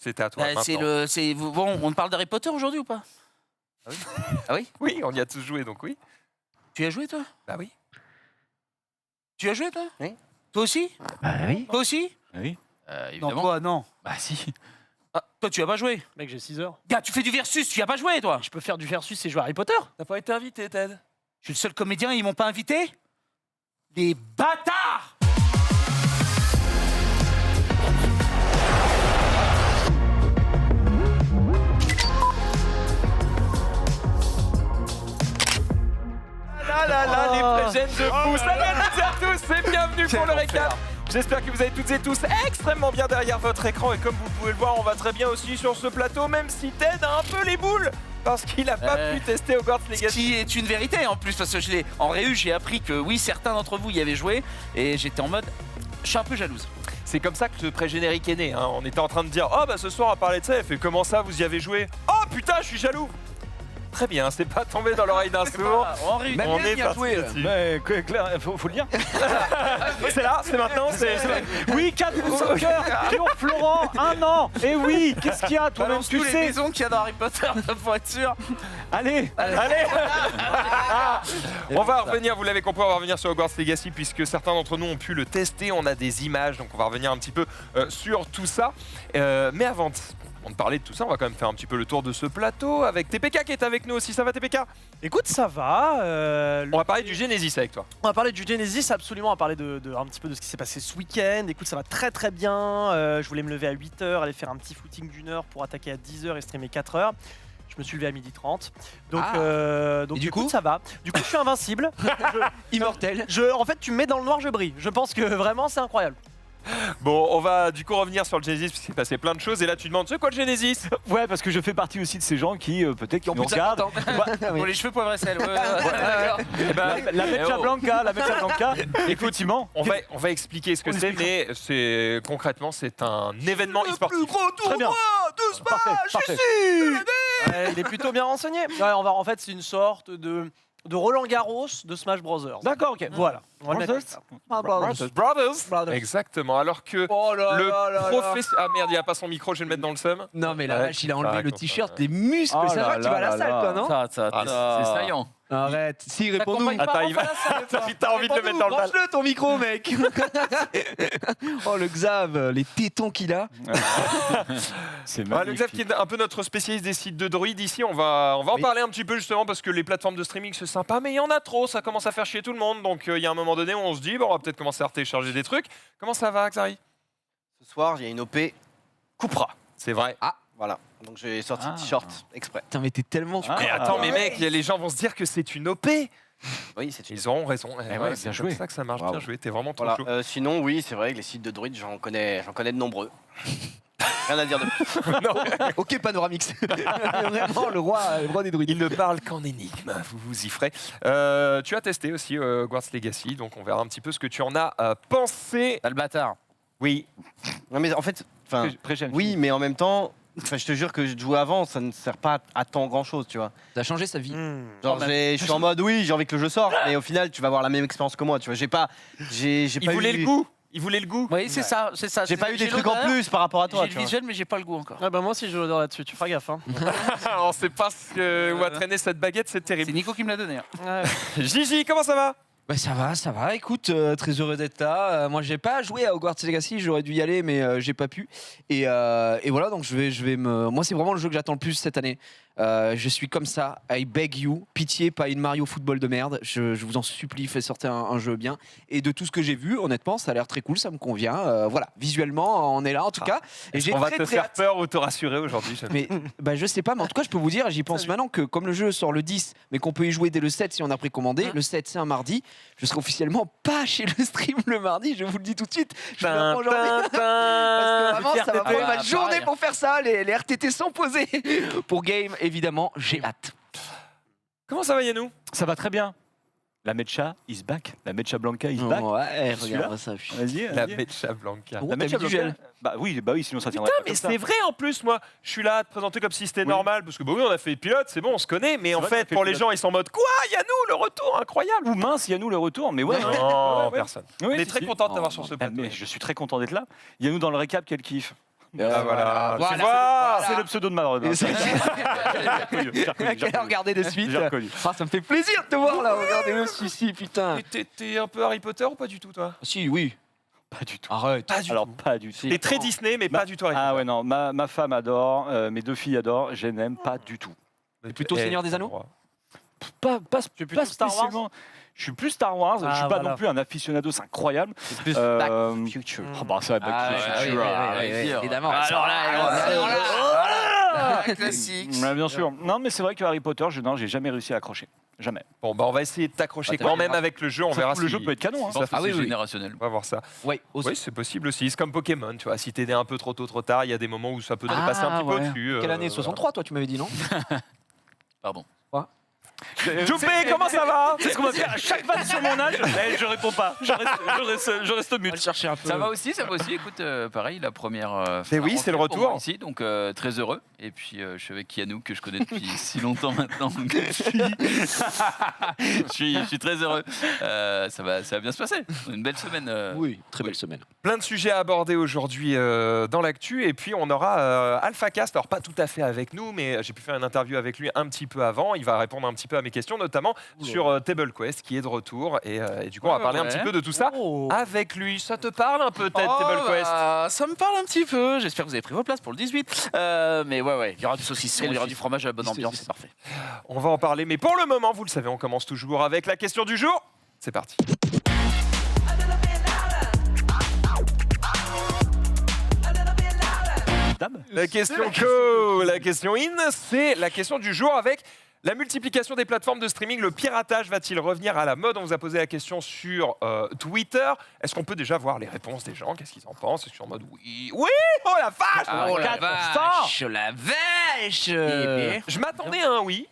C'était à toi. Bon, on parle d'Harry Potter aujourd'hui ou pas? Ah oui. Ah oui? Oui, on y a tous joué, donc oui. Tu y as joué, toi? Bah oui. Tu y as joué, toi? Oui. Toi aussi? Bah oui. Toi aussi? Oui. Non, Évidemment. toi, non. Bah si. Ah, toi, tu as pas joué? Mec, j'ai 6 heures. Gars, tu fais du versus, tu y as pas joué, toi? Je peux faire du versus et jouer à Harry Potter. T'as pas été invité, Ted? Je suis le seul comédien et ils m'ont pas invité? Des bâtards! Les prégènes de fou. Salut à toutes et à tous et bienvenue pour le récap. J'espère que vous allez toutes et tous extrêmement bien derrière votre écran et comme vous pouvez le voir, on va très bien aussi sur ce plateau, même si Ted a un peu les boules parce qu'il n'a pas pu tester Hogwarts Ce Legacy. qui est une vérité en plus, parce que en réu, j'ai appris que oui, certains d'entre vous y avaient joué et j'étais en mode, je suis un peu jalouse. C'est comme ça que ce pré-générique est né. Hein. On était en train de dire, oh bah ce soir on va parler de ça. Et fait comment ça, vous y avez joué? Oh putain, je suis jaloux. Très bien, c'est pas tombé dans l'oreille d'un sourd. En réu, On est parti là-dessus. Mais clair, faut le dire. C'est là, c'est maintenant, c'est... Oui, 4 au cœur sur Florent, 1 an. Et oui, qu'est-ce qu'il y a toi-même, balance tu tous les sais. maisons qu'il y a dans Harry Potter, pour être sûr. Allez. Allez. On va revenir, vous l'avez compris, on va revenir sur Hogwarts Legacy puisque certains d'entre nous ont pu le tester, on a des images, donc on va revenir un petit peu sur tout ça. Mais avant de parler de tout ça, on va quand même faire un petit peu le tour de ce plateau avec TPK qui est avec nous aussi. Ça va TPK? Écoute, ça va. On va parler du Genesis avec toi. On va parler du Genesis, absolument. On va parler un petit peu de ce qui s'est passé ce week-end. Écoute, ça va très très bien. Je voulais me lever à 8h, aller faire un petit footing d'1 heure pour attaquer à 10h et streamer 4 heures. Je me suis levé à 12h30. Donc, Et du écoute, coup ça va. Du coup, je suis invincible. Immortel. En fait, tu me mets dans le noir, je brille. Je pense que vraiment, c'est incroyable. Bon, on va du coup revenir sur le Genesis puisqu'il s'est passé plein de choses et là tu demandes c'est quoi le Genesis? Ouais, parce que je fais partie aussi de ces gens qui peut-être qui Qui ont nous plus de regardent. 50 ans. Pour les cheveux poivre et sel. Eh ben, La Mecha oh. Blanca, effectivement. On va expliquer ce que c'est, mais c'est concrètement c'est un événement e-sportif. Très bien. Parfait. Ouais, il est plutôt bien renseigné. Ouais, en fait, c'est une sorte de Roland Garros de Smash Brothers. D'accord, ok. Voilà. On va le mettre comme ça. Brothers. Exactement. Alors que Oh là le là là là. professeur... Ah merde, il a pas son micro, je vais le mettre dans le seum. Non mais la Ouais, vache, il a enlevé ça le raconte, t-shirt, ouais. des muscles, Oh ça là va, tu vas à la là salle là. toi, non? C'est saillant. Arrête, si, réponds-nous. Attends, il va... T'as envie de le mettre dans le bal. Branche-le ton micro, mec. Oh le Xav, les tétons qu'il a. C'est Ouais, le Xav qui est un peu notre spécialiste des sites de droïdes ici, on va en Oui. parler un petit peu justement parce que les plateformes de streaming c'est sympa mais il y en a trop, ça commence à faire chier tout le monde donc il y a un moment donné où on se dit bon, on va peut-être commencer à télécharger des trucs. Comment ça va Xari? Ce soir, il y a une OP Cupra. C'est vrai. Voilà. Donc j'ai sorti Ah. le t-shirt exprès. Putain mais t'es tellement... Ah. Mais attends mais mec, les gens vont se dire que c'est une OP. Oui, c'est une Ils auront raison. ouais, Ouais, bien c'est joué. comme ça que ça marche, Bravo. bien joué, t'es vraiment trop Voilà. chaud. Sinon, oui, c'est vrai que les sites de druides, j'en connais de nombreux. Rien à dire de plus. Ok Panoramix. Vraiment le roi des druides. Il ne parle qu'en énigme, vous y ferez. Tu as testé aussi Hogwarts Legacy, donc on verra un petit peu ce que tu en as pensé. T'as le bâtard. Oui, Non mais en fait, enfin, Prégène. oui, mais en même temps, enfin, je te jure que je jouais avant, ça ne sert pas à tant grand chose, tu vois. Ça a changé sa vie. Genre, je suis en mode oui, j'ai envie que le jeu sorte, mais au final, tu vas avoir la même expérience que moi, tu vois. J'ai pas il voulait eu... le goût. Il voulait le goût. Oui, c'est ça, c'est ça. J'ai pas eu des J'ai trucs en l'odeur, plus par rapport à toi, J'ai tu le vois. visuel, mais j'ai pas le goût encore. Ah bah moi aussi, j'ai l'odeur là-dessus. Tu feras gaffe. Hein. On sait pas où a traîné cette baguette, c'est C'est terrible. Nico qui me l'a donné. Hein. Ouais. Gigi, comment ça va? Bah ça va, écoute, très heureux d'être là. Moi j'ai pas joué à Hogwarts Legacy, j'aurais dû y aller mais j'ai pas pu. Et voilà, donc je vais me... Moi c'est vraiment le jeu que j'attends le plus cette année. Je suis comme ça, I beg you, pitié, pas une Mario Football de merde, je vous en supplie, faites sortir un jeu bien. Et de tout ce que j'ai vu, honnêtement, ça a l'air très cool, ça me convient. Voilà, visuellement, on est là en tout cas. Et j'ai On va très, te très faire hâte. peur ou te rassurer aujourd'hui. Mais bah, je sais pas, mais en tout cas, je peux vous dire, j'y pense maintenant que comme le jeu sort le 10, mais qu'on peut y jouer dès le 7 si on a précommandé, le 7 c'est un mardi, je serai officiellement pas chez le stream le mardi, je vous le dis tout de suite. Je vais Tin, aujourd'hui. tin, Parce que tin. vraiment, ça va prendre ma pareil. journée pour faire ça, les RTT sont posés. Pour Game, évidemment, j'ai hâte. Comment ça va Yannou? Ça va très bien. La Mecha is back. La Mecha Blanca is back. Ouais, Celui-là regarde ça. Vas-y. La vas-y. Mecha Blanca. Oh, La t'as Mecha mis du Blanca. gel. Bah oui, sinon ça tiendrait Putain, pas mais comme ça. c'est vrai en plus, moi, je suis là à te présenter comme si c'était Oui. normal, parce que bah oui, on a fait pilote, c'est bon, on se connaît, mais en vrai qu'on a fait, fait pour les pilote. gens, ils sont en mode quoi, Yannou, le retour, incroyable. Ou mince, Yannou le retour, mais ouais. Non, ouais. personne. Oui, On est si, très si. content de t'avoir sur ce Ah, plateau. mais je suis très content d'être là. Yannou dans le récap, quel kiff. Voilà. Tu Voilà, vois C'est le pseudo de Madrid. Et c'est- Regardez de suite. J'ai reconnu. Ah, ça me fait plaisir de te voir là. Regardez-le, si, putain. T'es un peu Harry Potter ou pas du tout, toi? Si, oui. Pas du tout. Arrête. Alors, pas du tout. T'es très Disney, mais pas du tout Harry Potter. Ah ouais, non, ma femme adore, mes 2 filles adorent, je n'aime pas du tout. T'es plutôt Seigneur des Anneaux Pas plutôt Star Wars spécialement. Je suis plus Star Wars, je Ah, suis pas voilà. non plus un aficionado, c'est incroyable. C'est plus Euh, Back to the Future. Oh bah ça, Back to the Future. évidemment. Alors là, classique. Ouais, bien sûr. Non, mais c'est vrai que Harry Potter, j'ai jamais réussi à accrocher. Jamais. Bon, bah on va essayer de t'accrocher Ah, t'as quand bien. même avec le jeu, on Surtout verra que le si jeu peut être canon. Hein. ça Ah oui, oui. générationnel. On va voir ça. Oui, aussi. Oui, c'est possible aussi. C'est comme Pokémon, tu vois. Si t'es né un peu trop tôt, trop tard, il y a des moments où ça peut te dépasser un petit peu ouais. au-dessus. Quelle année 63, toi, tu m'avais dit, non? Pardon. Joupé, comment ça va? C'est ce qu'on va faire à chaque vanne sur mon âge. Je réponds pas. Je reste On va mute. le chercher un peu. Ça va aussi. Écoute, pareil, la première. Mais oui, c'est le rentrée pour retour. moi ici, donc très heureux. Et puis je suis avec Yannou que je connais depuis si longtemps maintenant. Donc, je suis très heureux. Ça va bien se passer. Une belle semaine. Oui, très belle semaine. Plein de sujets à aborder aujourd'hui dans l'actu. Et puis, on aura AlphaCast. Alors, pas tout à fait avec nous, mais j'ai pu faire une interview avec lui un petit peu avant. Il va répondre un petit peu à mes questions, notamment sur Table Quest, qui est de retour. Et du coup, on va parler un Ouais. petit peu de tout ça Oh. avec lui. Ça te parle un peu, Table Quest? Ça me parle un petit peu. J'espère que vous avez pris vos places pour le 18. Mais ouais, il y aura du saucisson, il y aura du fromage à la bonne ambiance, c'est parfait. On va en parler. Mais pour le moment, vous le savez, on commence toujours avec la question du jour. C'est parti. La question la question in, c'est la question du jour avec la multiplication des plateformes de streaming. Le piratage va-t-il revenir à la mode? On vous a posé la question sur Twitter. Est-ce qu'on peut déjà voir les réponses des gens? Qu'est-ce qu'ils en pensent? Est-ce qu'ils sont en mode oui? Oui! Oh la vache! Oh la 4%. vache, la vache. Je m'attendais à un oui,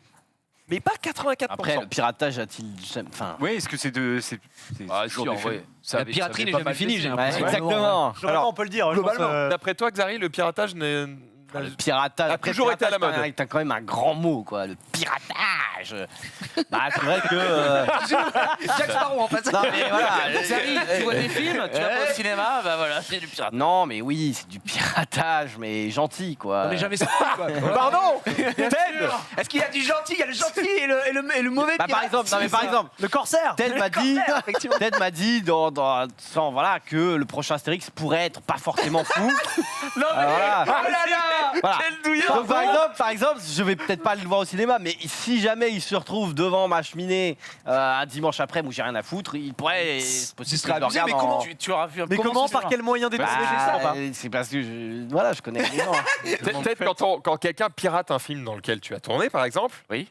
mais pas 84%. Après, le piratage a-t-il jamais. Enfin. Oui, est-ce que c'est de. Ah, toujours si, en des faits. vrai. Ça La avait- piraterie ça avait n'est pas jamais mal finie, baissé. j'ai Ouais, l'impression. exactement. Globalement, on peut le dire. je pense, globalement. D'après toi, Xari, le piratage Le piratage. a Après, toujours été à la piratage, mode. T'as quand même un grand mot, quoi. Le piratage. Bah, c'est vrai que. Jack Sparrow, en fait. Non, mais voilà. Xari, tu vois des films, tu vas pas au cinéma, bah voilà, c'est du pirate. Non, mais oui, c'est du piratage, mais gentil, quoi. On n'est jamais sorti, quoi. Pardon! Ted! Est-ce qu'il y a du gentil? Il y a le gentil et le mauvais Bah, par pirate. exemple, non, mais par exemple, Le corsaire. Ted m'a dit, effectivement. Ted m'a dit voilà, que le prochain Astérix pourrait être pas forcément fou. Non, mais voilà. Oh là là. Voilà. quel douillard! Donc, par exemple, je vais peut-être pas aller le voir au cinéma, mais si jamais il se retrouve devant ma cheminée un dimanche après où j'ai rien à foutre, il pourrait. C'est possible serait que je le abusé, regarde mais comment Tu auras vu Mais comment, par quel moyen Bah, détourner ça c'est parce que je connais les gens. Peut-être quand quelqu'un pirate un film dans lequel tu as tourné, par exemple, Oui.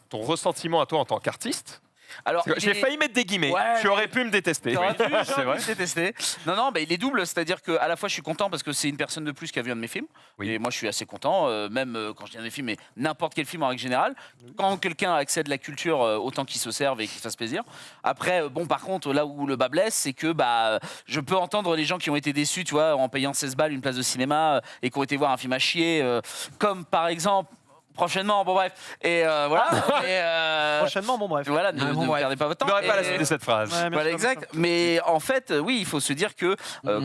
ton ressentiment à toi en tant qu'artiste, Alors, parce que j'ai failli mettre des guillemets, Ouais, tu aurais pu me détester. T'aurais pu, c'est vrai. détester. Non, bah, il est double, c'est-à-dire qu'à la fois je suis content parce que c'est une personne de plus qui a vu un de mes films. Oui. Et moi je suis assez content, même quand je dis un des films, mais n'importe quel film en règle générale. Quand quelqu'un accède à la culture, autant qu'il se serve et qu'il se fasse plaisir. Après, bon, par contre, là où le bas blesse, c'est que bah, je peux entendre les gens qui ont été déçus, tu vois, en payant 16 balles une place de cinéma et qui ont été voir un film à chier, comme par exemple. Prochainement, bon bref. Et voilà. Prochainement, bon bref. Voilà, ne perdez pas votre temps. Je n'aurais pas la Et- suite de cette phrase. Ouais, bien Voilà, sûr, exact. bien sûr. Mais en fait, oui, il faut se dire que,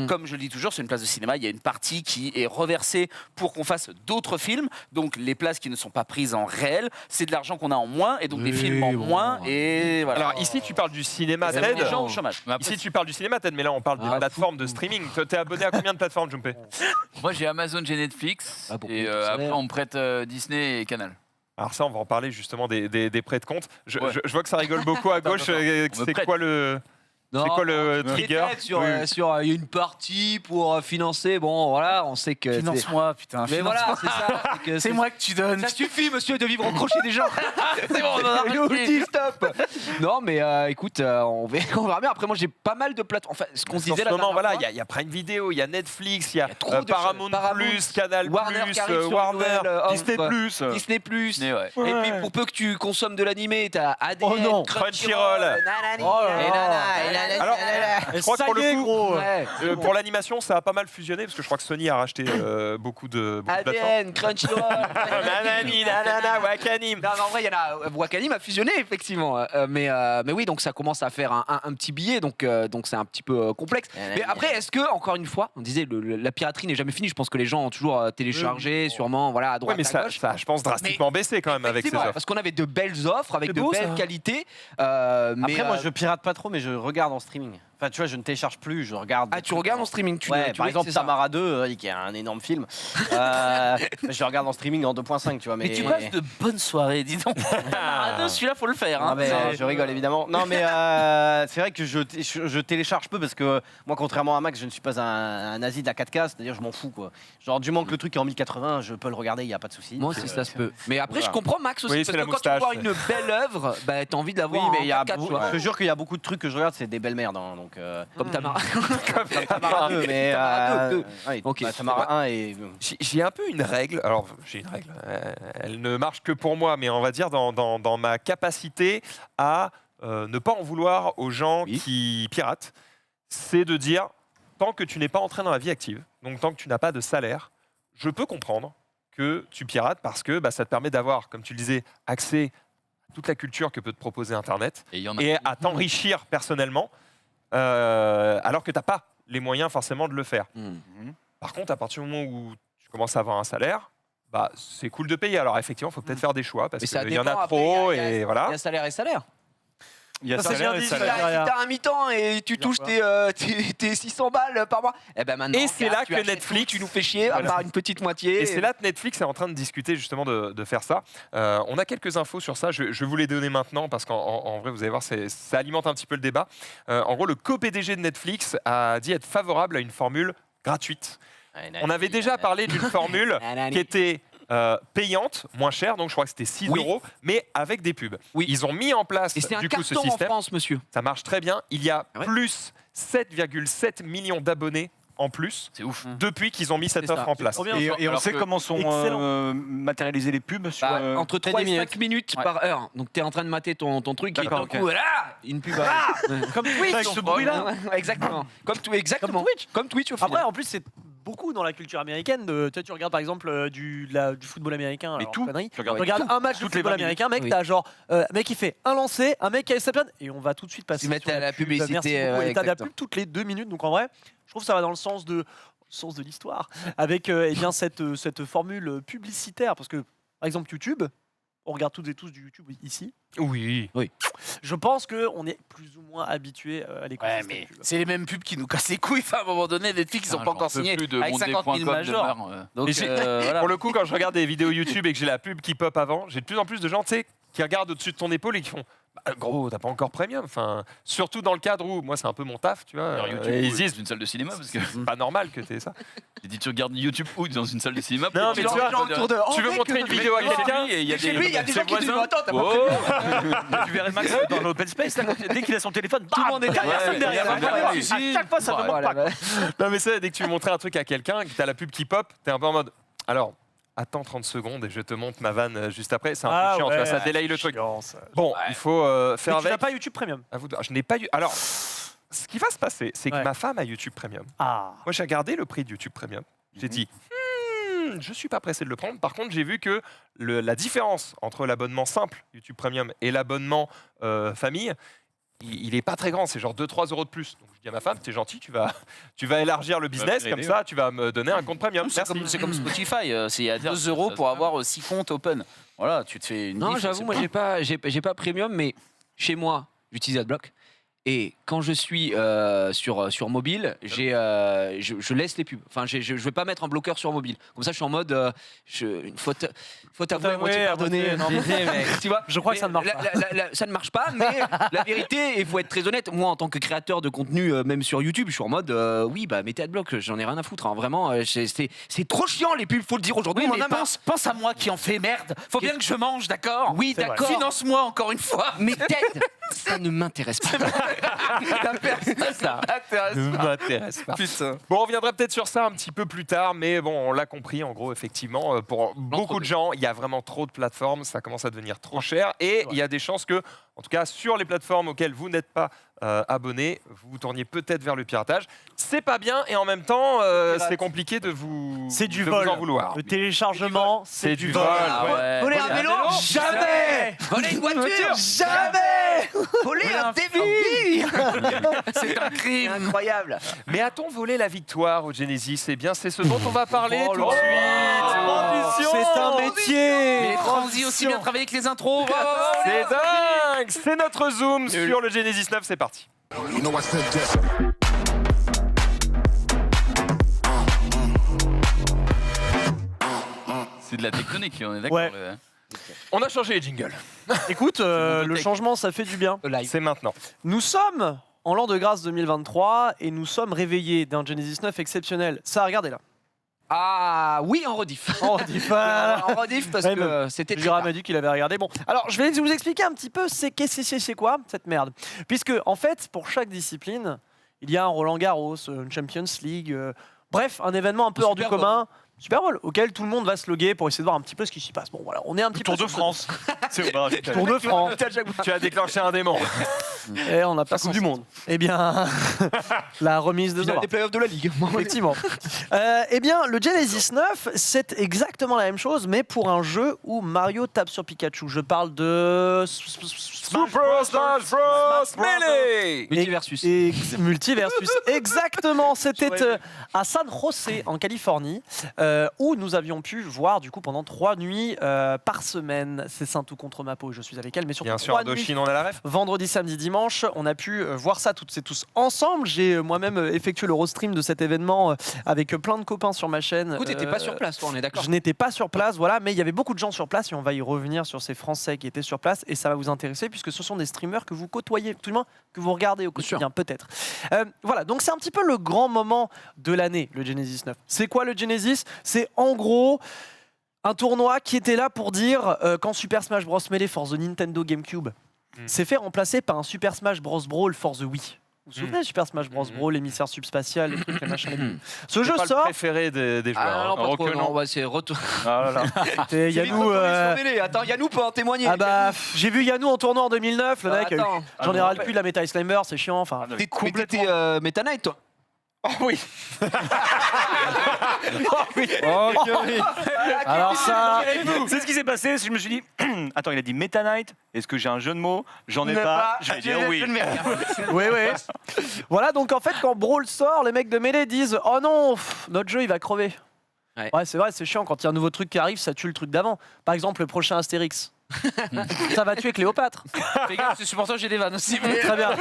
comme je le dis toujours, c'est une place de cinéma. Il y a une partie qui est reversée pour qu'on fasse d'autres films. Donc, les places qui ne sont pas prises en réel, c'est de l'argent qu'on a en moins et donc des Oui, films en bon. moins. Et voilà. Alors ici, tu parles du cinéma, ça met Ted. les gens au chômage. Mais après, Ici, tu parles du cinéma, Ted, mais là, on parle des Ah, plateformes de streaming. Toi, t'es abonné à combien de plateformes, Jumpé? Moi j'ai Amazon, j'ai Netflix Ah, pour et payer tout ça. après on me prête Disney et Canal. Alors ça, on va en parler justement des prêts de compte. Je vois que ça rigole beaucoup à gauche. On me C'est prête. quoi le trigger? Sur, il y a une partie pour financer. Bon, voilà, on sait que. finance-moi, putain. Mais voilà, c'est ça. C'est moi que tu donnes. Ça suffit, monsieur, de vivre au crochet des gens. C'est bon, on en a Je vous le arrêté. dis, stop. Non, mais écoute, on verra bien. Après, moi, j'ai pas mal de plateformes. Enfin, ce qu'on se En disait ce la moment, dernière voilà, fois. il y a Prime Video, il y a Netflix, il y a trop de Paramount choses. Paramount, Plus, Canal Warner Plus, qui arrive sur Warner. Noël, offre. Disney Plus. Disney Plus. Disney, ouais. Et puis pour peu que tu consommes de l'animé, t'as ADN, Oh non, Crunchyroll, Crunchyroll. nanani, Oh là là. et nanana, et Alors, je crois que pour le coup, gros. Ouais. pour l'animation, ça a pas mal fusionné parce que je crois que Sony a racheté beaucoup de plateformes. ADN, Crunchyroll. Nanani, nanana, Wakanim. Non, mais en vrai, il y en a. Wakanim a fusionné, effectivement. Mais oui, donc ça commence à faire un petit billet, donc c'est un petit peu complexe. Mais après, est-ce que, encore une fois, on disait la piraterie n'est jamais finie. Je pense que les gens ont toujours téléchargé, sûrement, voilà, à Ouais, droite, mais à ça, gauche. ça a, je pense, drastiquement baissé quand même avec ces Effectivement, offres. parce qu'on avait de belles offres avec C'est de beau, belles ça. qualités. mais, Après, moi, je pirate pas trop, mais je regarde en streaming. Enfin, tu vois, je ne télécharge plus, je regarde. Ah, des tu trucs regardes en streaming, tu Ouais, tu par vois, exemple, c'est ça. Tamara 2, qui est un énorme film. Je le regarde en streaming en 2.5, tu vois. Mais tu passes de bonnes soirées, dis donc. Celui-là, faut le faire. Ah, Hein. mais, C'est- je rigole évidemment. Non, mais c'est vrai que je télécharge peu parce que moi, contrairement à Max, je ne suis pas un nazi de la 4K, c'est-à-dire je m'en fous quoi. Genre, du moment que le truc est en 1080, je peux le regarder, il n'y a pas de souci. Moi aussi, ça se peut. Mais après, je voilà. comprends Max aussi, Oui, parce c'est que la quand tu moustache, vois c'est- une belle œuvre, bah, t'as envie de la Oui, voir mais en il y a 4K, tu vois. je te jure qu'il y a beaucoup de trucs que je regarde, c'est des belles-mères. Hein, donc, Comme Tamara. comme Tamara 2, mais. Tamara 2. ouais, Ok. bah, Tamara 1 et. J'ai un peu une règle, alors j'ai une règle, elle ne marche que pour moi, mais on va dire dans ma capacité à ne pas en vouloir aux gens Oui. qui piratent, c'est de dire, tant que tu n'es pas entré dans la vie active, donc tant que tu n'as pas de salaire, je peux comprendre que tu pirates parce que ça te permet d'avoir, comme tu le disais, accès à toute la culture que peut te proposer Internet Et il y en a. et à t'enrichir personnellement, alors que tu n'as pas les moyens forcément de le faire. Par contre, à partir du moment où tu commences à avoir un salaire, c'est cool de payer. Alors effectivement, il faut peut-être faire des choix parce Mais ça qu'il y en dépend, a après, trop il y a- et Il voilà. y a salaire et salaire. Il y a Ça, c'est salaire bien et dit, salaire. ça. Si t'as un mi-temps et tu touches tes 600 balles par mois, et ben maintenant, Et c'est regarde, là tu que achètes Netflix- tout, tu nous fais chier, à Voilà. part une petite moitié. Et c'est là que Netflix est en train de discuter justement de faire ça. On a quelques infos sur ça, je vais vous les donner maintenant parce qu'en vrai, vous allez voir, ça alimente un petit peu le débat. En gros, le co-PDG de Netflix a dit être favorable à une formule gratuite. On avait déjà parlé d'une formule qui était payante, moins chère, donc je crois que c'était 6 Oui. euros, mais avec des pubs. Oui. Ils ont mis en place Et c'est un du coup ce carton en système. France, monsieur. Ça marche très bien. Il y a Ah ouais plus 7,7 millions d'abonnés en plus C'est ouf. depuis qu'ils ont mis cette C'est ça. offre en place. Trop bien. Et on Alors sait que- comment sont Excellent. matérialisées les pubs sur. Bah, entre 3 et 10 5 minutes Ouais. par heure. Donc t'es en train de mater ton truc et D'accord, d'un ok. coup, voilà, une pub. Ouais. Comme Twitch. Avec ce bruit-là. Ouais, exactement. Exactement. Comme Twitch au final. Après, en plus, c'est beaucoup dans la culture américaine. Tu regardes par exemple du football américain. Mais alors, tout. connerie. Tu regardes Tu regardes un match de Toutes les football 20 minutes. américain, mec, Oui. t'as genre un mec qui fait un lancer, un mec qui a sa planne, et on va tout de suite passer Ils mettent sur à la pub. publicité, Merci beaucoup. ouais, Et t'as de la exactement. pub toutes les 2 minutes, donc en vrai, je trouve que ça va dans le sens de l'histoire, avec eh bien cette formule publicitaire, parce que par exemple YouTube, on regarde toutes et tous du YouTube ici. Oui. Je pense que on est plus ou moins habitué à Ouais, l'écosystème mais YouTube. c'est les mêmes pubs qui nous cassent les couilles. Enfin, à un moment donné, Netflix, ils ont Ah, pas j'en encore peux signé plus de avec 50 000 Mondé.com majors. demeure, Donc, Et j'ai- voilà. Pour le coup, quand je regarde des vidéos YouTube et que j'ai la pub qui pop avant, j'ai de plus en plus de gens, tu sais, qui regardent au-dessus de ton épaule et qui font gros, t'as pas encore premium. Enfin, surtout dans le cadre où moi, c'est un peu mon taf, tu vois. Alors, YouTube et ils ou disent dans une salle de cinéma parce que c'est pas normal que t'aies ça. j'ai dit tu regardes YouTube ou dans une salle de cinéma. Non, mais tu vois, autour de. tu veux montrer une vidéo à quelqu'un et il y a Chez des lui, il y a des gens qui disent voisins. attends, t'as pas Oh. prévu. Tu verrais Max dans l'open space, là, dès qu'il a son téléphone, Tout le monde est derrière. Personne Ouais, derrière. ouais, Vraiment, ouais, à ouais. chaque fois, ça me manque Voilà, pas. bah, Non, mais ça, dès que tu veux montrer un truc à quelqu'un, que t'as la pub qui pop, t'es un peu en mode. Alors, attends 30 secondes et je te montre ma vanne juste après. C'est un peu chiant, tu vois, ça délaye le truc. chiant, ça. Bon, il faut faire Mais tu n'as avec. pas YouTube Premium. À vous de- Je n'ai pas eu. Alors, ce qui va se passer, c'est que Ouais. ma femme a YouTube Premium. Ah. Moi, j'ai regardé le prix de YouTube Premium. J'ai dit, je suis pas pressé de le prendre. Par contre, j'ai vu que la différence entre l'abonnement simple YouTube Premium et l'abonnement famille, il est pas très grand. C'est genre 2-3 euros de plus. Donc, je dis à ma femme, t'es gentil, tu vas élargir le business. m'aider, Comme ça, tu vas me donner un compte Premium. C'est comme, Merci. c'est comme Spotify, c'est il y a Dire, 2 euros ça, pour ça. avoir 6 comptes open. Voilà, tu te fais une Non, diff, j'avoue, c'est moi, bon. j'ai pas premium, mais chez moi, j'utilise Adblock. Et quand je suis sur mobile, je laisse les pubs. Enfin, je vais pas mettre un bloqueur sur mobile. Comme ça, je suis en mode une faute avouée, avouer, moitié à pardonnée. moitié, non, Tu vois, Je crois que mais ça ne marche pas. ça ne marche pas, mais la vérité, il faut être très honnête. Moi, en tant que créateur de contenu, même sur YouTube, je suis en mode oui, bah mettez Adblock, j'en ai rien à foutre. Hein. Vraiment, c'est trop chiant les pubs, faut le dire aujourd'hui. Oui, on en mais a marre. pense à moi qui en fais merde. Faut bien que je mange, d'accord Oui, C'est vrai. d'accord. Finance-moi encore une fois. Mais Ted, ça ne m'intéresse pas. Ça. Ne m'intéresse pas. Putain. Bon, on reviendra peut-être sur ça un petit peu plus tard, mais bon, on l'a compris, en gros, effectivement, pour beaucoup de gens, il y a vraiment trop de plateformes, ça commence à devenir trop cher, et il y a des chances que En tout cas, sur les plateformes auxquelles vous n'êtes pas abonné, vous vous tourniez peut-être vers le piratage. C'est pas bien et en même temps, c'est compliqué de vous, C'est du de vol. vous en vouloir. Le téléchargement, c'est du vol. Ouais. Voler un vélo Jamais. Voler une voiture Jamais. Voler un TV C'est un crime. Incroyable. Mais a-t-on volé la victoire au Genesis? Eh bien, c'est ce dont on va parler Oh tout là de là. suite. C'est un métier. Mais Franzi aussi bien travaillé avec les intros. C'est dingue. C'est notre zoom sur le Genesis 9. C'est parti. You know I said that. C'est de la tectonique, on est d'accord. Ouais. On a changé les jingles. Écoute, le Tech. changement, ça fait du bien. C'est maintenant. Nous sommes en l'an de grâce 2023 et nous sommes réveillés d'un Genesis 9 exceptionnel. Ça, regardez là. Ah oui, en rediff. On dit En rediff parce Ouais, que mais c'était très Jura tard. m'a dit qu'il avait regardé. Bon, alors je vais vous expliquer un petit peu c'est quoi cette merde. Puisque en fait, pour chaque discipline, il y a un Roland Garros, une Champions League, bref, un événement un peu hors du Super Bowl. commun. Super Bowl, auquel tout le monde va se loguer pour essayer de voir un petit peu ce qui s'y passe. Bon voilà, on est un petit Tour peu de sur France. C'est Tour de France. Tu as déclenché un démon. Et on n'a pas Coupe du Monde. Eh bien, la remise de Finale Zora. des playoffs de la Ligue. Effectivement. Eh bien, le Genesis 9, c'est exactement la même chose, mais pour un jeu où Mario tape sur Pikachu. Je parle de Super Smash Bros. Melee. Multiversus. Et Multiversus. Exactement. C'était à San José, en Californie, où nous avions pu voir du coup pendant 3 nuits par semaine. C'est Saint tout contre ma peau. Je suis avec elle, mais surtout Bien sûr, 3 nuits. Indochine, on a la ref. Vendredi, samedi, dimanche, on a pu voir ça toutes et tous ensemble. J'ai moi-même effectué le rostream de cet événement avec plein de copains sur ma chaîne. Du coup, t'étais pas sur place, toi, on est d'accord. Je n'étais pas sur place, voilà, mais il y avait beaucoup de gens sur place et on va y revenir sur ces Français qui étaient sur place et ça va vous intéresser puisque ce sont des streamers que vous côtoyez, tout le moins que vous regardez au quotidien, peut-être. Voilà, donc c'est un petit peu le grand moment de l'année, le Genesis 9. C'est quoi le Genesis? C'est en gros un tournoi qui était là pour dire quand Super Smash Bros. Melee for the Nintendo GameCube s'est fait remplacer par un Super Smash Bros. Brawl for the Wii. Vous vous souvenez Super Smash Bros. Brawl, l'émissaire subspatial, les trucs, les machins, les bidons. Ce jeu C'est pas le sort. préféré des joueurs. Ah non, pas trop, Recul, non, non. ouais, c'est retour. Ah là là. Et Yannou, Attends, Yannou peut en témoigner. ah bah, j'ai vu Yannou en tournoi en 2009, le mec. Attends. J'en ai ras le cul de la Meta Slimer, c'est chiant. Enfin, T'es complètement Meta Knight, toi. alors ça, C'est ce qui s'est passé. Je me suis dit, attends, il a dit Meta Knight. Est-ce que j'ai un jeu de mots? J'en ai pas. Je vais dire oui. oui, oui. Voilà, donc en fait, quand Brawl sort, les mecs de Melee disent oh non, notre jeu il va crever. Ouais. C'est vrai, c'est chiant quand il y a un nouveau truc qui arrive, ça tue le truc d'avant. Par exemple, le prochain Astérix. Ça va tuer Cléopâtre. Fais gaffe, c'est pour ça que j'ai des vannes aussi. Très bien.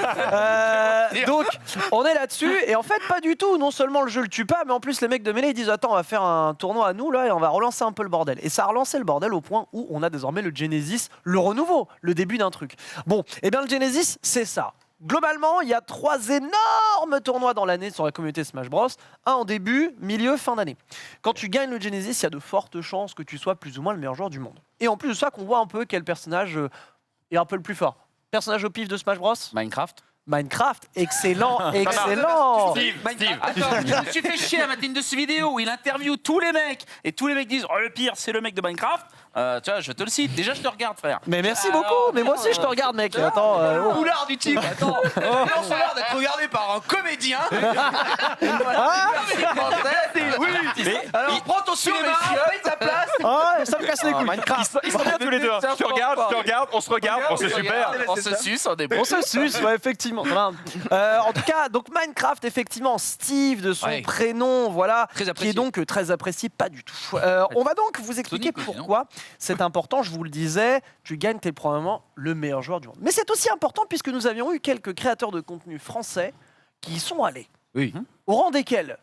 Donc, on est là-dessus. Et en fait, pas du tout. Non seulement le jeu le tue pas, mais en plus, les mecs de Melee ils disent attends, on va faire un tournoi à nous là et on va relancer un peu le bordel. Et ça a relancé le bordel au point où on a désormais le Genesis, le renouveau, le début d'un truc. Bon, et bien le Genesis, c'est ça. Globalement, il y a 3 énormes tournois dans l'année sur la communauté Smash Bros. Un en début, milieu, fin d'année. Quand tu gagnes le Genesis, il y a de fortes chances que tu sois plus ou moins le meilleur joueur du monde. Et en plus de ça, qu'on voit un peu quel personnage est un peu le plus fort. Personnage au pif de Smash Bros. Minecraft. Minecraft, excellent, excellent. Attends, je me suis fait chier à matin de ce vidéo où il interviewe tous les mecs et tous les mecs disent oh le pire c'est le mec de Minecraft. Tu vois, je te le cite. Déjà je te regarde frère. Mais merci beaucoup, mais moi aussi je te regarde mec. Attends, oh. Boulard du type, attends. On a l'air d'être regardé par un comédien. Alors prends ton cinéma, paye ta place. Ah, ça me casse les couilles. Ils sont bien tous les deux. hein. Je te regarde, on se regarde, c'est super. On se suce, on est bon. On se suce, ouais, effectivement. Voilà. En tout cas, donc Minecraft, effectivement, Steve de son Ouais. prénom, voilà, Très qui apprécié. est donc très apprécié, pas du tout. On va donc vous expliquer Sonic aussi, pourquoi c'est important. Je vous le disais, tu gagnes, t'es probablement le meilleur joueur du monde. Mais c'est aussi important puisque nous avions eu quelques créateurs de contenu français qui y sont allés. Oui. Au rang desquels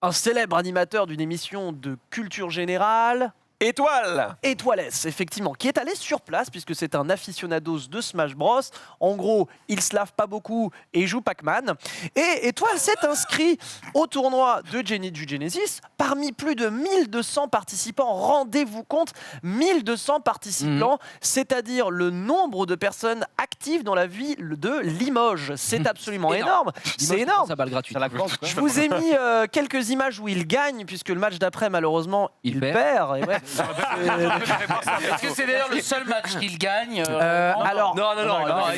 un célèbre animateur d'une émission de culture générale, Étoile. Étoilès, effectivement, qui est allé sur place puisque c'est un aficionados de Smash Bros. En gros, il se lave pas beaucoup et il joue Pac-Man. Et Étoile s'est inscrit au tournoi du Genesis parmi plus de 1200 participants. Rendez-vous compte, 1200 participants, c'est-à-dire le nombre de personnes actives dans la ville de Limoges. C'est absolument énorme. C'est énorme. Ça balle gratuite. Je vous ai mis quelques images où il gagne, puisque le match d'après, malheureusement, il Il perd. Et ouais. Est-ce que c'est d'ailleurs le seul match qu'il gagne Alors, Non,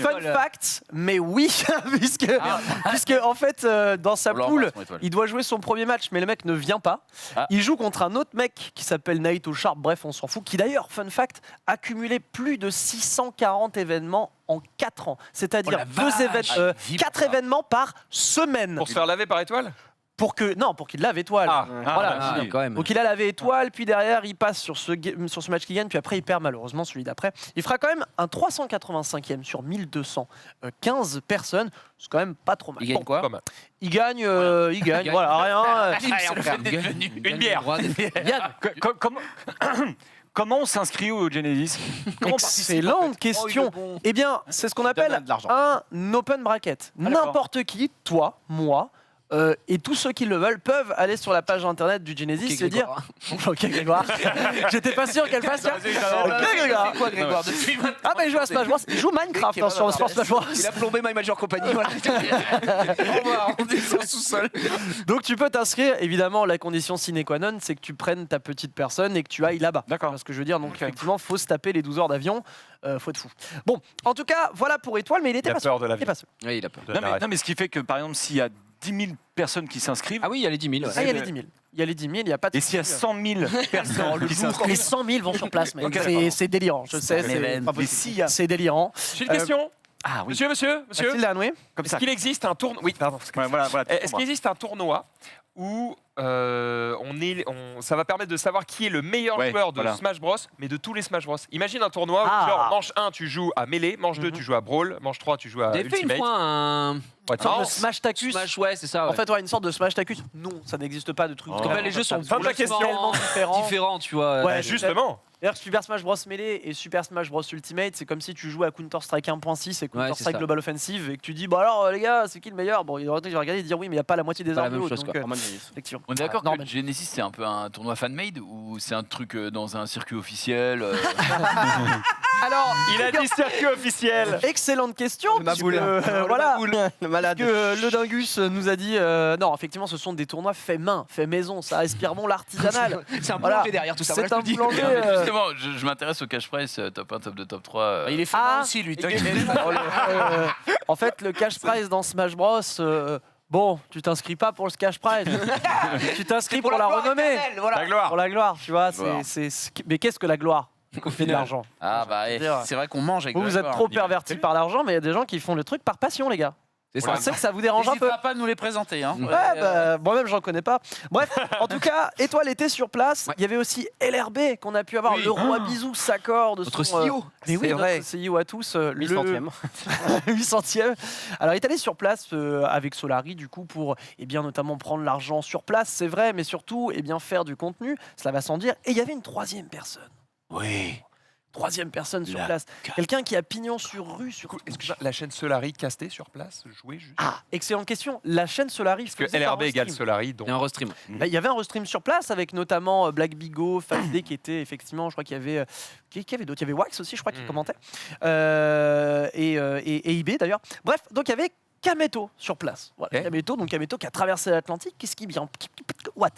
fun fact, mais oui, puisque en fait, dans sa On l'embrasse, poule, mon étoile. il doit jouer son premier match, mais le mec ne vient pas. Ah. Il joue contre un autre mec qui s'appelle Naito Sharp, bref, on s'en fout, qui d'ailleurs, fun fact, a cumulé plus de 640 événements en 4 ans. C'est-à-dire Oh la vache. Ah, il vit 4 pour ça. événements par semaine. Pour se faire laver par étoile Pour qu'il lave étoile. Voilà. Ah, quand même. Donc il a lavé étoile, puis derrière il passe sur ce match qu'il gagne, puis après il perd malheureusement celui d'après. Il fera quand même un 385e sur 1215 personnes. C'est quand même pas trop mal. Il gagne Bon, quoi Pas mal. il gagne, voilà, rien. C'est le fait d'être venu. Une bière. Yann, Comment on s'inscrit au Genesis? Comment on participe, en excellente fait question. Eh bien, c'est ce qu'on appelle Donne de l'argent. un open bracket. d'accord. N'importe qui, toi, moi, et tous ceux qui le veulent peuvent aller sur la page internet du Genesis se dire. Ok, Grégoire. J'étais pas sûr qu'elle fasse ça. Ok, Grégoire. C'est quoi, Grégoire depuis maintenant Ah, mais il joue à Smash Bros. Il joue Minecraft hein, sur Smash Bros. Il a plombé My Major Company. Voilà. Au revoir, on descend sous-sol. Donc tu peux t'inscrire. Évidemment, la condition sine qua non, c'est que tu prennes ta petite personne et que tu ailles là-bas. D'accord. C'est ce que je veux dire. Donc Ok. effectivement, faut se taper les 12 heures d'avion. Faut être fou. Bon, en tout cas, voilà pour Étoile, mais il était Il a pas seul. peur de Il la était vie. pas seul. Oui, il a peur. Non, mais ce qui fait que, par exemple, s'il y a 10 000 personnes qui s'inscrivent, Ah oui, il y a les 10 000. ouais. Ah, il y a les 10 000. Il y a les 10 000, il n'y a pas de et s'il y a souci. 100 000 personnes qui Les s'inscrivent, 100 000 vont sur place, mec. Ok, C'est- d'accord. c'est délirant. Je sais, un événement. c'est délirant. J'ai une question. ah oui, Monsieur. Mathilde Hanoué, comme Est-ce ça. qu'il existe un tournoi Oui, pardon. Ouais, voilà, Est-ce qu'il existe un tournoi où ça va permettre de savoir qui est le meilleur Ouais, joueur de voilà. Smash Bros, mais de tous les Smash Bros. Imagine un tournoi où, Ah. genre, manche 1, tu joues à Melee, manche 2, tu joues à Brawl, manche 3, tu joues à Vous avez fait une Ultimate. fois un Ouais, une sorte non. de Smash Tacus. Smash, ouais, c'est ça. En ouais. fait, ouais, une sorte de Smash Tacus. Non, ça n'existe pas de truc. Oh. En fait, les jeux sont Fin de la question. tellement différents. différents, tu vois. Ouais, Justement. D'ailleurs, Super Smash Bros Melee et Super Smash Bros Ultimate, c'est comme si tu jouais à Counter-Strike 1.6 et Ouais, Counter-Strike c'est ça. Global Offensive et que tu dis, bah alors les gars, c'est qui le meilleur? Bon, il aurait été regarder et dire oui, mais il n'y a pas la moitié des Pas la armes de même l'autre. chose, Donc, quoi. Norman Genesis. effectivement. On est d'accord Norman. que Genesis c'est un peu un tournoi fan-made ou c'est un truc dans un circuit officiel Alors, Il a dit circuit officiel. excellente question. Le puisque, Maboule. voilà. Le malade. Que le Dingus nous a dit non, effectivement, ce sont des tournois faits main, faits maison. Ça respire bon l'artisanal. C'est un Voilà. boulanger derrière tout ça. C'est voilà, un je te le dis. boulanger. Justement, je m'intéresse au cash prize, top 1, top 2, top 3. Il est fou Ah, aussi, lui. En fait, le cash prize dans Smash Bros. Bon, tu t'inscris pas pour le cash prize. Tu t'inscris pour la gloire renommée. éternelle, voilà. La gloire. Pour la gloire, tu vois. Gloire. Mais qu'est-ce que la gloire? Qu'on fait de l'argent. Ah bah, dire. c'est vrai qu'on mange avec Vous, de vous la êtes gloire. trop pervertis par l'argent, mais il y a des gens qui font le truc par passion, les gars. C'est On ça. sait que ça vous dérange un peu. N'hésitera pas à nous les présenter. Hein. Ouais, bah, moi-même, j'en connais pas. Bref, en tout cas, Étoile était sur place. Ouais. Il y avait aussi LRB qu'on a pu avoir. Oui. Le roi Bisou s'accorde de Notre son. CEO. Mais oui, C'est vrai. notre CEO à tous. Le 800e. 800e. Alors, il est allé sur place avec Solari, du coup, pour bien notamment prendre l'argent sur place, c'est vrai, mais surtout bien faire du contenu. Cela va sans dire. Et il y avait une troisième personne. Oui. Troisième personne sur La place. Quelqu'un qui a pignon sur rue. Sur Est-ce que la chaîne Solari castée sur place, jouée juste Ah, excellente question. La chaîne Solari. Parce que faisait un LRB égale restream. Solari, donc Il y a un restream. Bah, il y avait un restream sur place avec notamment Black Bigo, Fast qui était effectivement, je crois qu'il y avait, qui y avait d'autres, il y avait Wax aussi, je crois, qui commentait, et eBay d'ailleurs. Bref, donc il y avait Kameto sur place. Voilà, Ok. Kameto qui a traversé l'Atlantique. Qu'est-ce qui vient? What?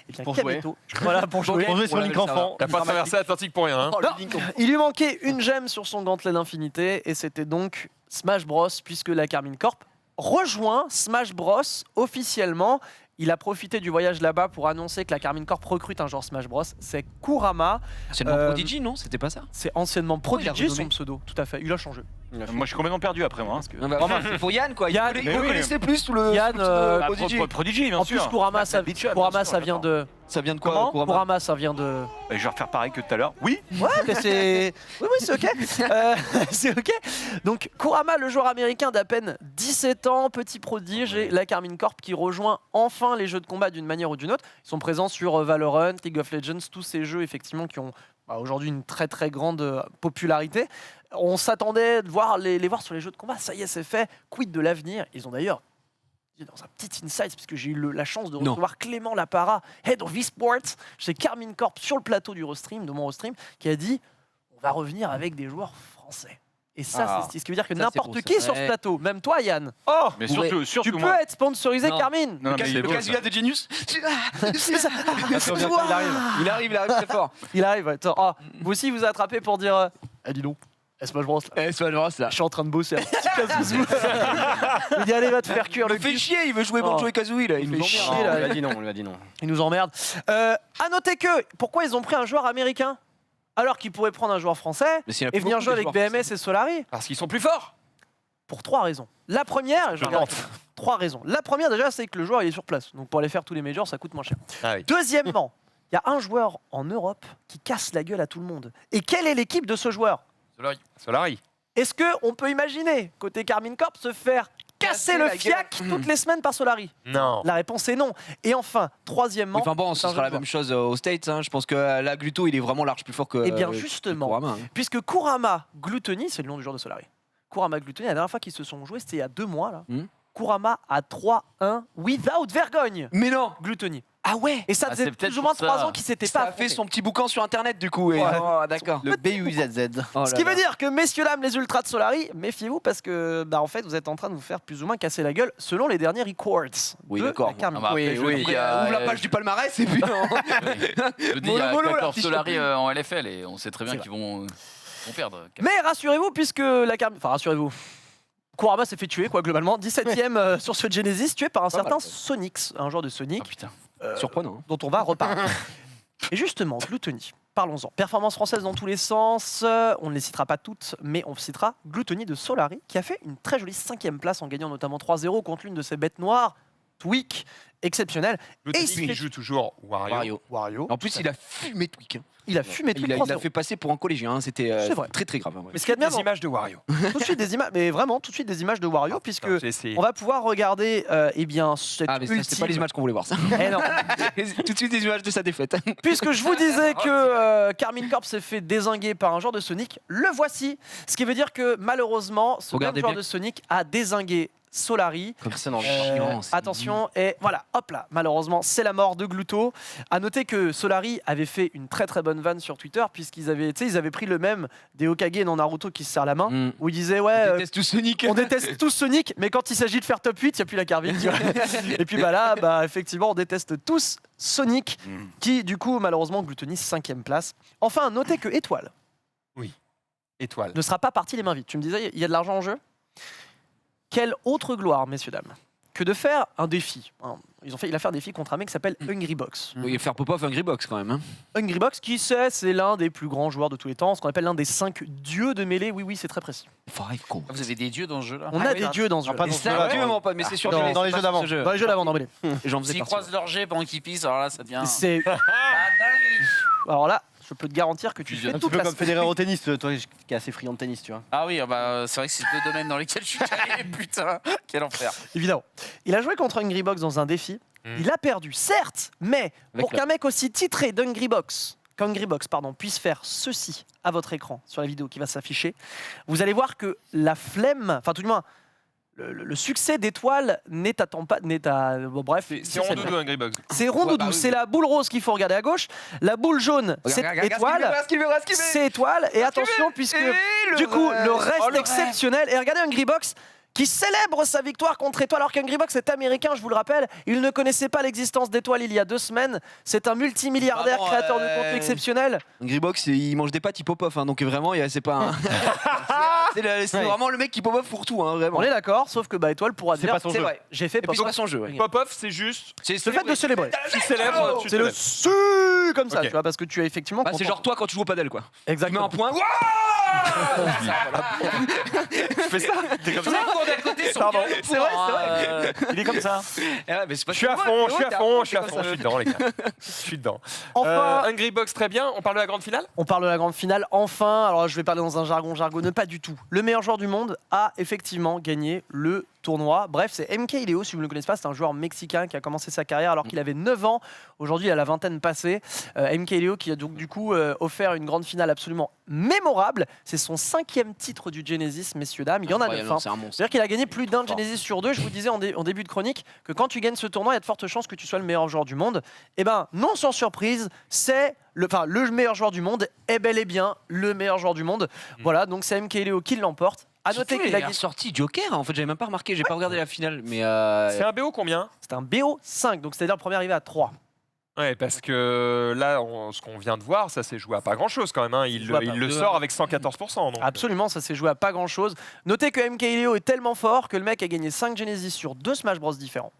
Et bien Pour Kameto, voilà pour jouer. Pour jouer sur Link Enfant. t'as pas traversé l'Atlantique pour rien. Hein. Non, il lui manquait une gemme sur son gantelet d'infinité et c'était donc Smash Bros puisque la Carmine Corp rejoint Smash Bros officiellement. Il a profité du voyage là-bas pour annoncer que la Carmine Corp recrute un joueur Smash Bros. C'est Kurama. C'est le Prodigy, non? C'était pas ça? C'est anciennement Oh, il a Prodigy renommé. son pseudo. Tout à fait. Il a changé. Moi, je suis complètement perdu après moi. hein. Non, bah, enfin, c'est pour Yann, quoi. Yann, Il mais oui. connaissait plus sous le. Yann, sous le pseudo euh, Prodigy. Prodigy, bien En plus, sûr. Kurama, ça, Bien Kurama, sûr, ça vient de. Ça vient de quoi, Comment Kurama? Kurama, ça vient de. Et je vais refaire pareil que tout à l'heure. Oui, Ouais, mais c'est. Oui, c'est ok. C'est ok. Donc, Kurama, le joueur américain d'à peine 17 ans, petit prodige, et la Carmine Corp qui rejoint enfin les jeux de combat d'une manière ou d'une autre. Ils sont présents sur Valorant, League of Legends, tous ces jeux effectivement qui ont aujourd'hui une très très grande popularité. On s'attendait de voir les voir sur les jeux de combat. Ça y est, c'est fait. Quid de l'avenir? Ils ont d'ailleurs dans un petit insight, parce que j'ai eu la chance de Non. recevoir Clément Lapara, Head of Esports, chez Carmine Corp, sur le plateau du restream, de mon restream, qui a dit on va revenir avec des joueurs français. Et ça, Ah. c'est stylé. Ce qui veut dire que Ça, c'est n'importe beau, qui ça. sur ce Ouais. plateau, même toi, Yann, oh, Mais Ouais. surtout tu peux moi. être sponsorisé, Non. Carmine. Non, mais il est Le beau, ça. Kazuya de Genius. Attends, bientôt, il arrive. Il arrive très fort. Il arrive. Attends, oh, vous aussi, vous attrapez pour dire ah, dis donc, Smash Bros. Là. Eh, c'est pas genre ça. Je suis en train de bosser. Un petit Kazouzou. Il dit allez, va te faire cuire Il le me fait cul. chier, il veut jouer Oh. Banjo et Kazooie là. Il fait nous chier, emmerde. là. On lui a dit non, on lui a dit non. Il nous emmerde. À noter que, pourquoi ils ont pris un joueur américain alors qu'ils pourraient prendre un joueur français Mais s'il y a et venir beaucoup jouer de avec joueurs BMS et Solari? Parce qu'ils sont plus forts. Pour 3 raisons. La première, je Je regarde, tente. 3 raisons. La première déjà, c'est que le joueur il est sur place. Donc pour aller faire tous les majors, ça coûte moins cher. Ah oui. Deuxièmement, il y a un joueur en Europe qui casse la gueule à tout le monde. Et quelle est l'équipe de ce joueur? Solari. Est-ce qu'on peut imaginer, côté Carmine Corp, se faire casser le la gueule. fiac toutes les semaines par Solari? Non. La réponse est non. Et enfin, troisièmement, Enfin bon, ce c'est un sera la jeune même chose aux States. Hein. Je pense que là, Gluto, il est vraiment large plus fort que. Eh bien, que justement. Kurama, hein. puisque Kurama Gluttony, c'est le nom du joueur de Solari. Kurama Gluttony, la dernière fois qu'ils se sont joués, c'était il y a 2 mois. Là. Kurama à 3-1 without vergogne. Mais non. Gluttony. Ah ouais. Et ça Ah, faisait c'est peut-être plus ou moins pour 3 ça. ans qu'il s'était Ça pas a fait affronté. son petit boucan sur internet du coup. Et... Ouais. Oh, d'accord. Le BUZZ. Oh Ce là qui là. veut dire que, messieurs, dames, les ultras de Solari, méfiez-vous parce que, en fait, vous êtes en train de vous faire plus ou moins casser la gueule selon les derniers records. Oui, de d'accord. la Carmine. Ah bah, après, Oui, je oui. dis, Ouvre la euh, page du palmarès et puis. Je dis, il y a Mollo, mollo, là, 14 fiche Solari en LFL et on sait très bien C'est qu'ils vont perdre. Mais rassurez-vous, puisque la Carmine. Enfin, rassurez-vous. Kurama s'est fait tuer, quoi, globalement. 17ème sur ce Genesis, tué par un certain Sonix, un joueur de Sonic. Ah putain. Surprenant. hein. Dont on va reparler. Et justement, Gluttony, parlons-en. Performance française dans tous les sens, on ne les citera pas toutes, mais on citera Gluttony de Solari, qui a fait une très jolie 5ème place en gagnant notamment 3-0 contre l'une de ses bêtes noires, Tweak, exceptionnel. Gluttony il se fait- qui joue toujours Wario. Wario. En plus, il a fumé Twig. hein. Il a fumé Tweak Il a 3-0. fait passer pour un collégien. hein. C'était C'est vrai. très très grave. hein, ouais. Mais ce qu'il y a de bien, Des images de Wario. tout de suite des images, mais vraiment tout de suite des images de Wario, puisque J'ai essayé. on va pouvoir regarder, eh bien, cette Ah mais ça, c'était pas les ultime. images qu'on voulait voir ça. Eh non. Tout de suite des images de sa défaite. Puisque je vous disais que Carmine Corp s'est fait dézinguer par un joueur de Sonic, le voici. Ce qui veut dire que malheureusement, ce même Regardez joueur bien. de Sonic a dézingué Solari. Personne n'en Attention, et voilà, hop là, malheureusement, c'est la mort de Gluto. À noter que Solari avait fait une très très bonne vanne sur Twitter, puisqu'ils avaient, tu sais, ils avaient pris le même des Hokage dans Naruto qui se serre la main, Mm. où il disait ouais. On déteste tout Sonic. On déteste tous Sonic, mais quand il s'agit de faire top 8, il n'y a plus la Carvine. tu vois. Et puis bah là, effectivement, on déteste tous Sonic, qui du coup, malheureusement, Gluttony 5ème place. Enfin, notez que Étoile Étoile. ne sera pas partie les mains vides. Tu me disais, il y a de l'argent en jeu. Quelle autre gloire, messieurs, dames, que de faire un défi. hein. Il a fait un défi contre un mec qui s'appelle Hungrybox. Oui, faire pop-off Hungry Box quand même. hein. Hungrybox, qui c'est l'un des plus grands joueurs de tous les temps, ce qu'on appelle l'un des 5 dieux de mêlée. Oui, c'est très précis. Five con. Vous avez des dieux dans ce jeu-là On a des dieux dans ce jeu. pas Et dans ça- ce jeu-là, Dieu, mon pote, mais c'est sûr. Dans- que dans les c'est jeux pas d'avant. ce jeu. Dans les jeux d'avant, d'emblée. J'en faisais S'ils partie. croisent leur jet pendant qu'ils pissent, alors là, ça devient. C'est. Alors là, je peux te garantir que tu Fusionne. fais Un petit toute peu la comme Federer au tennis, toi qui es assez friand de tennis, tu vois. Ah oui, c'est vrai que c'est deux domaines dans lesquels je suis calé, putain, quel enfer. Évidemment. Il a joué contre Hungrybox dans un défi. Il a perdu, certes, mais pour qu'un mec aussi titré qu'Hungrybox, puisse faire ceci à votre écran sur la vidéo qui va s'afficher, vous allez voir que la flemme, enfin tout du moins, le succès d'Étoile n'est à bon, bref, C'est Rondoudou, un Greybox. c'est Rondoudou, Ouais, bah oui. c'est la boule rose qu'il faut regarder à gauche, la boule jaune, c'est Étoile, c'est Étoile, et attention puisque du coup le reste exceptionnel, et regardez Hungrybox qui célèbre sa victoire contre Étoile, alors qu'Hungrybox est américain, je vous le rappelle, il ne connaissait pas l'existence d'Étoile il y a 2 semaines, c'est un multimilliardaire Pardon, créateur de contenu exceptionnel. Hungry Box, il mange des pâtes, il pop-off. hein, donc vraiment, c'est pas un. c'est vraiment le mec qui pop-off pour tout, hein, vraiment. On est d'accord, sauf que Étoile pourra C'est dire, pas son jeu. vrai, j'ai fait Et puis c'est pop-off. pas son jeu. ouais. Pop-off, c'est juste. C'est Le fait de célébrer. Tu célèbres. tu C'est le célèbres. su comme ça, Ok. tu vois, parce que tu as effectivement. Bah, c'est content. genre toi quand tu joues au padel, quoi. Tu mets Exactement. un point. Tu fais ça. T'es comme ça. Pardon. C'est vrai, c'est vrai. Il est comme ça. Mais c'est pas Je suis à fond, je suis à fond, je suis à fond. Je suis dedans, les gars. Je suis dedans. Enfin, Hungry Box, très bien. On parle de la grande finale. on parle de la grande finale. Enfin, alors je vais parler dans un jargon jargonneux, pas du tout. Le meilleur joueur du monde a effectivement gagné le tournoi. Bref, c'est MK Ileo, si vous ne le connaissez pas, c'est un joueur mexicain qui a commencé sa carrière alors qu'il avait 9 ans. Aujourd'hui, il a la vingtaine passée. MK Ileo qui a donc du coup offert une grande finale absolument mémorable. C'est son 5e titre du Genesis, messieurs, dames. Bam, il y en a 9. Incroyable, c'est un monstre. C'est-à-dire qu'il a gagné plus d'un Genesis sur 2. Je vous disais en début de chronique que quand tu gagnes ce tournoi, il y a de fortes chances que tu sois le meilleur joueur du monde. Et ben non, sans surprise, c'est le meilleur joueur du monde est bel et bien le meilleur joueur du monde. Voilà, donc c'est MKLeo qui l'emporte. À noter qu'il a sorti Joker. En fait, j'avais même pas remarqué. J'ai pas regardé la finale, mais C'est un BO combien? c'est un BO 5, donc c'est-à-dire le premier arrivé à 3. Ouais, parce que là, ce qu'on vient de voir, ça s'est joué à pas grand-chose quand même. Hein. Il joue à il pas le deux. sort avec 114%. Donc, Absolument, ça s'est joué à pas grand-chose. Notez que MKLeo est tellement fort que le mec a gagné 5 Genesis sur 2 Smash Bros différents.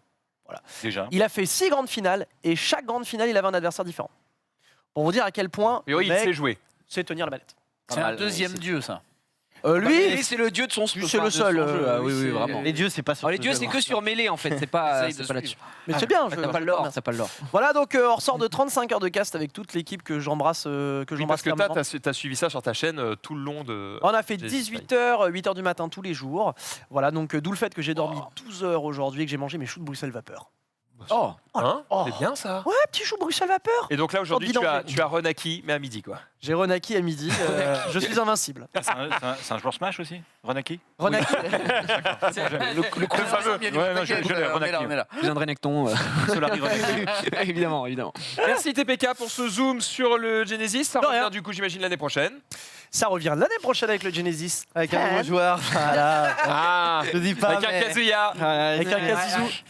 Déjà. Il a fait 6 grandes finales et chaque grande finale, il avait un adversaire différent. Pour vous dire à quel point Et oui, le il sait mec jouer. sait tenir la manette. C'est un deuxième dieu, ça. Lui, c'est le dieu de son c'est le seul. oui, oui, vraiment. Les dieux, c'est pas sur Alors, les dieux, c'est que sur mêlée en fait, c'est pas, Essaye de c'est pas là-dessus. Mais c'est bien, T'as pas l'or, t'as pas l'or. Voilà, donc on ressort de 35 heures de cast avec toute l'équipe que j'embrasse. Oui, parce que fermement. t'as suivi ça sur ta chaîne tout le long de. On a fait Genesis 18h, 8h du matin tous les jours. Voilà, donc d'où le fait que j'ai dormi 12 heures aujourd'hui et que j'ai mangé mes choux de Bruxelles vapeur. Oh, Hein Oh. C'est bien ça. Ouais, petit chou Bruxelles vapeur. Et donc là aujourd'hui, Oh, bilan. tu as Renaki, mais à midi quoi. J'ai Renaki à midi. Je suis invincible. C'est un joueur Smash aussi, Renaki. Renaki, Le fameux. Ouais, non, je l'ai, Renaki. on est là. je viendrai Necton. Solari Renaki. Évidemment, évidemment. Merci TPK pour ce zoom sur le Genesis. Ça De revient rien. du coup, j'imagine, l'année prochaine. ça revient l'année prochaine avec le Genesis. Avec un nouveau joueur. Voilà. Ah, Je dis pas. avec un mais- Kazuya. Voilà, Avec un Kazuzu.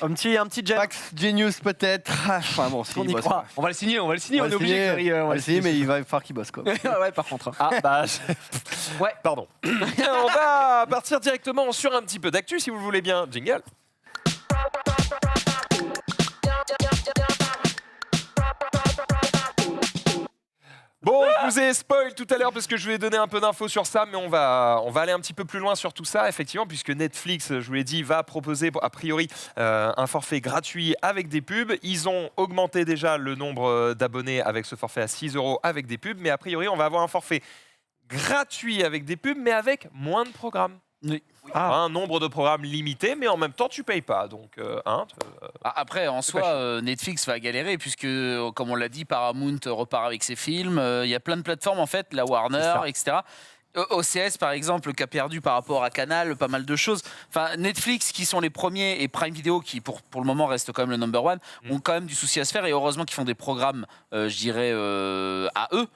Un petit jet. Max Genius peut-être. Enfin bon, si On il y bosse. croit. On va le signer, on va le signer, On on va est obligé. essayer, Gary, on va essayer, mais il va falloir qu'il bosse quoi. Ouais, par contre. Ah bah. Ouais. Pardon. On va partir directement sur un petit peu d'actu si vous le voulez bien. Jingle. Bon, je vous ai spoil tout à l'heure parce que je vais donner un peu d'infos sur ça, mais on va aller un petit peu plus loin sur tout ça, effectivement, puisque Netflix, je vous l'ai dit, va proposer a priori un forfait gratuit avec des pubs. Ils ont augmenté déjà le nombre d'abonnés avec ce forfait à 6 € avec des pubs, mais a priori, on va avoir un forfait gratuit avec des pubs, mais avec moins de programmes. Oui. Un nombre de programmes limité, mais en même temps, tu payes pas. Donc, Après, en soi, Netflix va galérer puisque, comme on l'a dit, Paramount repart avec ses films. Il y a plein de plateformes, en fait, la Warner, etc. OCS, par exemple, qui a perdu par rapport à Canal pas mal de choses. Enfin, Netflix, qui sont les premiers, et Prime Video, qui pour le moment reste quand même le number one, ont quand même du souci à se faire. Et heureusement qu'ils font des programmes, je dirais, à eux.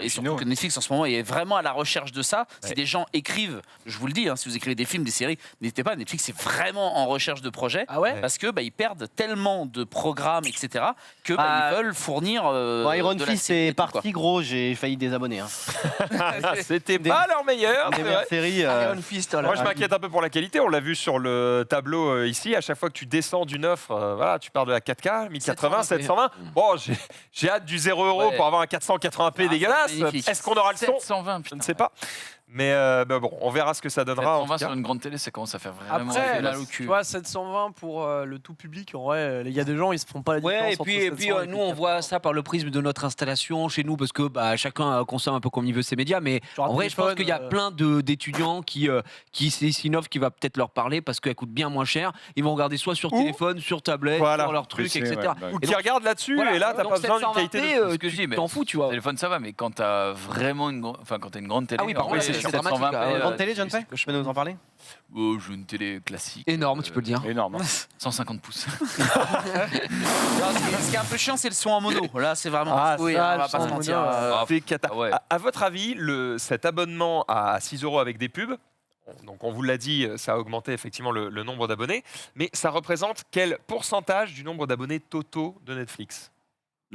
Et surtout que Netflix en ce moment est vraiment à la recherche de ça. Si des gens écrivent, je vous le dis, hein, si vous écrivez des films, des séries, n'hésitez pas. Netflix est vraiment en recherche de projets Ah ouais. parce que ils perdent tellement de programmes, etc. que ils veulent fournir. Iron de la Fist série et est tout, parti quoi. gros, j'ai failli désabonner. Hein. c'était pas leur meilleur. Des c'est meilleures vrai. séries. Iron Fist, oh là Moi, je là. m'inquiète un peu pour la qualité. On l'a vu sur le tableau ici. À chaque fois que tu descends d'une offre, voilà, tu pars de la 4K, 1080, 720. Bon, j'ai hâte du 0 € Ouais. pour avoir un 480p dégueulasse. magnifique. Est-ce qu'on aura le son 720, Je putain. ne sais pas. Mais bon, on verra ce que ça donnera. en 720 tout cas. sur une grande télé, ça commence à faire vraiment Après, mal au cul. tu vois, 720 pour le tout public, en vrai, il y a des gens, ils se font pas la différence. Ouais, entre et puis 700 nous, on voit 400. ça par le prisme de notre installation chez nous, parce que chacun consomme un peu comme il veut ses médias. Mais Genre un en vrai, je pense téléphone, qu'il y a plein d'étudiants qui s'innovent, qui va peut-être leur parler parce qu'elle coûte bien moins cher. Ils vont regarder soit sur téléphone, sur tablette, Voilà. sur leur truc, PC, etc. ouais, bah, Ou Et qui donc, regardent là-dessus, voilà. et là, t'as Donc pas besoin d'une qualité de. 720p, ce que je dis, mais t'en fous, tu vois. Téléphone, ça va, mais quand t'as vraiment quand t'as une grande télé. Ah oui, par contre, ouais, c'est 720p, dramatique, hein. Grande télé, John Fay Tu peux nous en parler j'ai une télé classique. Énorme, tu peux le dire. Énorme. hein. 150 pouces. Ce qui est un peu chiant, c'est le son en mono. Là, c'est vraiment. Ah, oui, ça, on le va son pas se en mentir. mono, C'est cata. Ah ouais. À votre avis, cet abonnement à 6 € avec des pubs, donc on vous l'a dit, ça a augmenté effectivement le nombre d'abonnés, mais ça représente quel pourcentage du nombre d'abonnés totaux de Netflix?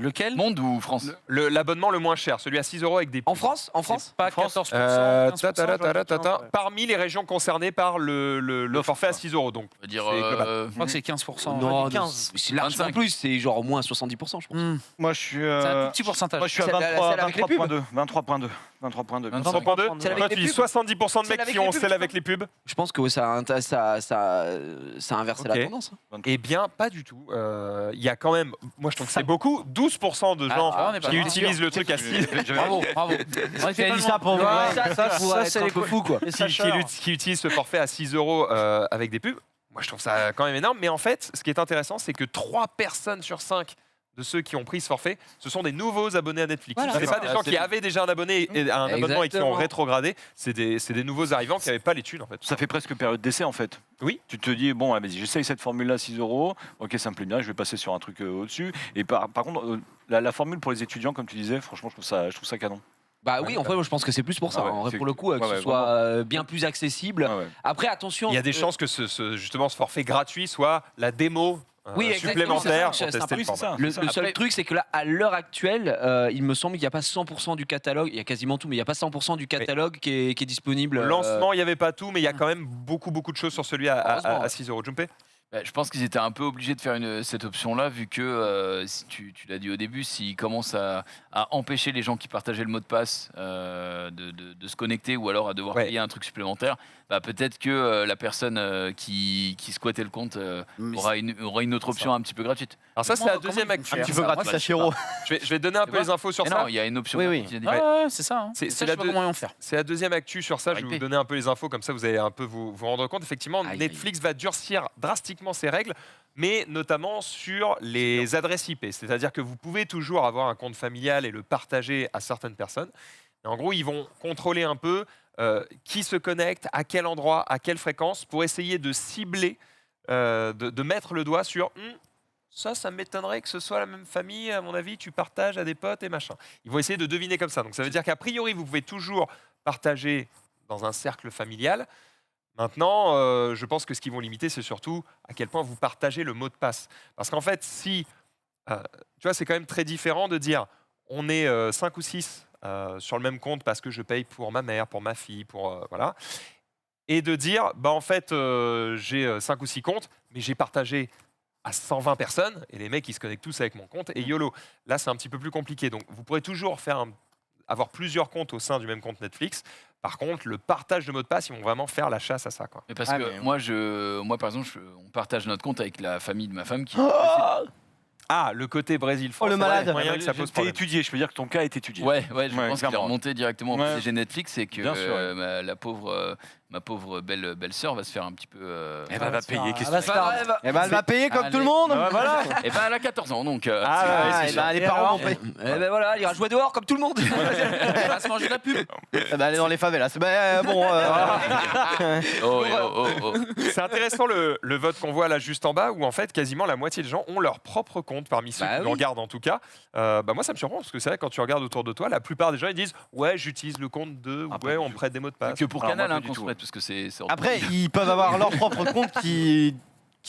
Lequel Monde ou France? L'abonnement le moins cher, celui à 6 € avec des pubs. En France En France Pas France, 14%. 15%, ouais. Parmi les régions concernées par le forfait à 6 €. Donc, On va dire. C'est global. Je crois que c'est 15%. Non, 15. c'est largement 25. plus, c'est genre au moins 70%, je pense. Moi, je suis. C'est un tout petit pourcentage. Moi, je suis à Celle avec les pubs 23.2. 23.2. 23.2. 23.2. Celle avec Toi, les tu dis pubs 70% de Celle mecs avec qui les ont pubs, celle tu avec les pubs. Je pense que ça a inversé Ok. la tendance. Eh bien, pas du tout. Il y a quand même, moi je trouve que c'est beaucoup, 12% de gens Ah, on est pas qui loin. utilisent le truc à 6 Bravo, bravo. Tu as dit ça pour Ouais, ça, c'est les fou quoi. Les sacheurs. qui utilisent ce forfait à 6 € avec des pubs. Moi je trouve ça quand même énorme. Mais en fait, ce qui est intéressant, c'est que 3 personnes sur 5 de ceux qui ont pris ce forfait, ce sont des nouveaux abonnés à Netflix. Voilà. Ce n'est pas des gens qui avaient déjà un abonnement et qui ont Exactement. rétrogradé. C'est des nouveaux arrivants qui n'avaient pas les thunes en fait. Ça fait presque période d'essai en fait. Oui. Tu te dis, bon, vas-y, j'essaye cette formule-là, 6 €. Ok, ça me plaît bien, je vais passer sur un truc au-dessus. Et par contre, la formule pour les étudiants, comme tu disais, franchement, je trouve ça canon. Bah oui, en vrai, moi, je pense que c'est plus pour ça. Ah ouais, en vrai, c'est- pour le coup, que ouais, ce ouais, soit bien plus accessible. Ouais, ouais. Après, attention. Il y a des chances que justement ce forfait gratuit soit la démo Oui, exactement, supplémentaire c'est pour ça, tester le Oui, c'est format. ça. Le c'est ça. seul Après- truc, c'est que là, à l'heure actuelle, il me semble qu'il n'y a pas 100% du catalogue. Il y a quasiment tout, mais il n'y a pas 100% du catalogue qui est disponible. Le lancement, il n'y avait pas tout, mais il y a quand même beaucoup de choses sur celui Heureusement. à 6 €. Jumpé. Bah, je pense qu'ils étaient un peu obligés de faire cette option-là, vu que, si tu l'as dit au début, s'ils commencent à empêcher les gens qui partageaient le mot de passe de se connecter ou alors à devoir Ouais. payer un truc supplémentaire, bah, peut-être que la personne qui squattait le compte aura une autre option un petit peu gratuite. Alors ça, c'est Comment- la deuxième comment ils actu. vont Un faire petit ça, peu moi, gratis je à sais Chiro. Je vais donner un peu les infos sur Mais ça. non, il y a une option. Oui, oui. gratuite, il y a des- Ouais, c'est ça. hein. C'est Ça, la je sais pas deux- comment ils vont faire. C'est la deuxième actu sur ça. Je vais Hypé. vous donner un peu les infos, comme ça vous allez un peu vous rendre compte. Effectivement, Aïe, Netflix va durcir drastiquement ses règles, mais notamment sur les adresses IP. C'est-à-dire que vous pouvez toujours avoir un compte familial et le partager à certaines personnes. Et en gros, ils vont contrôler un peu qui se connecte, à quel endroit, à quelle fréquence, pour essayer de cibler, de mettre le doigt sur ça m'étonnerait que ce soit la même famille, à mon avis, tu partages à des potes et machin. Ils vont essayer de deviner comme ça. Donc ça veut dire qu'a priori, vous pouvez toujours partager dans un cercle familial. Maintenant, je pense que ce qu'ils vont limiter, c'est surtout à quel point vous partagez le mot de passe. Parce qu'en fait, si, tu vois, c'est quand même très différent de dire on est 5 ou 6 sur le même compte parce que je paye pour ma mère, pour ma fille, pour voilà. Et de dire, bah en fait, j'ai 5 ou 6 comptes, mais j'ai partagé à 120 personnes et les mecs ils se connectent tous avec mon compte et YOLO. Là c'est un petit peu plus compliqué. Donc vous pourrez toujours avoir plusieurs comptes au sein du même compte Netflix. Par contre, le partage de mots de passe, ils vont vraiment faire la chasse à ça, quoi. Mais parce Ah, que mais- moi, par exemple, on partage notre compte avec la famille de ma femme qui. Ah, le côté Brésil France. Oh, le c'est vrai, malade. moyen que ça pose T'es problème. étudié, je peux dire que ton cas est étudié. Ouais, je pense qu'il est clairement. remonté directement au Ouais. PDG Netflix et que Bien sûr, ouais. ma pauvre belle-sœur va se faire un petit peu. Eh ben, elle va payer. Qu'est-ce Elle va que se tu fais faire- Eh ben, elle va payer comme Allez. tout le monde. Ah, voilà. Et ben elle a 14 ans donc. Ah, ouais, Ah, c'est eh sûr. ben, les Et parents alors vont payer. Eh ben voilà, il ira jouer dehors comme tout le monde. Elle va se manger de la pub. Eh ben, elle est dans les favelas. Ben, bon. Oh, C'est intéressant le vote qu'on voit là juste en bas où en fait quasiment la moitié des gens ont leur propre compte parmi ceux Bah qui oui. nous regardent en tout cas. Bah moi ça me surprend parce que c'est vrai quand tu regardes autour de toi, la plupart des gens ils disent ouais j'utilise le compte de Ah, pas ouais du on me tout. prête des mots de passe. Que pour Alors, Canal moi, hein, pas du qu'on se tout. mette parce que c'est. Après, ils peuvent avoir leur propre compte qui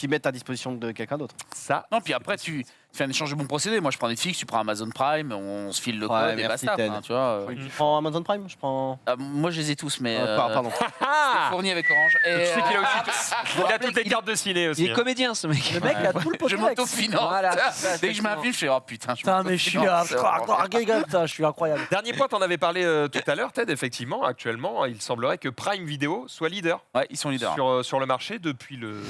mettent à disposition de quelqu'un d'autre. Ça. Non, puis après, tu fais un échange de bons procédés. Moi, je prends Netflix, tu prends Amazon Prime, on se file le Ouais, code et merci, basta. Ted. Enfin, tu vois, Je prends Amazon Prime. Je prends. moi, je les ai tous, mais Pardon. c'est fourni avec Orange. Et, Tu sais qu'il a aussi il a rappelez toutes les qu'il- cartes de ciné aussi. Il est hein. comédien ce mec. Le mec il a tout le je pokédex. m'autofinance. Voilà, Dès que je mets un film, je fais oh putain. Putain, mais je suis je suis incroyable. Dernier point, t'en avais parlé tout à l'heure, Ted. Effectivement, actuellement, il semblerait que Prime Video soit leader Ouais, ils sont leaders. sur le marché depuis le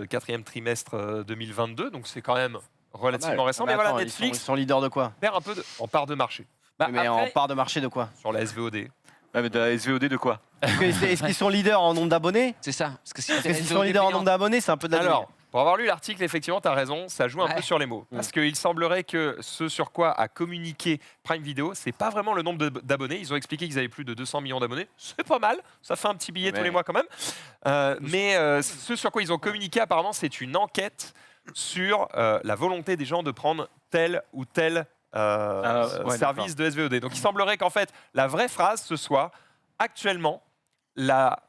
quatrième trimestre 2022. Donc c'est quand même relativement récent. Mais voilà, attends, Netflix Ils sont leaders de quoi? perd un peu en part de marché Bah, Mais en après, part de marché de quoi? sur la SVOD. Ouais, mais de la SVOD de quoi? Est-ce qu'ils sont leaders en nombre d'abonnés? C'est ça. Parce que Parce que s'ils sont leaders en nombre d'abonnés, c'est un peu de la Alors, pour avoir lu l'article, effectivement, tu as raison, ça joue un peu Ouais. sur les mots. Parce qu'il semblerait que ce sur quoi a communiqué Prime Video, c'est pas vraiment le nombre d'abonnés. Ils ont expliqué qu'ils avaient plus de 200 millions d'abonnés. C'est pas mal, ça fait un petit billet tous Ouais. les mois quand même. Mais ce sur quoi ils ont communiqué, apparemment, c'est une enquête sur la volonté des gens de prendre tel ou tel ouais, service de SVOD. Donc il semblerait qu'en fait, la vraie phrase, ce soit actuellement, la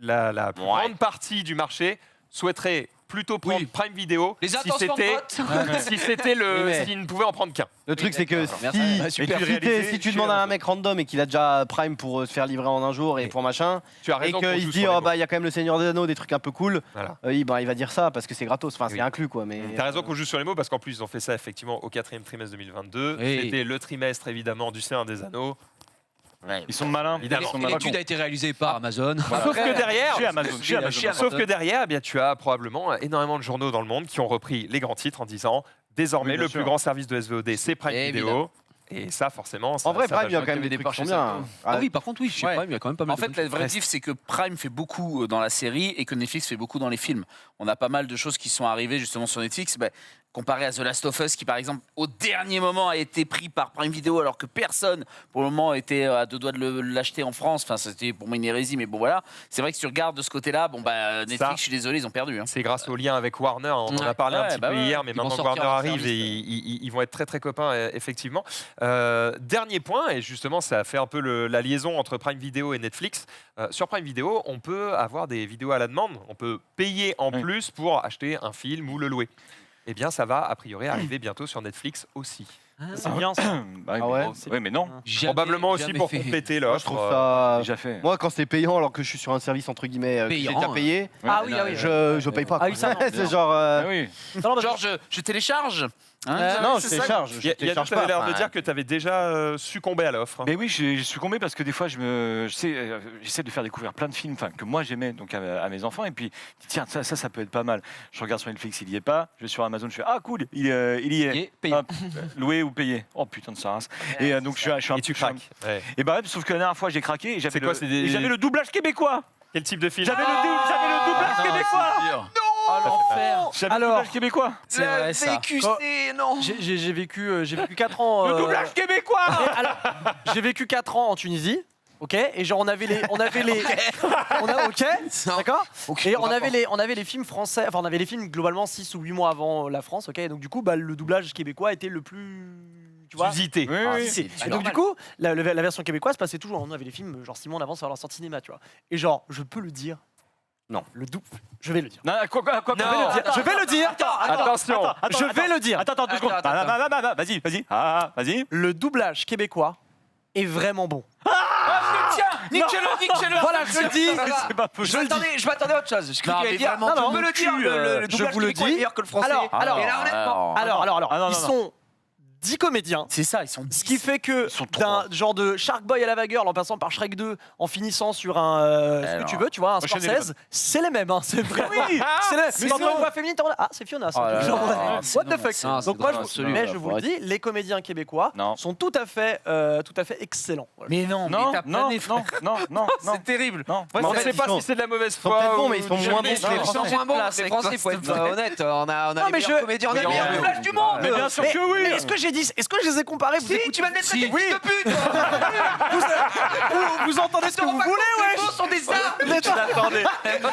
plus grande partie du marché souhaiterait plutôt prendre Oui. Prime Video Les si intentions de c'était vote. si c'était le Oui, mais- s'il ne pouvait en prendre qu'un. Le truc, c'est que d'accord. Merci. si, Ouais, super. si réalisé tu chez demandes à un Amazon. mec random et qu'il a déjà Prime pour se faire livrer en un jour et Et- pour machin, Tu as et raison. qu'on qu'il joue se dit sur les oh mots. bah il y a quand même le Seigneur des Anneaux, des trucs un peu cool, Voilà. il va dire ça parce que c'est gratos, enfin c'est Oui. inclus quoi. Mais T'as raison qu'on joue sur les mots parce qu'en plus ils ont fait ça effectivement au quatrième trimestre 2022. Oui. C'était le trimestre évidemment du Seigneur des Anneaux. Ils sont malins. Évidemment. Ils sont Et malins. l'étude a été réalisée par Amazon. Sauf que derrière, Chez Amazon. Chez Amazon. sauf que derrière, eh bien, tu as probablement énormément de journaux dans le monde qui ont repris les grands titres en disant désormais Oui, bien le sûr. plus grand service de SVOD c'est Prime Évidemment. Video. Et ça forcément. Ça, en vrai ça va Prime il y a jouer. quand même qu'il y des avait trucs des qui sont parts chez bien. Ah oui, par contre, oui, je sais Ouais. pas, il y a quand même pas mal En de fait, bonnes la choses. vraie diff, c'est que Prime fait beaucoup dans la série et que Netflix fait beaucoup dans les films. On a pas mal de choses qui sont arrivées justement sur Netflix. comparé à The Last of Us qui par exemple au dernier moment a été pris par Prime Video alors que personne pour le moment était à deux doigts de l'acheter en France. Enfin c'était pour moi une hérésie, mais bon voilà. C'est vrai que si tu regardes de ce côté-là, bon bah Netflix, Ça, je suis désolé, ils ont perdu. Hein. C'est grâce au lien avec Warner, on en a Ouais. parlé un Ouais, petit bah peu ouais. hier, mais Ils vont maintenant que sortir Warner leur arrive, et service, ils vont être très très copains, effectivement. Dernier point, et justement ça fait un peu la liaison entre Prime Video et Netflix. Sur Prime Video, on peut avoir des vidéos à la demande, on peut payer en Oui. plus pour acheter un film ou le louer. Eh bien ça va a priori arriver bientôt sur Netflix aussi. C'est bien ça. Bah, Ah ouais Oui, mais non. Probablement aussi pour compléter Moi, l'offre. je trouve ça. Déjà fait. Moi, quand c'est payant, alors que je suis sur un service entre guillemets que j'ai Payant, déjà payé, Ah oui, ah oui. je paye pas. Ah oui, quoi. ça, non. c'est genre. Ah oui. Non, non, Genre je télécharge. Non, je c'est ça. télécharge. Il Je y a télécharge tu avais pas. l'air de Enfin, dire que tu avais déjà succombé à l'offre. Mais oui, j'ai succombé parce que des fois, j'essaie de faire découvrir plein de films que moi j'aimais donc à mes enfants. Et puis, tiens, ça peut être pas mal. Je regarde sur Netflix, il y est pas. Je vais sur Amazon, je fais ah cool, il y est. Payé. Hop, loué ou payé. Oh putain de sa race. Et donc, je suis un Et tu craques. Ouais. Et bah, sauf que la dernière fois, j'ai craqué et C'est quoi, c'est des- j'avais le doublage québécois. Quel type de film J'avais le doublage québécois. Oh l'enfer. J'avais le Alors. doublage québécois. C'est vrai ça. VQC, non. J'ai vécu 4 ans. Le doublage québécois. Alors, j'ai vécu 4 ans en Tunisie. Ok, et genre on avait les ok, d'accord. Et on avait les films français, enfin on avait les films globalement 6 ou 8 mois avant la France, ok. Et donc du coup, bah, le doublage québécois était le plus, tu vois. Usité. Oui, oui. Et donc du coup, la version québécoise passait toujours. On avait les films genre 6 mois en avance sur leur sortie cinéma, tu vois. Et genre, je peux le dire. Non. Le double. Je vais le dire. Non, quoi, Non. Je vais le dire. Attention. Je vais le dire. Attends, 2 secondes. Vas-y. Vas-y. Le doublage québécois est vraiment bon. Tiens, nique-le. Voilà, je le dis. C'est pas possible. Je m'attendais à autre chose. Je crois Non, qu'il allait mais dire, vraiment, tu non, peux le dire, le je doublage vous le québécois est dis. meilleur que le français. Alors, et là, honnêtement, Alors, Ah, non, ils sont 10 comédiens. C'est ça, ils sont. Ce qui fait que Ils sont d'un trois. genre de Shark Boy à la vagueur, en passant par Shrek 2, en finissant sur un ce que tu veux, tu vois, un Enchaînez Scorsese, c'est les mêmes. Hein, c'est vraiment. Oui. C'est les- Mais quand non. on voit féminine, t'en as- ah c'est Fiona. Ça, Oh là genre, là, what the fuck. Non, c'est Donc moi, drôle, je, absolument. mais je vous le dis, les comédiens québécois Non. sont tout à fait excellents. Voilà. Mais non, Non, mais t'as non, pas des non. C'est terrible. Non. Moi, Mais en je fait, sais pas ils sont- si c'est de la mauvaise sont foi. peut-être bons, ou mais ils sont du moins jamais bons que les fait. Ils sont moins bons, place les avec Français, toi, faut s'il te être plaît. honnête. On a Non, les mais meilleurs je- comédiens, on a mais les meilleurs non, mais- doublages du monde. Mais bien sûr que oui. Mais est-ce que j'ai dit, est-ce que je les ai comparés vous Si, écoutez- tu vas me les traiter de Oui. fils de pute. vous entendez ce que vous voulez, Les ouais. mots sont des armes. Les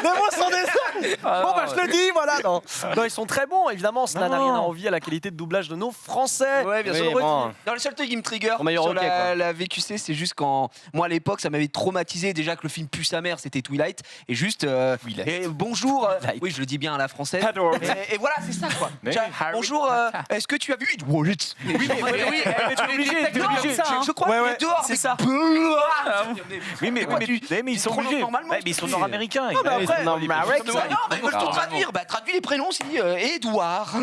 mots sont des Bon bah je le dis, voilà. Non, ils sont très bons. Évidemment, ça n'a rien à envier à la qualité de doublage de nos Français. Ouais, bien Oui, sûr. bon. Dans le seul truc qui me trigger Au meilleur sur hockey, quoi. la VQC, c'est juste quand moi à l'époque ça m'avait traumatisé déjà que le film pue sa mère, c'était Twilight et juste et bonjour, oui je le dis bien à la française. Et voilà c'est ça quoi. Mais Tiens, Harry bonjour, est-ce que tu as vu It Wallet Oui, mais t'es obligé, t'es Non, obligé. ça, je crois Ouais, qu'il ouais, est dehors. c'est mais ça. Oui, mais ils sont prononces obligés. normalement, Ouais, mais ils sont nord-américains. mais après- Non, mais arrête, Non, mais ils veulent tout traduire. Bah traduis les prénoms aussi. Edouard.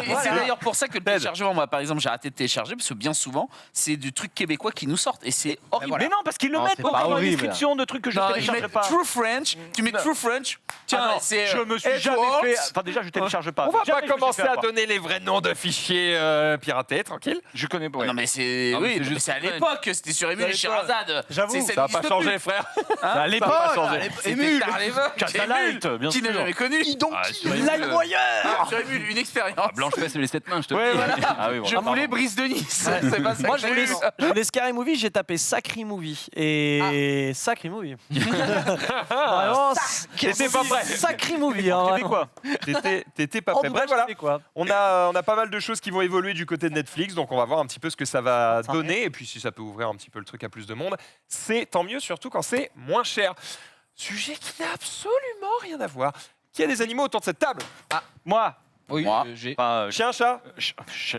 Et c'est d'ailleurs pour ça que le téléchargement, moi par exemple, j'ai arrêté de télécharger parce que bien souvent, c'est du truc québécois qui nous sortent et c'est horrible. Mais non, parce qu'ils le Non, mettent c'est pas dans la horrible. description de trucs que je Non, ils télécharge mettent pas. True French, tu mets True French, tiens, Ah non, c'est. je me suis jamais Edwards. fait. Enfin, déjà, je télécharge pas. On va Jamais pas je me suis commencer fait à avoir. donner les vrais noms de fichiers piratés, tranquille. Je connais pas. Non mais c'est Non, mais oui, c'est mais juste c'est à French. l'époque, c'était sur Emule et Sherazade. J'avoue, C'est- Ça va n'existe pas changer, plus. frère. À l'époque, Pas pas changé. C'était tard les meufs. Catalight, bien Qui n'a sûr. jamais connu Ah, sur Emule, Live Moyen. Sur Emule, une expérience. Blanche Fesse et les 7 mains, je te Ouais, le dis. voilà. Ah oui, Je bon, voulais Brise de Nice. C'est pas ça. Moi, que je j'ai voulais, lu. je voulais Scary Movie, j'ai tapé Sacri Movie. Et Sacri Movie. Vraiment, T'étais pas prêt. Sacri Movie. Hein, vraiment. quoi. T'étais pas En prêt. Bref, voilà. quoi. On a pas mal de choses qui vont évoluer du côté de Netflix, donc on va voir un petit peu ce que ça va Ça donner, et puis si ça peut ouvrir un petit peu le truc à plus de monde, c'est tant mieux, surtout quand c'est moins cher. Sujet qui n'a absolument rien à voir. Qui a des animaux autour de cette table? Moi. Oui, Moi. j'ai. Enfin, Chien, chat?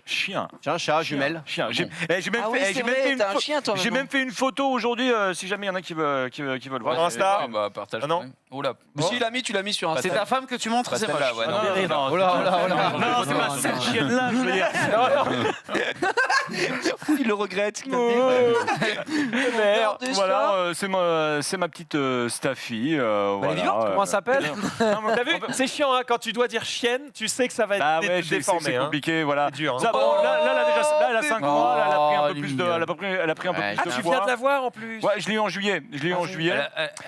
chien. Tiens, chat, jumelle. Chien. J'ai même Ah oui, fait- c'est j'ai même fait vrai, une t'as un pho- chien toi. J'ai même fait une photo aujourd'hui, si jamais il y en a qui veulent voir. Sur Insta. Ah, bah, partage. Ah non. ouais. Oh là. Mais si, tu l'as mis sur un C'est ta femme que tu montres, c'est Pas moche. là, ouais, Ah, non. non, non, Oh là, oh là, oh là. non, c'est ma seule chienne là, je veux dire. Il qu'il le regrette. qu'il a dit. Merde, Des voilà, chats. c'est ma petite Staffy. Elle est vivante, comment elle s'appelle T'as vu, c'est chiant hein, quand tu dois dire chienne, tu sais que ça va être Bah ouais, déformé. c'est hein. compliqué, voilà. C'est dur. hein. Ça, bon, là, elle a 5 mois, là, elle a pris un peu Oh, plus de, elle est elle a pris un peu Ouais, plus Ah, de tu poids. viens de la voir en plus. Ouais, je l'ai eu en juillet.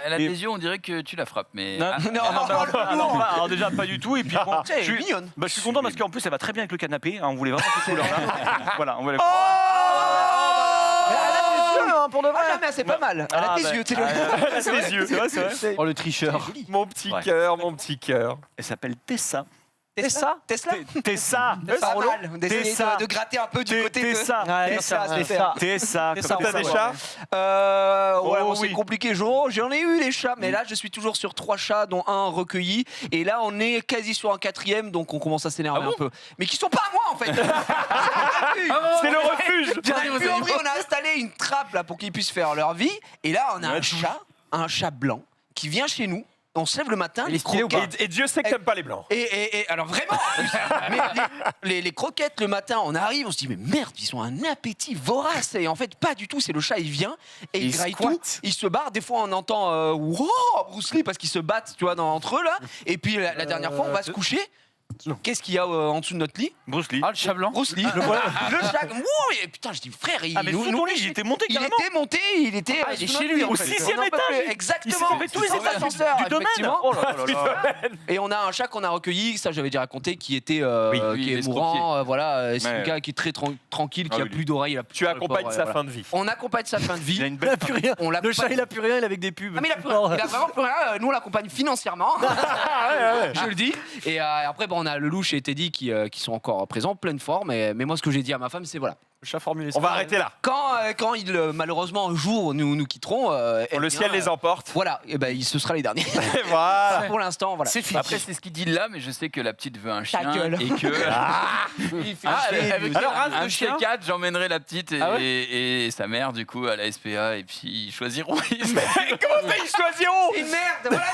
Elle a Et- des yeux, on dirait que tu la frappes, mais. Non, non, alors déjà pas du tout. Et puis bon, Tiens, elle est je suis- mignonne. bah, je suis content parce qu'en plus elle va très bien avec le canapé. hein, on voulait vraiment cette couleur-là. Voilà, on voulait. Mais elle a des yeux, hein, pour de vrai. Ah, mais c'est pas mal. Elle a Ah, des bah, yeux, tu sais. C'est les yeux. C'est vrai. Oh, le tricheur. Mon petit Ouais. cœur, mon petit cœur. Elle s'appelle Tessa. Tesla Tesla Tessa. Pas mal. D'essayer Tessa. de gratter un peu du côté de... Tessa. Ouais, Tessa, c'est Tessa. ça. Tessa. Tessa, T'as des ouais. chats Ouais, Oh, bon, c'est oui. compliqué. J'en ai eu les chats, mais là, je suis toujours sur 3 chats, dont un recueilli. Et là, on est quasi sur un 4e, donc on commence à s'énerver Ah bon un peu. Mais qui sont pas à moi, en fait. C'est le refuge. Puis en vrai, on a installé une trappe là pour qu'ils puissent faire leur vie. Et là, on a un chat blanc qui vient chez nous. On se lève le matin, les croquettes. Et Dieu sait que t'aimes pas les blancs. Et alors vraiment, en plus, mais les croquettes le matin, on arrive, on se dit mais merde, ils ont un appétit vorace. Et en fait, pas du tout. C'est le chat, il vient et il graille tout. Il se barre. Des fois, on entend wow, Bruce Lee parce qu'ils se battent, tu vois, entre eux là. Et puis la dernière fois, on va se coucher. Qu'est-ce qu'il y a en dessous de notre lit? Bruce Lee. Ah, le chat blanc. Bruce Lee. Le chat. Wow, et putain, je dis frère, il Ah mais sous ton lit, il était monté il carrément. était monté, il était il est sous chez notre lui, lit, en en fait. fait. Au 6e On en peut étage. plus. Exactement. Il s'est fait tous les Dans étages l'ascenseur, du domaine. effectivement. Oh là là là. Et on a un chat qu'on a recueilli, ça j'avais déjà raconté, qui était Oui, qui est l'escroquier. mourant. Voilà, c'est Ouais. un gars qui est très tranquille, qui Ah a oui. plus d'oreilles. Tu accompagnes sa fin de vie. On accompagne sa fin de Il a vie. une Il belle. a plus rien. On Le l'accompagne- chat, il a plus rien, il est avec des pubs. Ah, mais il a plus rien. Il a vraiment plus rien. Nous on l'accompagne financièrement. Je le dis. Et après bon, on a le louche et Teddy qui sont encore présents, pleine forme. Mais moi ce que j'ai dit à ma femme c'est voilà. Le chat formulé. On va arrêter là. Quand ils malheureusement un jour nous quitteront, eh Le bien, ciel les emporte. Voilà, et ben ce sera les derniers. Et voilà. Pour l'instant, voilà. C'est fini. Après, c'est ce qu'il dit là, mais je sais que la petite veut un chien. gueule. Et que. Avec un chien 4, j'emmènerai la petite et sa mère, du coup, à la SPA, et puis ils choisiront. Comment ça, ils choisiront C'est une merde, voilà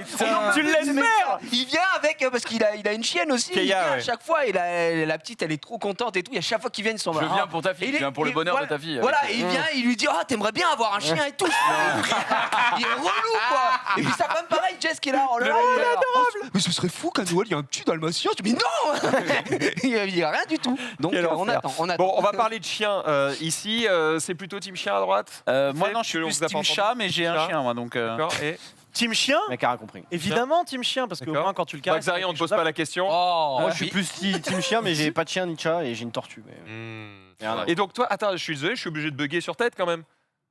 ce que je veux dire. Tu le laisses faire. Il vient avec, parce qu'il a une chienne aussi. Keia, il vient à ouais. chaque fois, et la petite, elle est trop contente et tout. Et à chaque fois qu'il vient, ils s'en va. Je viens pour ta fille, Et je viens pour le bonheur voilà, de ta fille. Voilà, et il vient, il lui dit oh t'aimerais bien avoir un chien et tout. Il est relou quoi. Et puis sa femme pareil, Jess qui est là. Oh là là, il est adorable. Mais ce serait fou qu'à Noël il y a un petit dalmatien. Tu dis mais non. Il y a rien du tout. Donc Quel on enfer. attend. Bon, on va parler de chiens ici. C'est plutôt team chien à droite. Moi, Fait non, je suis que on plus vous a pas team entendu. chat, mais j'ai un Chat. chien, moi, donc. D'accord. Et Team chien. Le mec a rien compris. Évidemment, team chien, parce qu'au D'accord. moins quand tu le caresses. Xari, on te pose pas la question. Oh, Moi, je suis plus team chien, mais j'ai pas de chien ni de chat et j'ai une tortue. Mais... rien à voir. Et donc toi, attends, je suis désolé, je suis obligé de bugger sur tête quand même.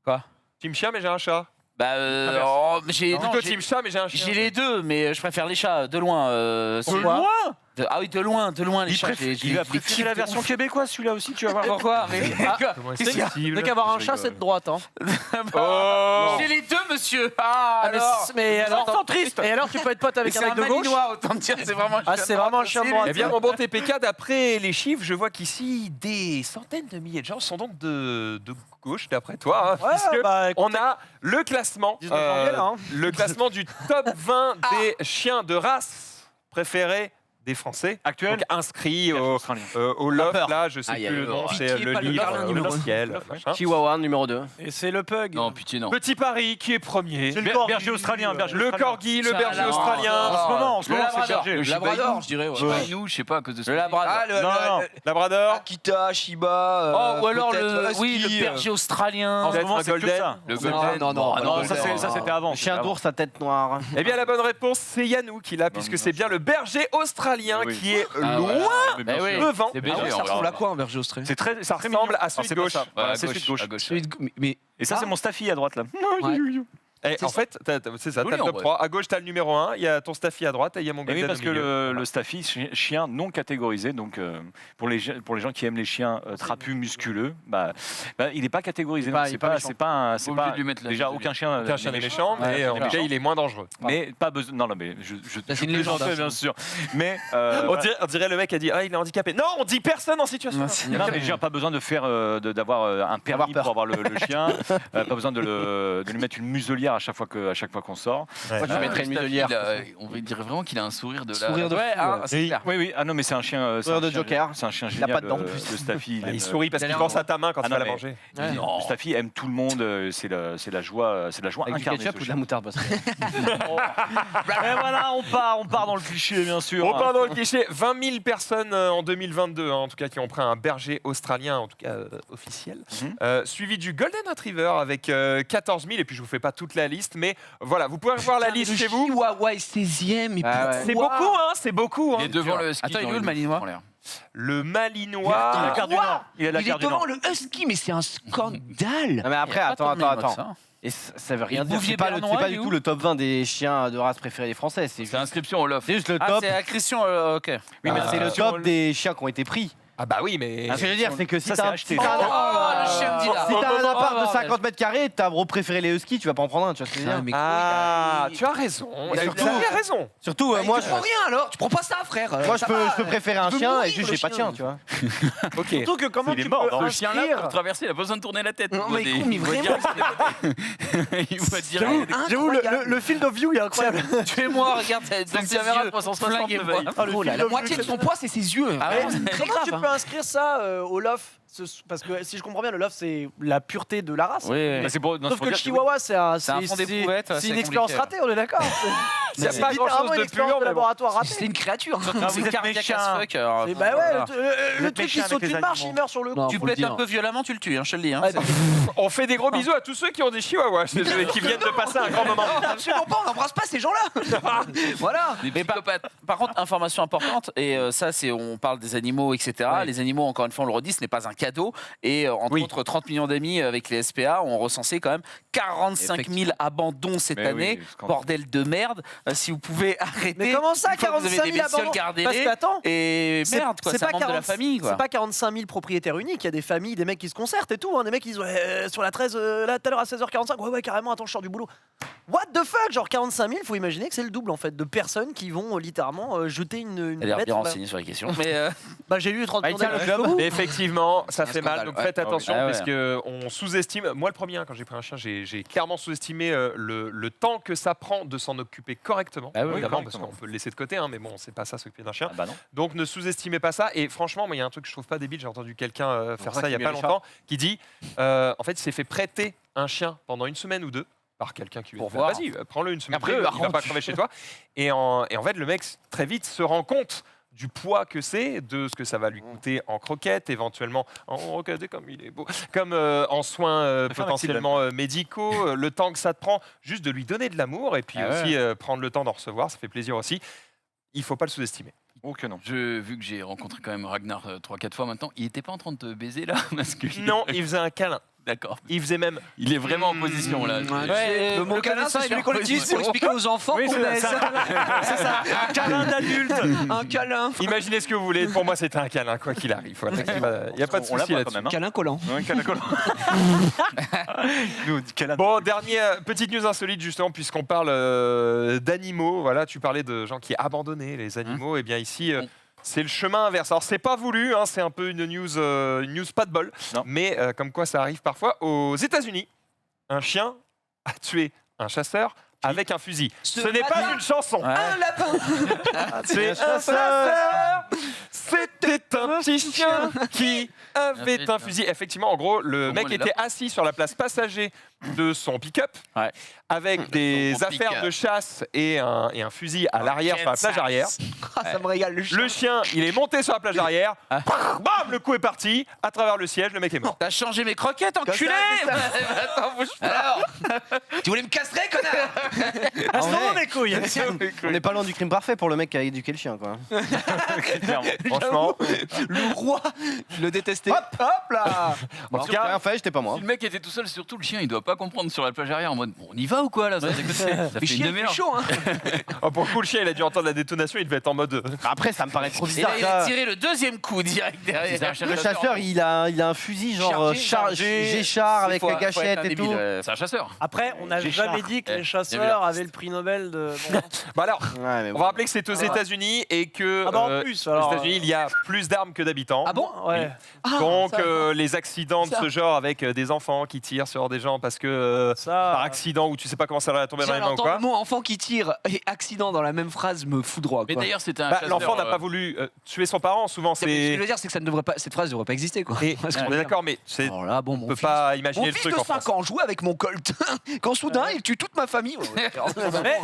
Quoi? Team chien, mais j'ai un chat. Bah, j'ai. non, Plutôt j'ai- team chat, mais j'ai un chien. J'ai les deux, mais je préfère les chats de loin. Pourquoi Ah oui, de loin, les chats. Il va préférer la version québécoise, celui-là aussi, tu vas voir. Pourquoi? Mais Comment C'est est-ce possible Dès qu'avoir un Je chat, rigole. c'est de droite. Hein. Oh j'ai les deux, monsieur. Ah, alors. Mais alors, centriste. Et alors, tu peux être pote avec C'est un mec un de gauche. malinois, autant te dire, c'est vraiment. Ah, c'est vraiment un chien de droite. Eh bien, mon bon TPK, d'après les chiffres, je vois qu'ici, des centaines de milliers de gens sont donc de gauche, d'après toi. Hein, Ouais, puisque bah, écoute, on a le classement, 19 janvier, là, hein. le classement du top 20 des chiens de race préférés des Français. Actuel. Donc inscrit au Australien. loft, peur. là, je sais Ah, il y a plus le le nom, Piqué, c'est le pas le livre, Berlin numéro officiel. un. machin. Chihuahua numéro 2. Et c'est le pug. Non, pitié, non. Petit Paris qui est premier. C'est le corgi. Berger australien, berger Le australien. corgi, le Ça, berger là, australien. En ce moment, c'est berger. Le Labrador, je dirais. Ouais. Shiba Inu, je sais pas, à cause de ce Le Labrador. Ah, Non, non. Labrador. Akita, Shiba. Oh, ou alors peut-être oui, Husky, le berger australien. En ce Peut-être moment, un c'est que golden. ça. Le Non, Golden. non, non, Ah non, ça, Golden. c'était avant. Chien d'ours à tête noire. Eh bien, la bonne réponse, c'est Yannou qui l'a, puisque c'est bien le berger australien Oui. qui est Ah, loin Mais Eh oui. devant. C'est Ah berger, ouais, ça on ressemble verra. à quoi un berger australien? C'est très, Ça ressemble à celui de gauche. Voilà, à c'est celui de gauche. à gauche. Celui de- mais Et ça, Ah. c'est mon Staffy à droite là. Ouais. Et C'est en ça. fait, c'est ça, Joli, t'as le en top vrai. 3. À gauche, t'as le numéro 1, il y a ton Staffy à droite et il y a mon Oui, Golden parce au que milieu. le Staffy, chien non catégorisé, donc pour les gens qui aiment les chiens trapus, musculeux, il n'est pas catégorisé. Il est pas- donc il est c'est pas pas, méchant. c'est pas, un- c'est Obligé pas de lui mettre la déjà mise, aucun chien. Aucun chien n'est méchant, mais Ouais, en tout cas, méchant. il est moins dangereux. Mais pas besoin. Non, mais je c'est une légende, plaisantais, hein, bien sûr. Mais On dirait le mec a dit ah il est handicapé. Non, on dit personne en situation. non, mais j'ai pas besoin de faire d'avoir un permis pour avoir le chien, pas besoin de lui mettre une muselière muselière à chaque fois qu'on sort. Moi, je mettrais une muselière. On dirait vraiment qu'il a un sourire de la. Sourire de Ouais, fou, hein, ouais. c'est clair. Oui, ah non, mais c'est un chien. Sourire de Joker. C'est un chien Il a génial. pas de dents, en le plus. Staffy. Il sourit parce qu'il pense à ta main quand Ah tu non, vas la mais- manger. Le Staffy aime tout le monde. C'est la joie Avec du incarnée. ketchup ce ou de chien. la moutarde parce que- Et voilà, on part dans le cliché, bien sûr. On part dans le cliché. 20 000 personnes en 2022, hein, en tout cas, qui ont pris un berger australien, en tout cas officiel. Suivi du Golden Retriever avec 14 000. Et puis, je vous fais pas toute la liste, mais voilà, vous pouvez voir la liste chez vous. Chihuahua est 16e. Et Ah ouais. C'est beaucoup, hein, c'est beaucoup. Il Hein. est devant le husky. Attends, il est dans où, le les Malinois en l'air. Le Il a Malinois. la carte du Nord. Il a la Il est carte du devant Nord. le husky, mais c'est un scandale. Non, mais après, Il y a pas attends. tant de Malinois que ça. Et ça veut rien Et dire. Bouvier C'est pas Bernois, du il est tout où le top 20 des chiens de race préférés des Français. C'est C'est inscription au loft. juste le Ah, top. c'est à Christian, ok. Oui, mais c'est le top des chiens qui ont été pris. Ah bah oui, mais... Ce que je veux dire, c'est que si Ça, t'as c'est un acheté. si t'as un- Oh, le chien me dit là. si t'as un appart de Oh, 50 mètres carrés, t'as préféré les huskies, tu vas pas en prendre un, tu vois ce que je veux dire. mais Ah, tu as raison. Et Tu surtout- as raison. Surtout, moi, tu prends rien alors, tu prends pas ça, frère. moi, je peux préférer un je veux chien et mourir, juste le j'ai pas de chien. chien, tu vois. Ok. Surtout que comment Il est tu mort, peux dans le Le chien là, inscrire pour traverser, il a pas besoin de tourner la tête. Non, Il voit mais des- con, mais il voit vraiment. direct- il voit direct. J'avoue, le field of view il est incroyable. Tuez-moi, regarde, dans une ses caméra yeux. 360 Flinguez-moi. de veille. Ah, le Oh là, field la of moitié view, de son poids, c'est ses yeux. Ah ouais, C'est très Comment grave. tu peux inscrire ça au loft parce que si je comprends bien, le loft c'est la pureté de la race. Oui, Bah, c'est pour- non, c'est Sauf pour que le dire chihuahua c'est un fond d'éprouvette, c'est c'est une expérience compliqué. ratée, on est d'accord. Il y a C'est pas littéralement grand-chose une de expérience pur, de mais bon. laboratoire ratée. C'est une créature. Surtout vous c'est êtes cardiaque méchants. as fuck. alors, Et bah voilà. ouais, le truc qui méchant saute avec une les marche, il animaux. meurt sur le coup. Non, Tu faut le pètes un dire. peu violemment, tu le tues, hein, je te le dis. Hein, Ouais, c'est- On fait des gros bisous à tous ceux qui ont des chihuahuas chez eux et qui viennent de passer un grand moment. Absolument pas, on n'embrasse pas ces gens-là. Voilà. Des Mais psychopathes. par contre, information importante, et ça, c'est on parle des animaux, etc. Ouais. Les animaux, encore une fois, on le redit, ce n'est pas un cadeau. Et entre Oui. autres, 30 millions d'amis avec les SPA ont recensé quand même 45 000 abandons cette Mais oui, année. scandale. Bordel de merde. Si vous pouvez arrêter. Mais comment ça, une fois que vous avez 45 des 000 bestioles, abandons gardez-les. Parce que attends, Et merde, quoi, c'est ça pas manque de la 40 famille, quoi. C'est pas 45 000 propriétaires uniques, il y a des familles, des mecs qui se concertent et tout, hein, des mecs qui disent ouais, sur la 13, là tout à l'heure à 16h45, ouais carrément, attends je sors du boulot. What the fuck, genre 45 000, faut imaginer que c'est le double en fait de personnes qui vont littéralement jeter une Elle a l'air bête. bien renseignée sur les questions. Mais Bah j'ai lu 30 Bah, millions il tient le d'amis club. jusqu'au bout. Effectivement, ça Un fait mal, scandale, donc ouais. faites attention Ah ouais. parce que on sous-estime. Moi, le premier, hein, quand j'ai pris un chien, j'ai clairement sous-estimé le temps que ça prend de s'en occuper correctement. Ah oui, évidemment, parce correctement. qu'on peut le laisser de côté, hein, mais bon, c'est pas ça s'occuper d'un chien. Ah bah non. Donc ne sous-estimez pas ça. Et franchement, moi, il y a un truc que je trouve pas débile. J'ai entendu quelqu'un faire ça ça il y a qu'il pas met les longtemps, qui dit, en fait, il s'est fait prêter un chien pendant une semaine ou deux par quelqu'un qui lui a Pour dit, voir. vas-y, prends-le une semaine. Après, ou deux, il va il va pas crever chez toi. Et en fait, le mec très vite se rend compte du poids que c'est, de ce que ça va lui coûter en croquettes, éventuellement regardez comme il est beau, comme en soins faire potentiellement médicaux, le temps que ça te prend, juste de lui donner de l'amour et puis Ah ouais. aussi prendre le temps d'en recevoir, ça fait plaisir aussi. Il faut pas le sous-estimer. Oh que non. Vu que j'ai rencontré quand même Ragnar 3-4 fois maintenant, il était pas en train de te baiser là parce que Non, il faisait un câlin. D'accord. Il faisait même. Il est vraiment en position là. Ouais, le mot câlin, c'est celui qu'on utilise pour expliquer aux enfants Oui, qu'on c'est baise. c'est ça. Un câlin d'adulte. Un câlin. Imaginez ce que vous voulez. Pour moi, c'était un câlin, quoi qu'il arrive. Voilà. Il n'y a pas de On l'a souci pas là-dessus. quand même. Hein. Câlin collant. Ouais, câlin collant. Nous, on dit câlin. Bon, dernière petite news insolite justement, puisqu'on parle d'animaux. Voilà, tu parlais de gens qui abandonnaient les animaux. Et bien ici, c'est le chemin inverse. Alors c'est pas voulu, hein, c'est un peu une news pas de bol, Non. mais comme quoi ça arrive parfois. Aux États-Unis, un chien a tué un chasseur avec un fusil. Ce n'est pas matin, une chanson. Ouais. Un lapin. C'est un chasseur. C'était un petit chien qui avait un fusil. Effectivement, en gros, le Comment mec on est était assis sur la place passager de son pick-up Ouais. avec des Son affaires pick-up. de chasse et un fusil à l'arrière sur la plage arrière. Ah, ça me régale le chien. Le chien, il est monté sur la plage arrière. Ah. Bam, le coup est parti. À travers le siège, le mec est mort. T'as changé mes croquettes, enculé. Attends, bouge pas. Alors, tu voulais me castrer, connard? Restons mes couilles. On n'est pas loin du crime parfait pour le mec qui a éduqué le chien, quoi. Clairement. Franchement, Le roi, je le détestais. Hop, hop là. en tout J'ai cas, rien fait, j'étais pas moi. Si le mec était tout seul, surtout le chien, il doit pas comprendre sur la plage arrière en mode bon, on y va ou quoi là? Ça fait Mais une chien, il fait demi-heure. chaud, hein. pour le coup, le chien, il a dû entendre la détonation. Il devait être en mode. Après, ça me paraît trop Et là, bizarre. il a ça. tiré le deuxième coup direct derrière. Le chasseur, il a un fusil genre Géchard avec Faut être gâchette un et débile, tout. C'est un chasseur. Après, on n'a jamais dit que les chasseurs avaient le prix Nobel de. Bon. Bah alors, Ouais, mais on bon. va rappeler que c'est aux États-Unis et que Ah bah en plus, alors, aux États-Unis, il y a plus d'armes que d'habitants. Ah bon? Ouais. Donc ça- les accidents de ça. ce genre avec des enfants qui tirent sur des gens parce que Ça, par accident ou tu sais pas comment ça va tomber dans les mains ou J'entends le quoi. mot enfant qui tire et accident dans la même phrase me fout droit. Mais quoi. d'ailleurs, c'était un Bah, chasseur, l'enfant n'a pas voulu tuer son parent, souvent Ce que je c'est. veux dire, c'est que ça ne devrait pas, cette phrase ne devrait pas exister. Quoi. Et, Parce qu'on on est d'accord, mais Alors là, bon, on mon peut fils, pas imaginer mon le fils truc de en 5 France. ans jouait avec mon Colt. Quand soudain, il tue toute ma famille. Mais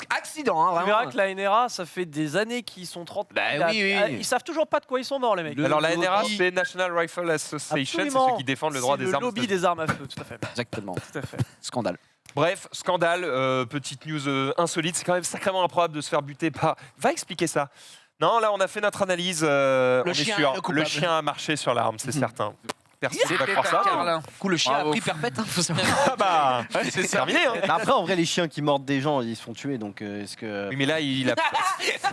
Accident, hein, tu verras vraiment. que la NRA, ça fait des années qu'ils sont 30. Bah oui. Ils savent toujours pas de quoi ils sont morts, les mecs. Alors la Le NRA, lobby. c'est National Rifle Association, c'est Absolument. ceux qui défendent le droit C'est des armes. le aux lobby États-Unis. des armes à feu, tout à fait. Exactement. Tout à fait. Scandale. Bref, scandale, petite news insolite, c'est quand même sacrément improbable de se faire buter par... Va expliquer ça. Non, là on a fait notre analyse, on est chien sûr, est le coupable. le chien a marché sur l'arme, c'est certain. Personne ne va C'était croire ça. Carlin. Du coup, le chien a Bravo. pris perpète. Hein, faut savoir. Ah bah, c'est terminé. Hein. Mais après, en vrai, les chiens qui mordent des gens, ils se font tuer. Donc, est-ce que. Oui, mais là, il a...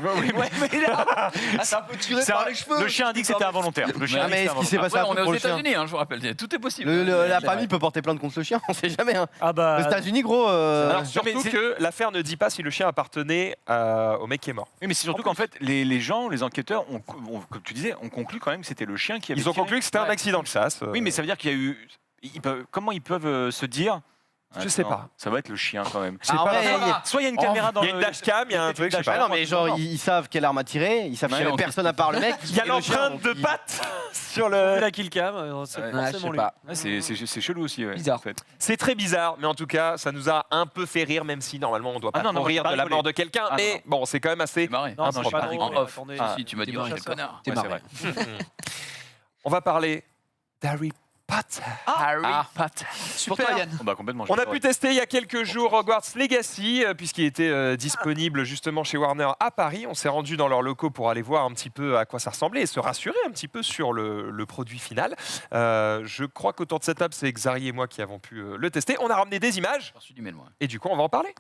Ouais, mais là, c'est un peu tiré C'est par un- les cheveux. Le chien a dit que c'était involontaire. Le chien a dit mais que ce c'était qui s'est involontaire. passé Ouais, après on est pour aux le chien. États-Unis, hein, je vous rappelle. Tout est possible. La famille peut porter plainte contre le chien, on sait jamais. Hein. Ah bah. Aux États-Unis, gros. Alors mais surtout c'est- que l'affaire ne dit pas si le chien appartenait au mec qui est mort. Oui, mais c'est surtout qu'en fait, les gens, les enquêteurs, comme tu disais, ont conclu quand même que c'était le chien qui avait Ils ont tiré. conclu que c'était un Ouais. accident de chasse. Oui, mais ça veut dire qu'il y a eu. Comment ils peuvent se dire Je sais Attends, pas. Ça va être le chien quand même. Ah, en vrai, Soit il y a une caméra dans Il y a une dashcam, il y a un truc, je sais Ah pas. non, mais genre, ils savent quelle arme a tiré, ils savent Ouais, qu'il y avait on personne à part le mec. Il y a et le chien, l'empreinte donc de ils- patte sur Vu le... la killcam, c'est Ouais, Ouais, je forcément sais lui. pas. Ouais, c'est chelou aussi. Ouais, Bizarre. en fait. C'est très bizarre, mais en tout cas, ça nous a un peu fait rire, même si normalement on doit pas Ah non, non, trop rire moi, de j'ai la pas mort rigolé. de quelqu'un, Ah, mais bon, c'est quand même assez... C'est marré. Non, Ah, c'est c'est pas pas drôle, en off. attendez. Ah, Si, tu m'as dit, marré. quel connard. T'es Ouais, c'est marré. vrai. On va parler d'Harry Potter. Harry Potter. Pour toi, Yann. Bah, complètement. On a j'adore. pu tester il y a quelques jours Hogwarts Legacy, puisqu'il était disponible justement chez Warner à Paris. On s'est rendu dans leurs locaux pour aller voir un petit peu à quoi ça ressemblait et se rassurer un petit peu sur le produit final. Je crois qu'autour de cette table, c'est Xari et moi qui avons pu le tester. On a ramené des images J'ai reçu du mail, moi. et du coup, on va en parler.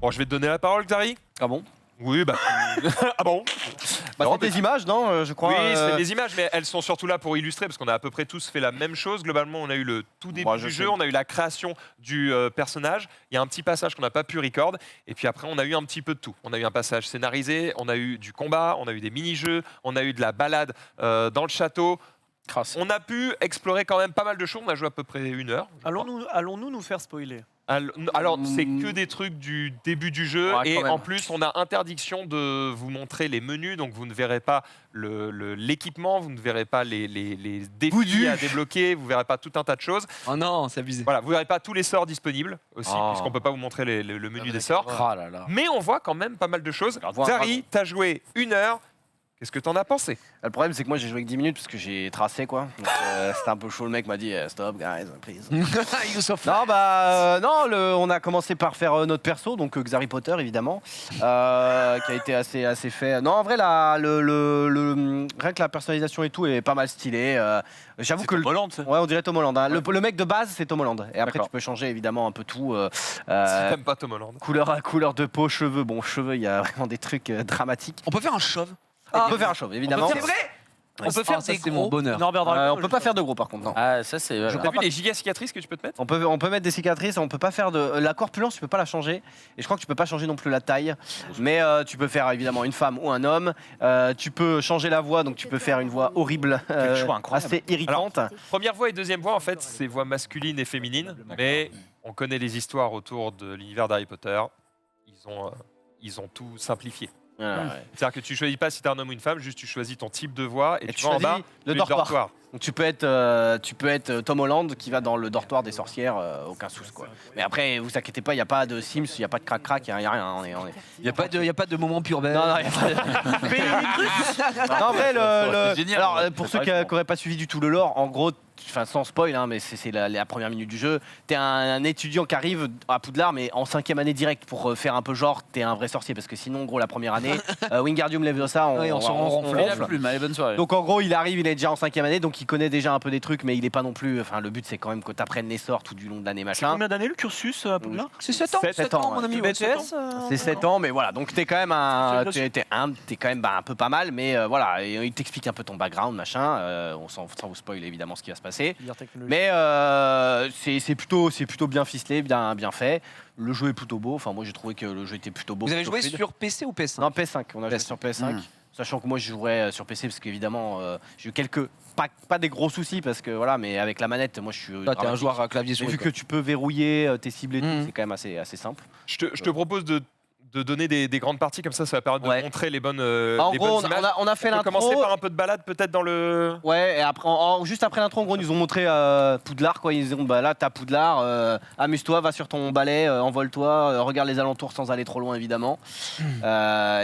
Bon, je vais te donner la parole, Xari. Ah bon Oui, bah. Ah bon Bah, Non, c'est des images, non je crois. Oui, c'est des images, mais elles sont surtout là pour illustrer, parce qu'on a à peu près tous fait la même chose. Globalement, on a eu le tout début Moi, du je jeu, sais. on a eu la création du personnage. Il y a un petit passage qu'on n'a pas pu record, et puis après, on a eu un petit peu de tout. On a eu un passage scénarisé, on a eu du combat, on a eu des mini-jeux, on a eu de la balade dans le château. On a pu explorer quand même pas mal de choses. On a joué à peu près 1 heure. je crois. Allons-nous nous faire spoiler? Alors, c'est que des trucs du début du jeu, Ouais, et quand même. en plus, on a interdiction de vous montrer les menus, donc vous ne verrez pas l'équipement, vous ne verrez pas les défis à débloquer, vous ne verrez pas tout un tas de choses. Oh non, c'est abusé. Voilà, vous ne verrez pas tous les sorts disponibles aussi, Oh. puisqu'on ne peut pas vous montrer le menu des sorts. Ah là là. Mais on voit quand même pas mal de choses. Alors, voir- Zari, tu as joué 1 heure. Qu'est-ce que tu en as pensé? Le problème, c'est que moi, j'ai joué que 10 minutes parce que j'ai tracé, quoi. Donc, c'était un peu chaud. Le mec m'a dit stop, guys, please. Youssef. Non, non, on a commencé par faire notre perso, donc Xari Potter évidemment, qui a été assez fait. Non, en vrai, rien que la personnalisation et tout est pas mal stylé. J'avoue C'est que. Tom Holland, ça. Ouais, on dirait Tom Holland. Hein. Le mec de base, c'est Tom Holland. Et après, D'accord. tu peux changer évidemment un peu tout. T'aimes pas Tom Holland? Couleur de peau, cheveux. Bon, cheveux, il y a vraiment des trucs dramatiques. On peut faire un chauve. On peut faire un chauve, évidemment. C'est vrai. On peut faire des c'est mon gros. bonheur. Norbert Dragon, On peut pas faire de gros par contre, non. Ah, ça c'est. voilà. T'as vu les giga cicatrices que tu peux te mettre? On peut mettre des cicatrices, on peut pas faire de. La corpulence, tu peux pas la changer. Et je crois que tu peux pas changer non plus la taille. Mais tu peux faire évidemment une femme ou un homme. Tu peux changer la voix, donc tu peux faire une voix horrible, Quel choix incroyable. assez irritante. Première voix et deuxième voix, en fait, c'est voix masculine et féminine. Mais on connaît les histoires autour de l'univers d'Harry Potter. Ils ont tout simplifié. Voilà, ouais. C'est-à-dire que tu choisis pas si t'es un homme ou une femme, juste tu choisis ton type de voix et, Et tu tu vas en choisis bas le tu es dortoir. Donc tu peux être Tom Holland qui va dans le dortoir des sorcières, aucun souci quoi. Mais après, vous inquiétez pas, il n'y a pas de Sims, il n'y a pas de crac-crac, il n'y a rien. Il n'y a pas de moment pur Non, non, il n'y a pas de. Non, en vrai, C'est génial, alors, ouais. pour C'est ceux vrai, qui n'auraient pas suivi du tout le lore, en gros, sans spoil, hein, mais c'est la première minute du jeu. T'es un étudiant qui arrive à Poudlard, mais en 5e année direct pour faire un peu genre, t'es un vrai sorcier. Parce que sinon, gros, la première année, Wingardium Leviosa, Ouais, on s'en rend on ronfle. Il a ronfle. plume, allez, bonne soirée. Donc en gros, il arrive, il est déjà en 5e année, donc qui connaît déjà un peu des trucs, mais il est pas non plus. Enfin, le but c'est quand même que tu apprennes les sorts tout du long de l'année, C'est machin. combien d'années le cursus à Poudlard? C'est 7 ans, 7 ans, mon ouais. ami. Du ouais, BTS 7 ans. C'est 7 ans, mais voilà, donc t'es quand même t'es quand même un peu pas mal, mais voilà, et il t'explique un peu ton background, machin, sans vous spoiler évidemment ce qui va se passer. Filière technologique. Mais c'est plutôt bien ficelé, bien fait. Le jeu est plutôt beau, enfin moi j'ai trouvé que le jeu était plutôt beau. Vous avez plutôt joué fluide. sur PC ou PS5? Non, PS5, on a joué PS5. sur PS5. Sachant que moi je jouerais sur PC parce qu'évidemment j'ai eu quelques pas des gros soucis parce que voilà, mais avec la manette moi je suis Toi, t'es un joueur à clavier et souris. vu que tu peux verrouiller tes cibles et tout, Mhm. c'est quand même assez simple. Je te propose de donner des grandes parties, comme ça va permettre de Ouais. montrer les bonnes, En les gros, bonnes images. on a fait On peut commencer l'intro. par un peu de balade peut-être dans le... Ouais, et après, juste après l'intro, en gros, ils nous ont montré Poudlard, quoi. Ils ont dit, bah là, t'as Poudlard, amuse-toi, va sur ton balai, envole-toi, regarde les alentours sans aller trop loin, évidemment.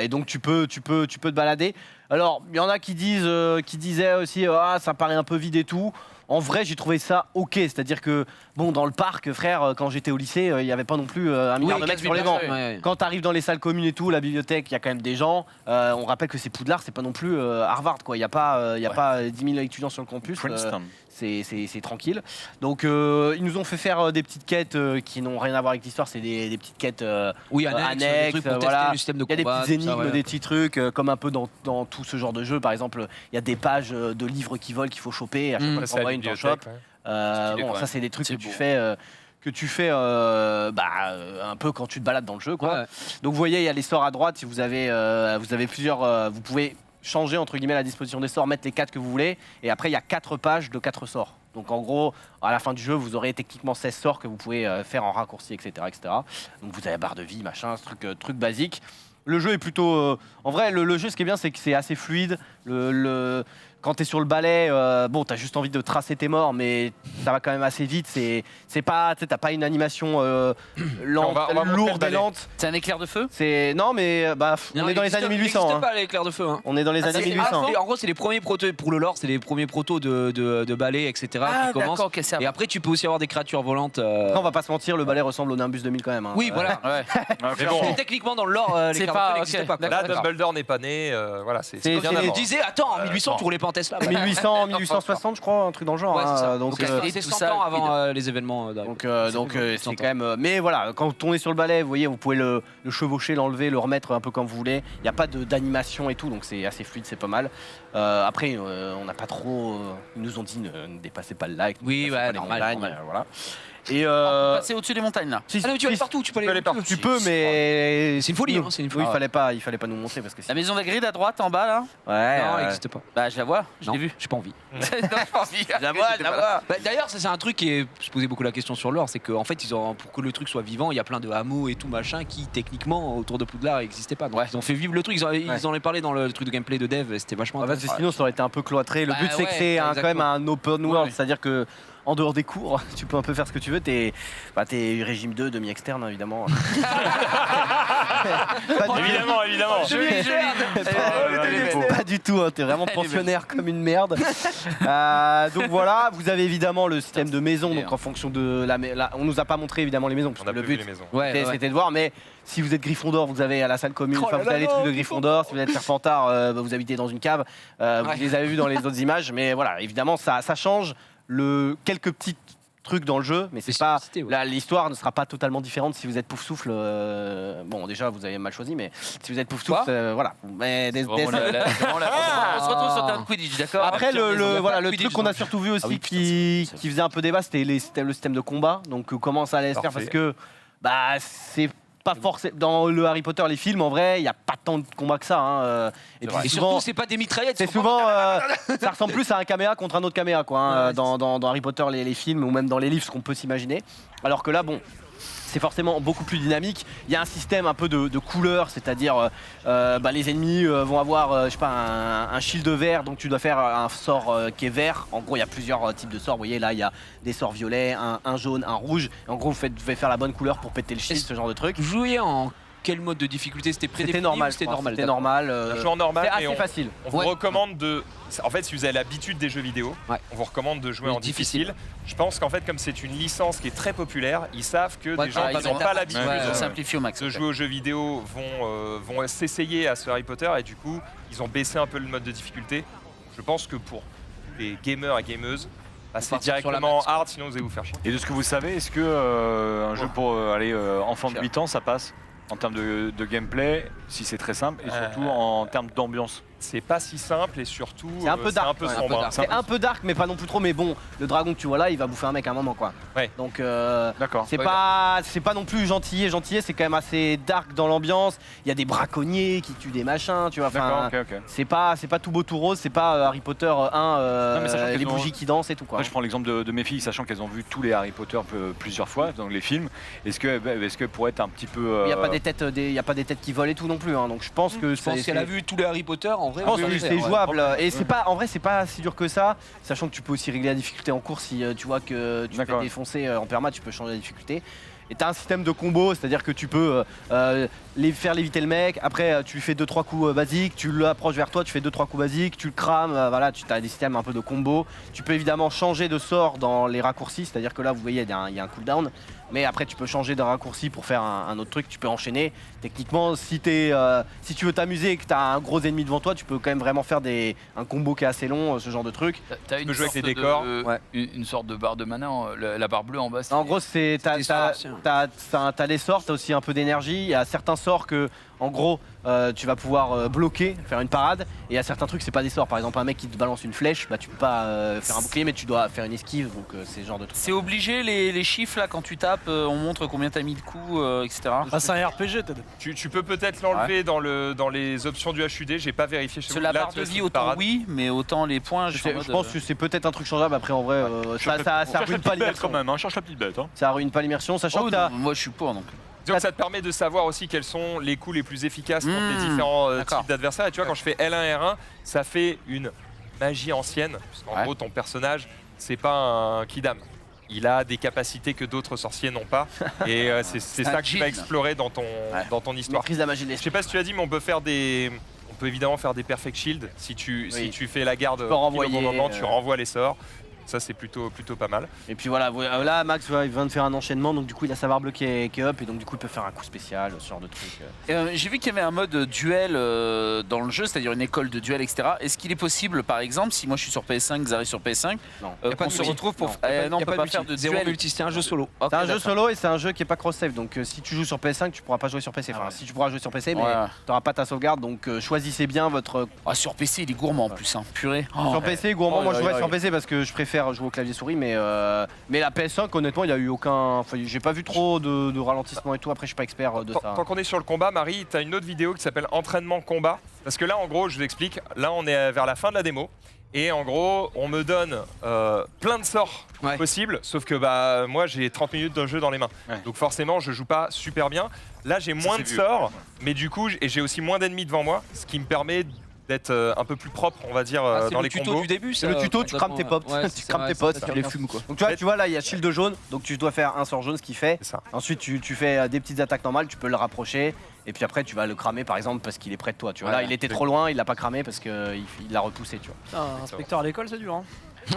Et donc, tu peux te balader. Alors, il y en a qui disaient aussi, ah, ça paraît un peu vide et tout. En vrai, j'ai trouvé ça ok. C'est-à-dire que, bon, dans le parc, frère, quand j'étais au lycée, il n'y avait pas non plus un milliard de mecs sur les bancs. Quand tu arrives dans les salles communes et tout, la bibliothèque, il y a quand même des gens. On rappelle que c'est Poudlard, c'est pas non plus Harvard, quoi. Il n'y a pas 10 000 étudiants sur le campus. Princeton. C'est tranquille. Donc, ils nous ont fait faire des petites quêtes qui n'ont rien à voir avec l'histoire. C'est des petites quêtes Oui, annexes, des trucs pour tester voilà. le système de il y a des combat. petites tout ça, énigmes, ouais. des petits trucs, comme un peu dans tout ce genre de jeu. Par exemple, il y a des pages de livres qui volent qu'il faut choper. Et à chaque fois que Ça, tu en vois une, t'en chopes. ouais. Stylé, Bon, quand ça, même. c'est des trucs C'est que beau. tu fais un peu quand tu te balades dans le jeu, quoi. Ouais. Donc vous voyez, il y a les sorts à droite. Si vous avez plusieurs, vous pouvez changer entre guillemets la disposition des sorts, mettre les 4 que vous voulez. Et après, il y a 4 pages de 4 sorts. Donc en gros, à la fin du jeu, vous aurez techniquement 16 sorts que vous pouvez faire en raccourci, etc., etc. Donc vous avez barre de vie, machin, ce truc basique. Le jeu est plutôt... en vrai, le jeu, ce qui est bien, c'est que c'est assez fluide. Quand tu es sur le balai, bon, tu as juste envie de tracer tes morts, mais ça va quand même assez vite. C'est pas, t'as pas une animation lente, On va montrer le lourde et balai. lente. C'est un éclair de feu? Non, mais Non, on est dans les années 1800. Il Hein. n'existe pas l'éclair de feu. Hein. On est dans les années 1800. En gros, c'est les premiers protos, pour le lore, c'est les premiers protos de balais, etc. Ah, qui commencent. d'accord, ok, c'est Et après, tu peux aussi avoir des créatures volantes. Après, on va pas se mentir, le balai ressemble au Nimbus 2000 quand même. Hein. Oui, voilà. Ouais. Mais bon, Mais techniquement, dans le lore, C'est l'éclair pas- de feu n'existait ok, pas. quoi. là, D'accord. Dumbledore n'est pas né, voilà, c'est C'est- bien c'est- On avant. disait, attends, en 1800, bon. tu roulais pas en Tesla. 1860, je crois, un truc dans le genre. Ouais, c'est hein. ça. Donc, Donc, c'était tout 100 ça, ans avant vide. les événements d'Harry Donc, Potter. c'est quand même. Mais voilà, quand on est sur le balai, vous voyez, vous pouvez le chevaucher, l'enlever, le remettre un peu comme vous voulez. Il n'y a pas d'animation et tout, donc c'est assez fluide, c'est pas mal. Après, on n'a pas trop. Ils nous ont dit ne dépassez pas le like. ne Oui, dépassez ouais, pas les normal, montagnes, normal. voilà. Et Passer au-dessus des montagnes là. si- Ah non, mais tu vas aller si- partout, tu peux peux aller aller partout. tu peux, mais C'est une folie, hein, c'est une folie. Oui, il fallait pas nous montrer parce que La maison d'Hagrid à droite en bas là? ouais. Non, elle n'existe pas. Bah je la vois, je Non, l'ai vue. j'ai pas envie. Non, j'ai pas envie. Je la vois. Bah, d'ailleurs, ça c'est un truc qui est. Je posais beaucoup la question sur l'or, c'est qu'en fait, pour que le truc soit vivant, il y a plein de hameaux et tout machin qui techniquement autour de Poudlard n'existaient pas. Donc ils ont fait vivre le truc. Ils en ont parlé dans le truc de gameplay de dev. C'était vachement. Ah, parce que intéressant. sinon ça aurait été un peu cloîtré. Le Bah but c'est que ouais, c'est quand même un open world, Ouais. c'est-à-dire que en dehors des cours, tu peux un peu faire ce que tu veux. T'es régime 2, demi-externe, hein, évidemment. Pas du- Évidemment. Pas du tout, hein, t'es vraiment pensionnaire comme une merde. Donc voilà, vous avez évidemment le système de maison, donc en fonction de on nous a pas montré évidemment les maisons, parce On que a le plus vu but les maisons. Ouais, c'était de voir, mais si vous êtes Gryffondor, vous avez à la salle commune, Oh enfin là vous avez les là, trucs de Gryffondor, si vous êtes Serpentard, vous habitez dans une cave, vous les avez vus dans les autres images, mais voilà, évidemment ça change quelques petits trucs dans le jeu, mais c'est pas Spécificité, ouais. là, l'histoire ne sera pas totalement différente si vous êtes Poufsouffle. Bon, déjà vous avez mal choisi, mais si vous êtes Poufsouffle, voilà. Mais Vraiment vraiment On se retrouve sur terrain de Quidditch, d'accord? après, le Quidditch truc qu'on dans a le surtout vu aussi Ah oui, qui faisait un peu débat, c'était le système de combat. Donc comment ça allait se faire, Parfait. parce que c'est pas forcément dans le Harry Potter, les films, en vrai, il y a pas tant de combats que ça. Hein. Et puis Et souvent, surtout, c'est pas des mitraillettes. c'est souvent, ça ressemble plus à un caméra contre un autre caméra, quoi. Hein, Ouais, dans Harry Potter, les films ou même dans les livres, ce qu'on peut s'imaginer. Alors que là, bon. C'est forcément beaucoup plus dynamique. Il y a un système un peu de couleurs, c'est-à-dire les ennemis vont avoir je sais pas, un shield vert, donc tu dois faire un sort qui est vert. En gros, il y a plusieurs types de sorts. Vous voyez, là, il y a des sorts violets, un jaune, un rouge. Et en gros, vous devez faire la bonne couleur pour péter le shield, ce genre de truc. Vous jouiez en quel mode de difficulté? C'était prédéfini C'était normal. ou C'était je crois. normal. C'était normal. On joue en normal, C'est mais assez facile. on vous Ouais. recommande de... En fait, si vous avez l'habitude des jeux vidéo, Ouais. on vous recommande de jouer Oui, en difficile. Je pense qu'en fait, comme c'est une licence qui est très populaire, ils savent que Ouais, des gens ah, qui ils n'ont ont pas l'habitude Ouais, Ils ont ouais. simplifié au max. de jouer aux jeux vidéo vont s'essayer à ce Harry Potter et du coup, ils ont baissé un peu le mode de difficulté. Je pense que pour les gamers et gameuses, passez partir sur la directement max, quoi. hard, sinon vous allez vous faire chier. Et de ce que vous savez, est-ce que un jeu pour enfants de 8 ans, ça passe en termes de gameplay, si c'est très simple, et surtout en termes d'ambiance? C'est pas si simple et surtout C'est un peu dark, un peu ouais, un sombre. peu hein. dark. C'est un peu dark, mais pas non plus trop. Mais bon, le dragon que tu vois là, il va bouffer un mec à un moment, quoi. Ouais. Donc, D'accord. c'est Ouais, pas non plus gentillet. C'est quand même assez dark dans l'ambiance. Il y a des braconniers qui tuent des machins, tu vois. D'accord, Enfin, ok. c'est pas tout beau tout rose. C'est pas Harry Potter 1, mais sachant les qu'elles ont- bougies qui dansent et tout, quoi. Moi, je prends l'exemple de mes filles, sachant qu'elles ont vu tous les Harry Potter plusieurs fois dans les films. Est-ce que pour être un petit peu. Il y a pas des têtes, il y a pas des têtes qui volent et tout non plus. Hein. Donc je pense que Je pense qu'elle a vu tous les Harry Potter en vrai. Je pense oui, que oui, c'est ouais. jouable et c'est pas en vrai c'est pas si dur que ça, sachant que tu peux aussi régler la difficulté en course si tu vois que tu te fais D'accord. défoncer en perma, tu peux changer la difficulté. Et t'as un système de combo, c'est-à-dire que tu peux faire léviter le mec, après tu lui fais 2-3 coups basiques, tu l'approches vers toi, tu fais 2-3 coups basiques, tu le crames, voilà, tu as des systèmes un peu de combo. Tu peux évidemment changer de sort dans les raccourcis, c'est-à-dire que là vous voyez il y a un cooldown, mais après tu peux changer de raccourci pour faire un autre truc, tu peux enchaîner. Techniquement si tu veux t'amuser et que tu as un gros ennemi devant toi, tu peux quand même vraiment faire un combo qui est assez long, ce genre de truc. T'as une peux jouer avec sorte les décors. Ouais. une sorte de barre de mana, la barre bleue en bas. En gros, c'est des sorts anciens. t'as les sorts, t'as aussi un peu d'énergie. Il y a certains sorts que, en gros, tu vas pouvoir bloquer, faire une parade. Et il y a certains trucs, c'est pas des sorts. Par exemple, un mec qui te balance une flèche, bah tu peux pas faire un bouclier, mais tu dois faire une esquive. Donc c'est ce genre de truc. C'est obligé les chiffres là quand tu tapes, on montre combien t'as mis de coups, etc. Ah, c'est un RPG, Ted. Tu peux peut-être l'enlever dans les options du HUD, j'ai pas vérifié chez Sur vous. la Là, barre tu de vois, c'est vie, une autant parade. oui, mais autant les points, je suis en Je mode, pense que c'est peut-être un truc changeable. Après, en vrai, ça ruine pas quand l'immersion. même, hein, cherche la petite bête. Hein. Ça ruine pas l'immersion, sachant Oh, que t'as. non, moi je suis pour donc. Donc ça te permet de savoir aussi quels sont les coups les plus efficaces contre les Mmh, différents d'accord. types d'adversaires. Et tu vois, quand je fais L1, R1, ça fait une magie ancienne. Parce qu'en Ouais. gros, ton personnage, c'est pas un Kidam. Il a des capacités que d'autres sorciers n'ont pas. Et c'est un ça que tu vas djinn. explorer dans ton histoire. Maîtrise la magie de Je l'esprit. sais pas si tu as dit, mais on peut évidemment faire des perfect shield. Si tu fais la garde peux pile au renvoyer, bon moment, tu renvoies les sorts. Ça, c'est plutôt pas mal. Et puis voilà, là Max il vient de faire un enchaînement, donc du coup il a sa barre bleue qui est up, et donc du coup il peut faire un coup spécial, ce genre de truc. J'ai vu qu'il y avait un mode duel dans le jeu, c'est-à-dire une école de duel, etc. Est-ce qu'il est possible, par exemple, si moi je suis sur PS5, Xari sur PS5, Non. Y a pas qu'on de se multi. retrouve pour. Non. Non, on Y a peut pas de faire multi. de Zéro duel. multi, c'est un jeu solo. Ok, C'est un jeu d'accord. solo et c'est un jeu qui est pas cross-save, donc si tu joues sur PS5 tu pourras pas jouer sur PC. Enfin, Ah ouais. si tu pourras jouer sur PC, mais Ouais. t'auras pas ta sauvegarde, donc choisissez bien votre. Ah, sur PC, il est gourmand en plus, hein. Purée. Sur PC, gourmand, Oh, moi je ouais, jouerais ouais, sur ouais. PC parce que je préfère jouer au clavier souris, mais la PS5 honnêtement il y a eu aucun. Enfin, j'ai pas vu trop de ralentissement et tout, après je suis pas expert de ça. Tant qu'on est sur le combat, Marie, tu as une autre vidéo qui s'appelle Entraînement combat. Parce que là, en gros, je vous explique, là, on est vers la fin de la démo. Et en gros, on me donne plein de sorts Ouais. possibles, sauf que bah moi j'ai 30 minutes de jeu dans les mains. Ouais. Donc forcément, je joue pas super bien. Là, j'ai moins de c'est vu. sorts, mais du coup, et j'ai aussi moins d'ennemis devant moi, ce qui me permet d'être un peu plus propre, on va dire, Ah, c'est dans le les tuto combos. du début, C'est le tuto, tu crames tes potes, tu crames tes potes, tu les fumes quoi. Donc tu vois là il y a shield jaune, donc tu dois faire un sort jaune, ce qu'il fait. C'est ça. Ensuite tu fais des petites attaques normales, tu peux le rapprocher. Et puis après tu vas le cramer par exemple parce qu'il est près de toi. Tu vois. Ouais. Là il était trop loin, il l'a pas cramé parce qu'il l'a repoussé. Tu vois. Putain, inspecteur à l'école, c'est dur. Hein.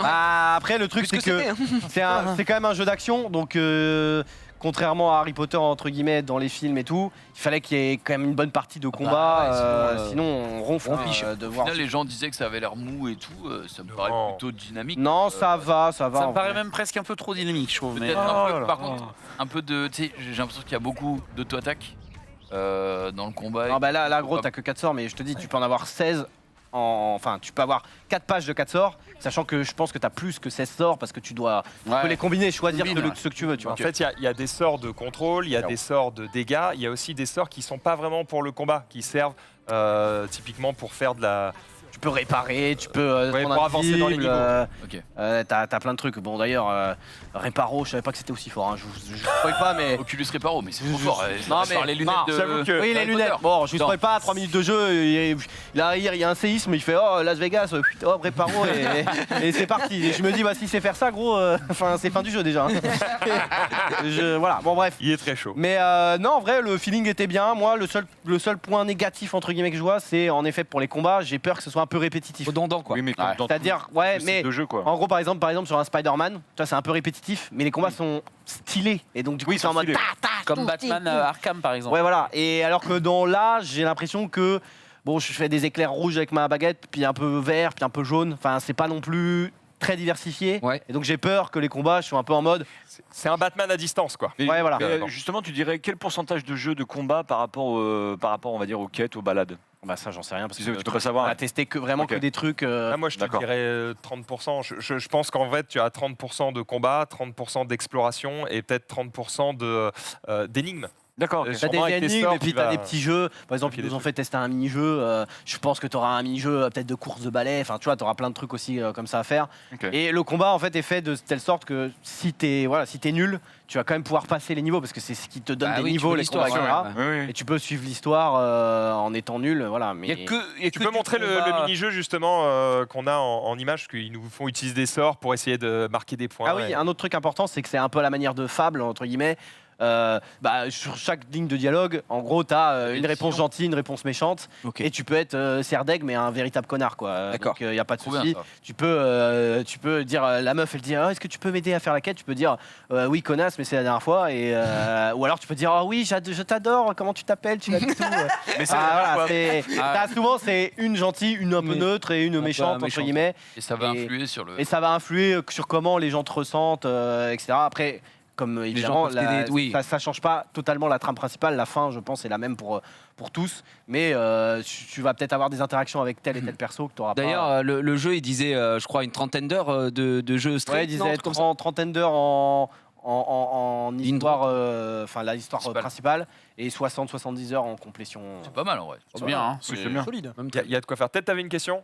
Ah, après le truc Plus c'est que c'était, hein. c'est quand même un jeu d'action, donc contrairement à Harry Potter entre guillemets dans les films et tout, il fallait qu'il y ait quand même une bonne partie de combat, ouais, sinon on ronfle on hein, piche. de Au voir. final, les gens disaient que ça avait l'air mou et tout. Ça me paraît Non. plutôt dynamique. Non ça va, ça va. Ça en me paraît vrai. même presque un peu trop dynamique, je trouve. Mais... Peut-être un peu, Oh là par là. contre, un peu de. Tu sais, j'ai l'impression qu'il y a beaucoup d'auto-attaque dans le combat. Non bah là gros t'as que 4 sorts, mais je te dis tu peux en avoir 16. Enfin, tu peux avoir 4 pages de 4 sorts, sachant que je pense que tu as plus que 16 sorts parce que tu dois tu peux les combiner et choisir Combine, ouais. ce que tu veux. Tu vois. En fait, il y a des sorts de contrôle, il y a des sorts de dégâts, il y a aussi des sorts qui sont pas vraiment pour le combat, qui servent typiquement pour faire de la. Tu peux réparer, tu peux Ouais, prendre pour un avancer dans les visible, niveaux. Ok. t'as plein de trucs. Bon d'ailleurs, Réparo, je savais pas que c'était aussi fort. Hein. Je spoil pas, mais. Oculus Reparo, mais c'est trop fort. Non, mais- les lunettes non, de. j'avoue que- Oui, les Harry lunettes. Potter. Bon, je vous Non. spoil pas, 3 minutes de jeu, il arrive, il y a un séisme, il fait oh Las Vegas, oh Réparo, et c'est parti. Et je me dis, bah si c'est faire ça, gros, enfin c'est fin du jeu déjà. Voilà, bon bref. Il est très chaud. Mais non, en vrai, le feeling était bien. Moi, le seul point négatif entre guillemets que je vois, c'est en effet pour les combats, j'ai peur que ce soit un peu répétitif. Redondant quoi. Oui, mais comme Ouais. dans C'est-à-dire, tout ouais, le mais style de jeu quoi. en gros, par exemple sur un Spider-Man, tu vois, c'est un peu répétitif, mais les combats sont stylés et donc du coup, Oui, c'est en sont mode stylés. ta, ta, Comme tout, Batman tout. Arkham par exemple. Ouais, voilà. Et alors que dans là, j'ai l'impression que bon, je fais des éclairs rouges avec ma baguette, puis un peu vert, puis un peu jaune. Enfin, c'est pas non plus très diversifié. Ouais. Et donc j'ai peur que les combats, je sois un peu en mode. C'est un Batman à distance, quoi. Mais- Ouais, voilà. mais justement, tu dirais quel pourcentage de jeux de combat par rapport, on va dire, aux quêtes, aux balades? Bah ça, j'en sais rien parce Tu que peux pas savoir. on a testé que vraiment Ok. que des trucs. Ah, moi, je te D'accord. dirais 30%. Je pense qu'en fait, tu as 30% de combat, 30% d'exploration et peut-être 30% d'énigmes. D'accord. ok. Euh, T'as sûrement avec des tes énigmes sorts, et puis tu t'as vas- des petits jeux. Par exemple, Il y a ils des nous ont fait tester un mini-jeu. Je pense que t'auras un mini-jeu peut-être de course de balai. Enfin, tu vois, t'auras plein de trucs aussi comme ça à faire. Ok. Et le combat, en fait, est fait de telle sorte que si t'es nul, tu vas quand même pouvoir passer les niveaux parce que c'est ce qui te donne Bah des oui, tu niveaux, vois les combats, l'histoire, etc. ouais. Oui, oui. Et tu peux suivre l'histoire en étant nul, voilà. Mais Il y a que Tu peux montrer le mini-jeu justement qu'on a en image, qu'ils nous font utiliser des sorts pour essayer de marquer des points. Ah oui, Et- un autre truc important, c'est que c'est un peu à la manière de Fable, entre guillemets. Sur chaque ligne de dialogue, en gros, tu as une réponse gentille, une réponse méchante, Ok. et tu peux être Serdeg, mais un véritable connard, quoi. D'accord. Donc, il n'y a pas de Trop bien, souci. ça. Tu peux dire, la meuf, elle dit, est-ce que tu peux m'aider à faire la quête? Tu peux dire, oui, connasse, mais c'est la dernière fois. Ou alors, tu peux dire, oui, je t'adore, comment tu t'appelles? Tu l'as dit tout. Mais c'est Voilà, souvent, c'est une gentille, une un peu Oui. neutre et une Un peu méchante, entre méchante. guillemets. Et ça va Et- influer sur le. Et ça va influer sur comment les gens te ressentent, etc. Après, comme évidemment, peuvent t'aider, oui. ça change pas totalement la trame principale. La fin, je pense, est la même pour tous. Mais tu vas peut-être avoir des interactions avec tel et tel perso que tu auras pas. D'ailleurs, le jeu, il disait, je crois, une trentaine d'heures de jeu straight. Ouais, il non, disait un truc comme ça. trentaine d'heures en Ligne histoire, enfin la histoire Principale. principale, et 60-70 heures en complétion. C'est pas mal en vrai. C'est bien. Hein. Oui, c'est bien. Solide. Il y a de quoi faire. Peut-être t'avais une question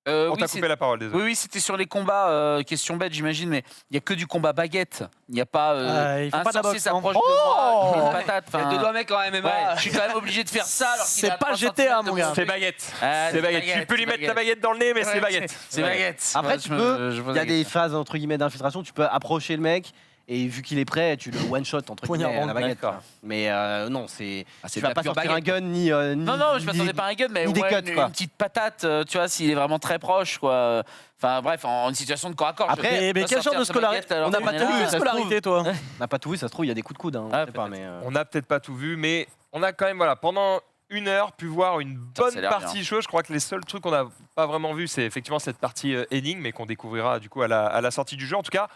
On Oui, t'a c'est- coupé la parole, désolé. oui, c'était sur les combats. Question bête, j'imagine, mais il n'y a que du combat baguette. Il n'y a pas il faut un pas de la sorcier boxe, hein. s'approche de moi, une patate. Il y a deux doigts mecs en MMA. Ouais, je suis quand même obligé de faire ça alors qu'il C'est est à pas 3 GTA, centimètres de mon gars. mon C'est truc. baguette. Ah, C'est baguette. Tu peux lui c'est mettre ta baguette dans le nez, mais c'est Ouais, baguette. C'est baguette. Après, Ouais, tu je me- peux. je pose Il y a la des question. phases entre guillemets d'infiltration. Tu peux approcher le mec. Et vu qu'il est prêt, tu le one shot entre Poignard guillemets à la rond, baguette. d'accord. Mais non, c'est. Ah, Tu c'est de vas la pas pure sortir un baguette. gun ni. Non, non, je m'attendais pas à un gun, mais ni des ouais, cuts, une quoi. petite patate, tu vois, s'il est vraiment très proche, quoi. Enfin, bref, en une situation de corps à corps. je Après, vais Mais pas quel genre sortir de sa scolarité baguette alors On n'a qu'on pas est tout là. vu, Quelle ça se scolarité, toi On n'a pas tout vu, ça se trouve, il y a des coups de coude. Hein, on Ah, sait pas, peut-être. mais, On n'a peut-être pas tout vu, mais on a quand même, voilà, pendant une heure, pu voir une Ça a bonne l'air partie de choses. Je crois que les seuls trucs qu'on n'a pas vraiment vu, c'est effectivement cette partie énigme, mais qu'on découvrira du coup à la sortie du jeu. En tout cas,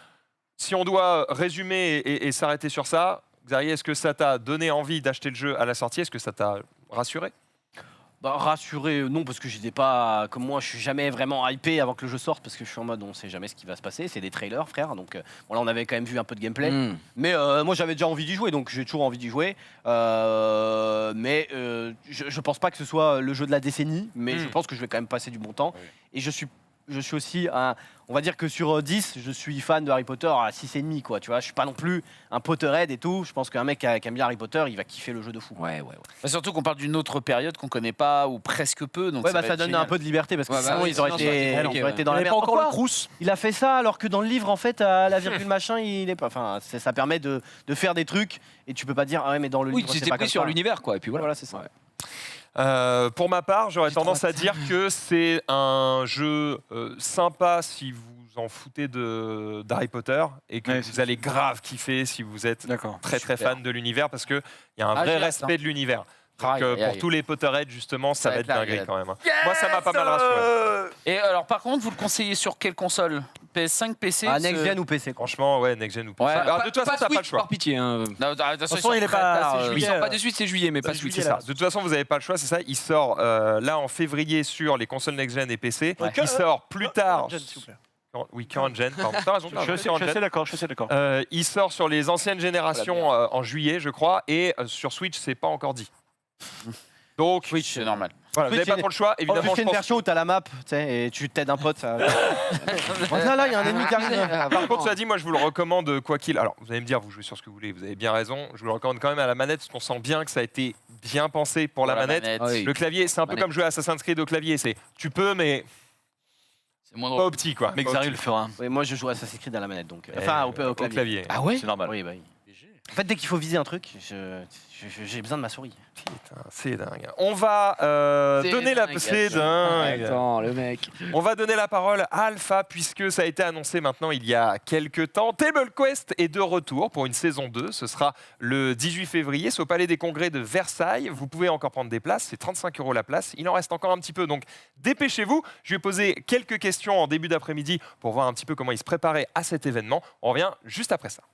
si on doit résumer et s'arrêter sur ça, Xari, est-ce que ça t'a donné envie d'acheter le jeu à la sortie? Est-ce que ça t'a rassuré? Bah, rassuré, non, parce que j'étais pas. Comme moi, je suis jamais vraiment hypé avant que le jeu sorte, parce que je suis en mode on sait jamais ce qui va se passer. C'est des trailers, frère. Donc bon, là, on avait quand même vu un peu de gameplay. Hmm. Mais moi, j'avais déjà envie d'y jouer, donc j'ai toujours envie d'y jouer. Mais je pense pas que ce soit le jeu de la décennie, mais je pense que je vais quand même passer du bon temps. Oui. Et je suis aussi on va dire que sur 10, je suis fan de Harry Potter à 6,5, quoi. Tu vois, je suis pas non plus un Potterhead et tout. Je pense qu'un mec qui aime bien Harry Potter, il va kiffer le jeu de fou. Ouais, ouais, ouais. Bah, surtout qu'on parle d'une autre période qu'on connaît pas ou presque peu. Donc Ouais, bah va ça être donne génial. un peu de liberté parce que Ouais, bah sinon oui, ils auraient sinon, ça aurait été été, compliqué, ils auraient été Il dans n'y la avait merde. pas encore le Pourquoi Crous. il a fait ça alors que dans le livre en fait à la virgule machin il est pas. Enfin, ça permet de faire des trucs et tu peux pas dire ah ouais mais dans le Oui, livre tu c'est t'es pas pris comme sur ça. l'univers, quoi. Et puis voilà. Voilà, c'est ça. Ouais. Pour ma part, j'aurais J'ai tendance trop à dire que c'est un jeu sympa si vous en foutez d'Harry Potter et que Ouais, vous c'est allez grave kiffer si vous êtes D'accord. très très Super. fan de l'univers parce qu'il y a un Ah, vrai j'ai hâte, respect de l'univers. Donc, Aïe, aïe, pour aïe. tous les Potterheads, justement, ça va être la dingue galette. quand même. Hein. Moi, ça m'a pas mal rassuré. Et alors, par contre, vous le conseillez sur quelle console? PS5, PC Ah, next gen ou PC quoi. Franchement, ouais, next gen ou Ouais. PC. Alors, de toute façon, t'as pas le Switch, choix. par pitié. Hein. Non, de toute façon, il est pas- c'est Il juillet. sort pas de suite, c'est juillet, mais pas C'est Switch. juillet, C'est ça. là. De toute façon, vous n'avez pas le choix, c'est ça. Il sort là en février sur les consoles next-gen et PC. Ouais. Il sort plus tard. Gen, s'il vous plaît. Oui, current gen. Pardon. T'as raison. Je suis assez d'accord, je suis assez d'accord. Il sort sur les anciennes générations en juillet, je crois, et sur Switch, c'est pas encore dit. Donc, Switch, c'est normal. voilà, vous Switch, n'avez pas trop le choix. En Évidemment, plus, c'est je une pense. version où t'as la map, tu sais, et tu t'aides un pote. Ça... là, il y a un ennemi qui arrive. Par contre, cela dit, moi, je vous le recommande quoi qu'il. Alors, vous allez me dire, vous jouez sur ce que vous voulez, vous avez bien raison. Je vous le recommande quand même à la manette, parce qu'on sent bien que ça a été bien pensé pour la manette. Ah oui. Le clavier, c'est un peu Manette. comme jouer à Assassin's Creed au clavier. C'est tu peux, mais C'est moins pas drôle. au petit, quoi. Mais Pas au Xari petit. le fera. Oui, moi, je joue à Assassin's Creed à la manette, donc. Et Enfin, au clavier. Ah ouais? C'est normal. Oui, bah oui. En fait, dès qu'il faut viser un truc, j'ai besoin de ma souris. Putain, c'est dingue. On va donner la... C'est dingue. Attends, le mec. On va donner la parole à Alpha, puisque ça a été annoncé maintenant il y a quelques temps. Table Quest est de retour pour une saison 2. Ce sera le 18 février. C'est au Palais des Congrès de Versailles. Vous pouvez encore prendre des places. C'est 35 € la place. Il en reste encore un petit peu, donc dépêchez-vous. Je vais poser quelques questions en début d'après-midi pour voir un petit peu comment ils se préparaient à cet événement. On revient juste après ça.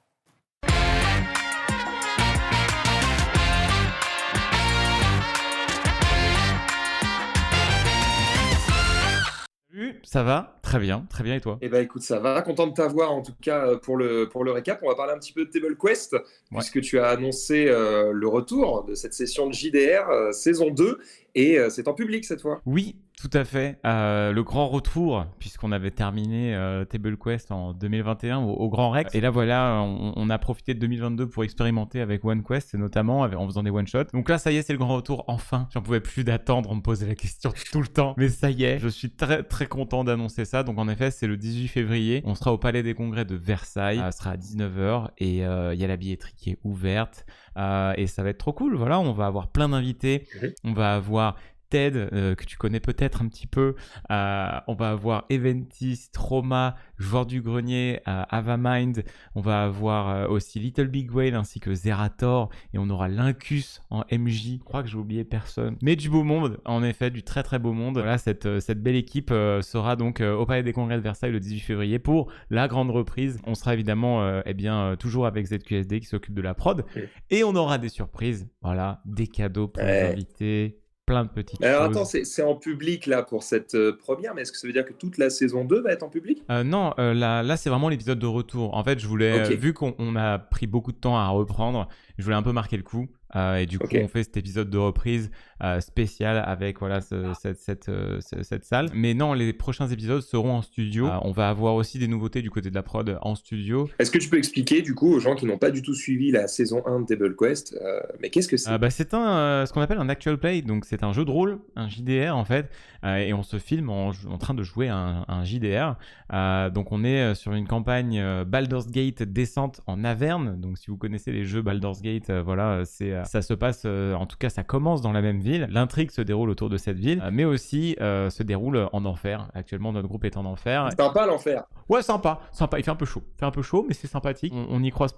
Salut, ça va? Très bien et toi? Eh ben écoute, ça va. Content de t'avoir en tout cas pour le récap. On va parler un petit peu de Table Quest, puisque tu as annoncé le retour de cette session de JDR saison 2, et c'est en public cette fois. Oui, tout à fait. Le grand retour, puisqu'on avait terminé Table Quest en 2021 au Grand Rex. Et là voilà, on a profité de 2022 pour expérimenter avec OneQuest, notamment en faisant des one-shots. Donc là, ça y est, c'est le grand retour, enfin. J'en pouvais plus d'attendre, on me posait la question tout le temps. Mais ça y est, je suis très très content d'annoncer ça. Donc en effet, c'est le 18 février. On sera au Palais des Congrès de Versailles. Ce sera à 19h et il y a la billetterie qui est ouverte. Et ça va être trop cool. Voilà, on va avoir plein d'invités. On va avoir Ted, que tu connais peut-être un petit peu. On va avoir Eventis, Trauma, Joueur du Grenier, Avamind. On va avoir aussi Little Big Whale ainsi que Zerator. Et on aura Lincus en MJ. Je crois que j'ai oublié personne. Mais du beau monde, en effet, du très très beau monde. Voilà, cette belle équipe sera donc au Palais des Congrès de Versailles le 18 février pour la grande reprise. On sera évidemment toujours avec ZQSD qui s'occupe de la prod. Et on aura des surprises. Voilà, des cadeaux pour les invités. Plein de petites choses. Alors attends, c'est en public là pour cette première, mais est-ce que ça veut dire que toute la saison 2 va être en public? Non, là c'est vraiment l'épisode de retour. En fait, je voulais, vu qu'on a pris beaucoup de temps à reprendre, je voulais un peu marquer le coup. Et du coup, on fait cet épisode de reprise spécial avec voilà, cette salle. Mais non, les prochains épisodes seront en studio. On va avoir aussi des nouveautés du côté de la prod en studio. Est-ce que tu peux expliquer du coup aux gens qui n'ont pas du tout suivi la saison 1 de Table Quest, mais qu'est-ce que c'est? C'est ce qu'on appelle un actual play. Donc c'est un jeu de rôle, un JDR en fait. Et on se filme en train de jouer un JDR. Donc on est sur une campagne Baldur's Gate descente en Averne. Donc si vous connaissez les jeux Baldur's Gate, voilà, ça se passe, en tout cas ça commence dans la même ville. L'intrigue se déroule autour de cette ville, mais aussi se déroule en enfer. Actuellement notre groupe est en enfer. C'est sympa l'enfer. Ouais, sympa. Il fait un peu chaud, mais c'est sympathique. On y croise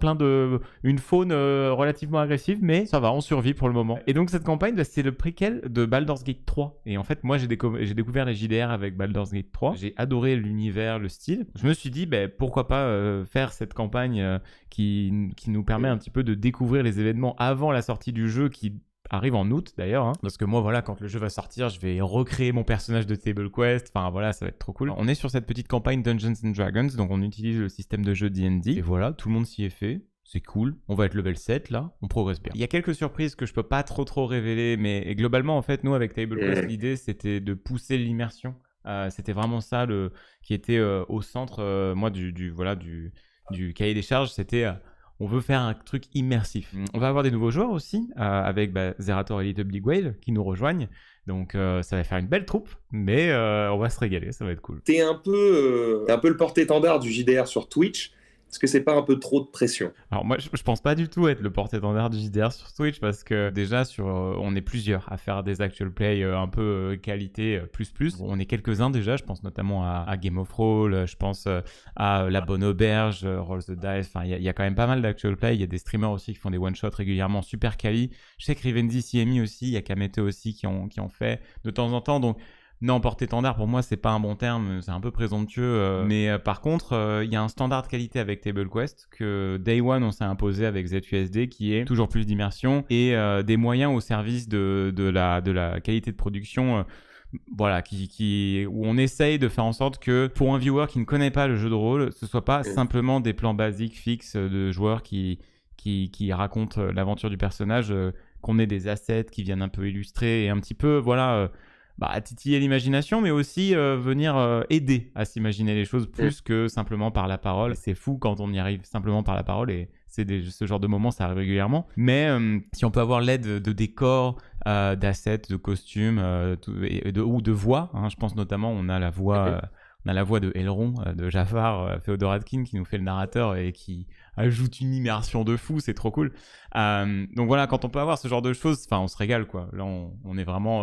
une faune relativement agressive, mais ça va, on survit pour le moment. Et donc cette campagne, c'est le préquel de Baldur's Gate 3. Et en fait, moi j'ai découvert les JDR avec Baldur's Gate 3. J'ai adoré l'univers, le style. Je me suis dit, pourquoi pas faire cette campagne qui nous permet un petit peu de découvrir les événements avant la sortie du jeu qui arrive en août d'ailleurs, parce que moi voilà, quand le jeu va sortir, je vais recréer mon personnage de Table Quest, enfin voilà, ça va être trop cool. On est sur cette petite campagne Dungeons and Dragons, donc on utilise le système de jeu D&D, et voilà, tout le monde s'y est fait. C'est cool, on va être level 7 là, on progresse bien. Il y a quelques surprises que je peux pas trop révéler, mais globalement en fait, nous avec Table Quest, l'idée c'était de pousser l'immersion. C'était vraiment ça qui était au centre, moi du cahier des charges, c'était... on veut faire un truc immersif. On va avoir des nouveaux joueurs aussi, avec Zerator et Little Big Whale qui nous rejoignent. Donc ça va faire une belle troupe, mais on va se régaler, ça va être cool. T'es un peu le porte-étendard du JDR sur Twitch. Est-ce que c'est pas un peu trop de pression? Alors moi, je pense pas du tout être le porte-étendard du JDR sur Twitch parce que déjà, on est plusieurs à faire des actual play un peu qualité plus. On est quelques-uns déjà, je pense notamment à Game of Roll, je pense à La Bonne Auberge, Roll the Dice, enfin il y a quand même pas mal d'actual play, il y a des streamers aussi qui font des one-shots régulièrement super quali. Je sais que Rivendi CMI aussi, il y a Kamete aussi qui en fait de temps en temps, donc... Non, porte-étendard, pour moi, c'est pas un bon terme, c'est un peu présomptueux. Mais par contre, il y a un standard de qualité avec Table Quest que Day One, on s'est imposé avec ZQSD, qui est toujours plus d'immersion et des moyens au service de la qualité de production. Voilà, où on essaye de faire en sorte que pour un viewer qui ne connaît pas le jeu de rôle, ce soit pas simplement des plans basiques fixes de joueurs qui racontent l'aventure du personnage, qu'on ait des assets qui viennent un peu illustrer et un petit peu, voilà... titiller l'imagination, mais aussi venir aider à s'imaginer les choses plus que simplement par la parole. C'est fou quand on y arrive simplement par la parole et ce genre de moments, ça arrive régulièrement. Mais si on peut avoir l'aide de décors, d'assets, de costumes ou de voix, je pense notamment on a la voix On a la voix de Elrond, de Jafar, Féodor Atkin, qui nous fait le narrateur et qui ajoute une immersion de fou, c'est trop cool. Donc voilà, quand on peut avoir ce genre de choses, on se régale, quoi. Là, on est vraiment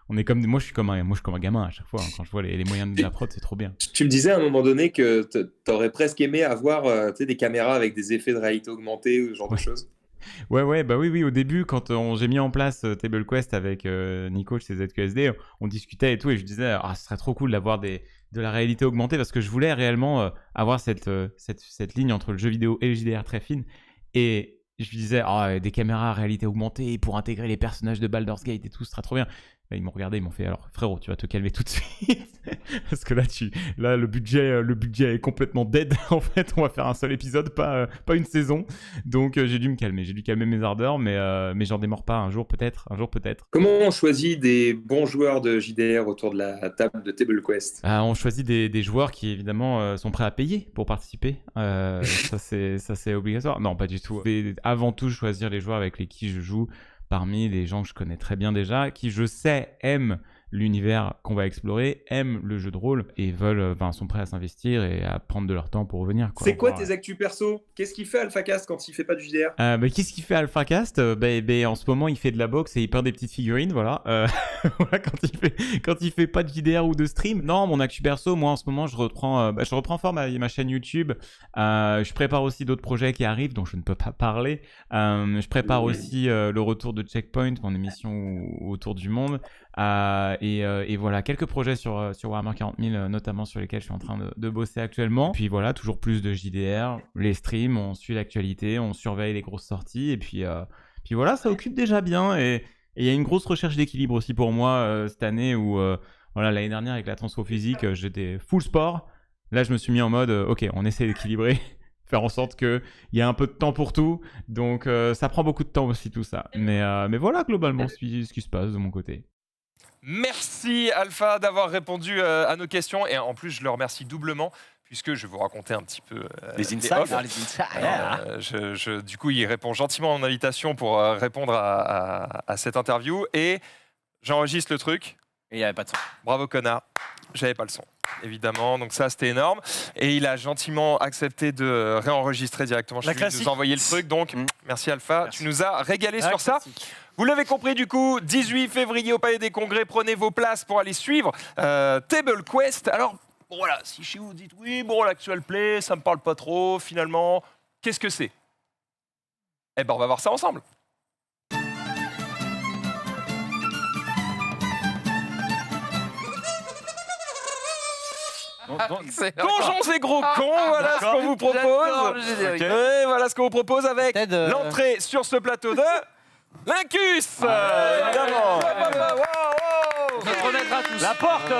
moi je suis comme un gamin à chaque fois, hein. Quand je vois les moyens de la prod, c'est trop bien. Tu me disais à un moment donné que t'aurais presque aimé avoir des caméras avec des effets de réalité augmentée ou ce genre de choses. Ouais, bah oui, au début, quand j'ai mis en place Table Quest avec Nico chez ZQSD, on discutait et tout, et je disais, ce serait trop cool d'avoir de la réalité augmentée, parce que je voulais réellement avoir cette ligne entre le jeu vidéo et le JDR très fine, et je lui disais, des caméras à réalité augmentée pour intégrer les personnages de Baldur's Gate et tout, ce serait trop bien. Ils m'ont regardé, ils m'ont fait, alors frérot, tu vas te calmer tout de suite, parce que là le budget est complètement dead. En fait, on va faire un seul épisode, pas une saison. Donc j'ai dû me calmer, j'ai dû calmer mes ardeurs, mais j'en démords pas. Un jour peut-être. Comment on choisit des bons joueurs de JDR autour de la table de Table Quest? On choisit des joueurs qui évidemment sont prêts à payer pour participer. Ça c'est obligatoire. Non, pas du tout. Et avant tout, choisir les joueurs avec lesquels je joue. Parmi les gens que je connais très bien déjà, qui je sais aiment l'univers qu'on va explorer, aiment le jeu de rôle et sont prêts à s'investir et à prendre de leur temps pour revenir. C'est quoi tes actus perso? Qu'est-ce qu'il fait AlphaCast quand il fait pas du JDR? Qu'est-ce qu'il fait AlphaCast? En ce moment, il fait de la boxe et il peint des petites figurines, voilà. Voilà, quand il fait pas de JDR ou de stream. Non, mon actu perso, moi en ce moment, je reprends fort ma chaîne YouTube. Je prépare aussi d'autres projets qui arrivent dont je ne peux pas parler. Je prépare aussi le retour de Checkpoint, mon émission autour du monde. Et voilà, quelques projets sur Warhammer 40 000, notamment sur lesquels je suis en train de bosser actuellement. Puis voilà, toujours plus de JDR, les streams, on suit l'actualité, on surveille les grosses sorties. Et puis voilà, ça occupe déjà bien. Et il y a une grosse recherche d'équilibre aussi pour moi cette année où, l'année dernière avec la transfo physique, j'étais full sport. Là, je me suis mis en mode, ok, on essaie d'équilibrer. Faire en sorte qu'il y ait un peu de temps pour tout. Donc ça prend beaucoup de temps aussi tout ça. Mais voilà globalement ce qui se passe de mon côté. Merci Alpha d'avoir répondu à nos questions, et en plus je le remercie doublement puisque je vais vous raconter un petit peu les insides. Du coup, il répond gentiment à mon invitation pour répondre à cette interview, et j'enregistre le truc. Et il n'y avait pas de son. Bravo connard, j'avais pas le son. Évidemment, donc ça c'était énorme, et il a gentiment accepté de réenregistrer directement chez lui, de nous envoyer le truc, donc merci Alpha, merci. Tu nous as régalé sur ça. Vous l'avez compris du coup, 18 février au Palais des Congrès, prenez vos places pour aller suivre Table Quest. Alors voilà, si chez vous dites oui, l'actual play, ça me parle pas trop, finalement, qu'est-ce que c'est? Eh ben on va voir ça ensemble. Donjons et gros cons, voilà ce qu'on vous propose. Et voilà ce qu'on vous propose avec l'entrée sur ce plateau de Lincus, évidemment. La porte.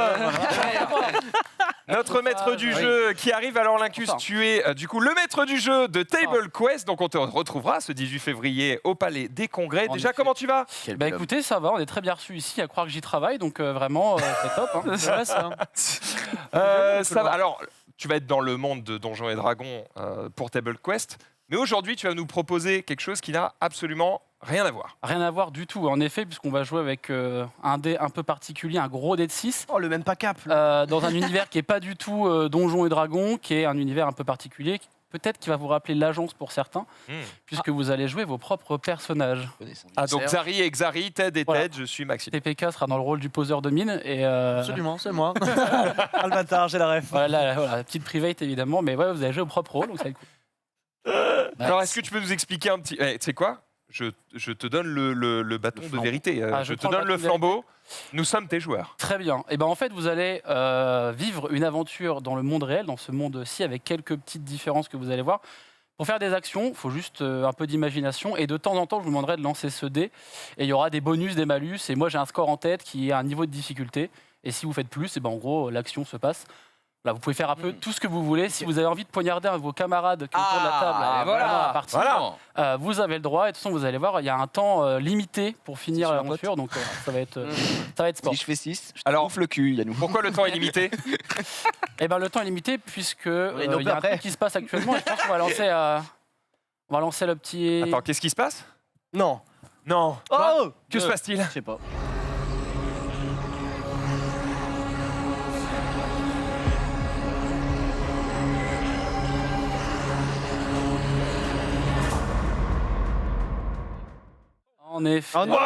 Notre maître du jeu qui arrive. Alors Lincus, tu es du coup le maître du jeu de Table Quest, donc on te retrouvera ce 18 février au Palais des Congrès. Déjà, comment tu vas? Écoutez, ça va, on est très bien reçus ici, à croire que j'y travaille, donc vraiment c'est top. Hein. C'est vrai, ça. Ça va. Alors, tu vas être dans le monde de Donjons et Dragons pour Table Quest, mais aujourd'hui tu vas nous proposer quelque chose qui n'a absolument rien à voir. Rien à voir du tout, en effet, puisqu'on va jouer avec un dé un peu particulier, un gros dé de 6. Oh, le même pas cap. Dans un univers qui n'est pas du tout Donjons et Dragons, qui est un univers un peu particulier, peut-être qui va vous rappeler l'agence pour certains, puisque vous allez jouer vos propres personnages. Donc Xari et Xari, Ted et Ted, je suis Maxime. TPK sera dans le rôle du poseur de mine. Et Absolument, c'est moi. Ah, le bâtard, j'ai la ref. Voilà, petite private évidemment, mais ouais, vous allez jouer au propre rôle, donc ça va être cool. Alors, est-ce que tu peux nous expliquer un petit... tu sais quoi, je te donne le bâton de vérité. Je te donne le flambeau. Nous sommes tes joueurs. Très bien. Et en fait, vous allez vivre une aventure dans le monde réel, dans ce monde-ci, avec quelques petites différences que vous allez voir. Pour faire des actions, il faut juste un peu d'imagination. Et de temps en temps, je vous demanderai de lancer ce dé. Et il y aura des bonus, des malus. Et moi, j'ai un score en tête qui est un niveau de difficulté. Et si vous faites plus, en gros, l'action se passe. Là, vous pouvez faire un peu tout ce que vous voulez. Si vous avez envie de poignarder un de vos camarades qui est autour de la table, vous avez le droit. Et de toute façon, vous allez voir, il y a un temps limité pour finir l'aventure. Donc, ça va être sport. Si je fais 6, je alors, bouffe le cul, Yannou. Pourquoi le temps est limité? Le temps est limité puisque il y a un truc qui se passe actuellement. Et je pense qu'on va lancer le petit... Attends, qu'est-ce qui se passe? Non. Oh, que se passe-t-il? Je sais pas. En effet. Oh non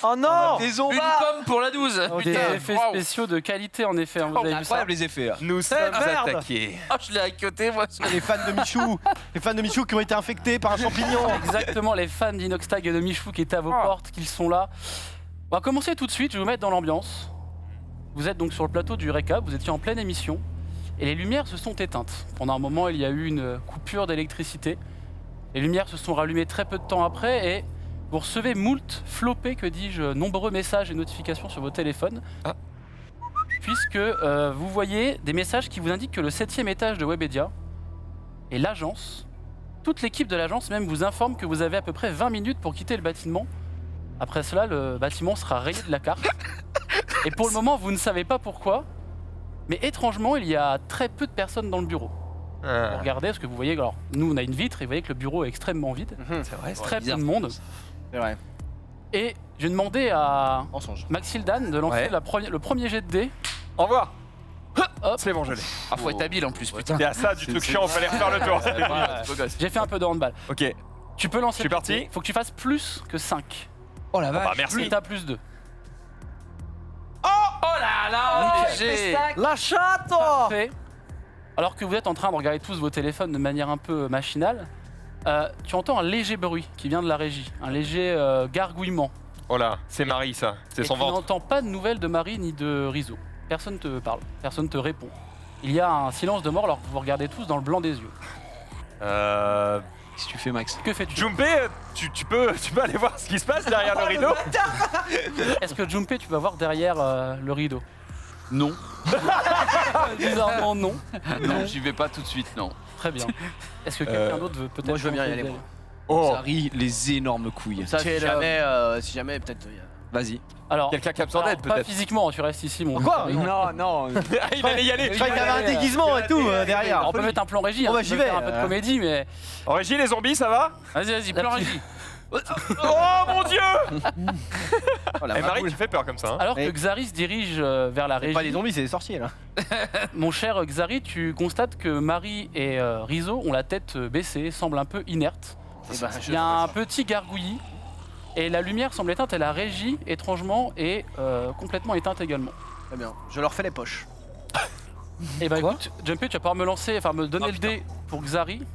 Oh non Des Une zombards. pomme pour la 12. Des Putain, effets waouh. spéciaux de qualité en effet. Vous avez vu ça Incroyable les effets. Nous sommes merde. attaqués. Oh, je l'ai accoté, moi. Les fans de Michou, les fans de Michou qui ont été infectés par un champignon. Exactement, les fans d'Inoxtag et de Michou qui étaient à vos portes, qu'ils sont là. On va commencer tout de suite, je vais vous mettre dans l'ambiance. Vous êtes donc sur le plateau du récap, vous étiez en pleine émission et les lumières se sont éteintes. Pendant un moment, il y a eu une coupure d'électricité. Les lumières se sont rallumées très peu de temps après et vous recevez moult, flopés, que dis-je, nombreux messages et notifications sur vos téléphones. Ah. Puisque vous voyez des messages qui vous indiquent que le 7e étage de Webedia et l'agence, toute l'équipe de l'agence même vous informe que vous avez à peu près 20 minutes pour quitter le bâtiment. Après cela, le bâtiment sera rayé de la carte. Et pour le moment, vous ne savez pas pourquoi. Mais étrangement, il y a très peu de personnes dans le bureau. Vous regardez, ce que vous voyez, alors nous on a une vitre et vous voyez que le bureau est extrêmement vide. C'est vrai. Très peu de monde. C'est vrai. Et j'ai demandé à Mensonge. Maxildan de lancer Ouais. le premier jet de dés. Au revoir. Hop. C'est bon, je l'ai. Ah, faut être habile en plus, putain. Et à ça, du truc chiant, on fallait refaire le tour. J'ai fait un peu de handball. Ok. Tu peux lancer. Je suis le parti. dé. Faut que tu fasses plus que 5. Oh la Bah vache. merci. Et t'as plus 2. Oh là là, j'ai. La chatte oh Parfait. Alors que vous êtes en train de regarder tous vos téléphones de manière un peu machinale, tu entends un léger bruit qui vient de la régie, un léger gargouillement. Oh là, c'est Marie ça. C'est Et son tu ventre. n'entends pas de nouvelles de Marie ni de Rizzo. Personne ne te parle, personne ne te répond. Il y a un silence de mort alors que vous regardez tous dans le blanc des yeux. Qu'est-ce que tu fais, Max? Que fais-tu? Junpei, tu peux aller voir ce qui se passe derrière le rideau. Est-ce que Junpei, tu vas voir derrière le rideau? Non. Bizarrement non. Non, j'y vais pas tout de suite, non. Très bien. Est-ce que quelqu'un d'autre veut peut-être... Moi, je veux bien y jouer aller, au moi. Oh, Harry, les énormes couilles. Ça, Quel si jamais, peut-être. Vas-y. Alors, quelqu'un qui a besoin d'aide pas peut-être. physiquement, tu restes ici, mon Quoi Harry. Non. Il allait y aller. Je croyais qu'il y avait un déguisement et tout derrière. On peut mettre un plan régie, Oh, hein, bah, tu j'y peux vais, faire un peu de comédie, mais... En régie, les zombies, ça va? Vas-y, plan régie. Oh mon dieu. Oh, la Et Marie, baboule. tu fais peur comme ça. Hein. Alors que Mais- Xari se dirige vers la C'est régie, pas les zombies, c'est les sorciers là. mon cher Xari, tu constates que Marie et Rizzo ont la tête baissée, semblent un peu inertes. Eh ben, Il y a un petit gargouillis et la lumière semble éteinte et la régie, étrangement, est complètement éteinte également. Très bien. Je leur fais les poches. Et bah écoute, Jumpy, tu vas pouvoir me donner le dé pour Xari.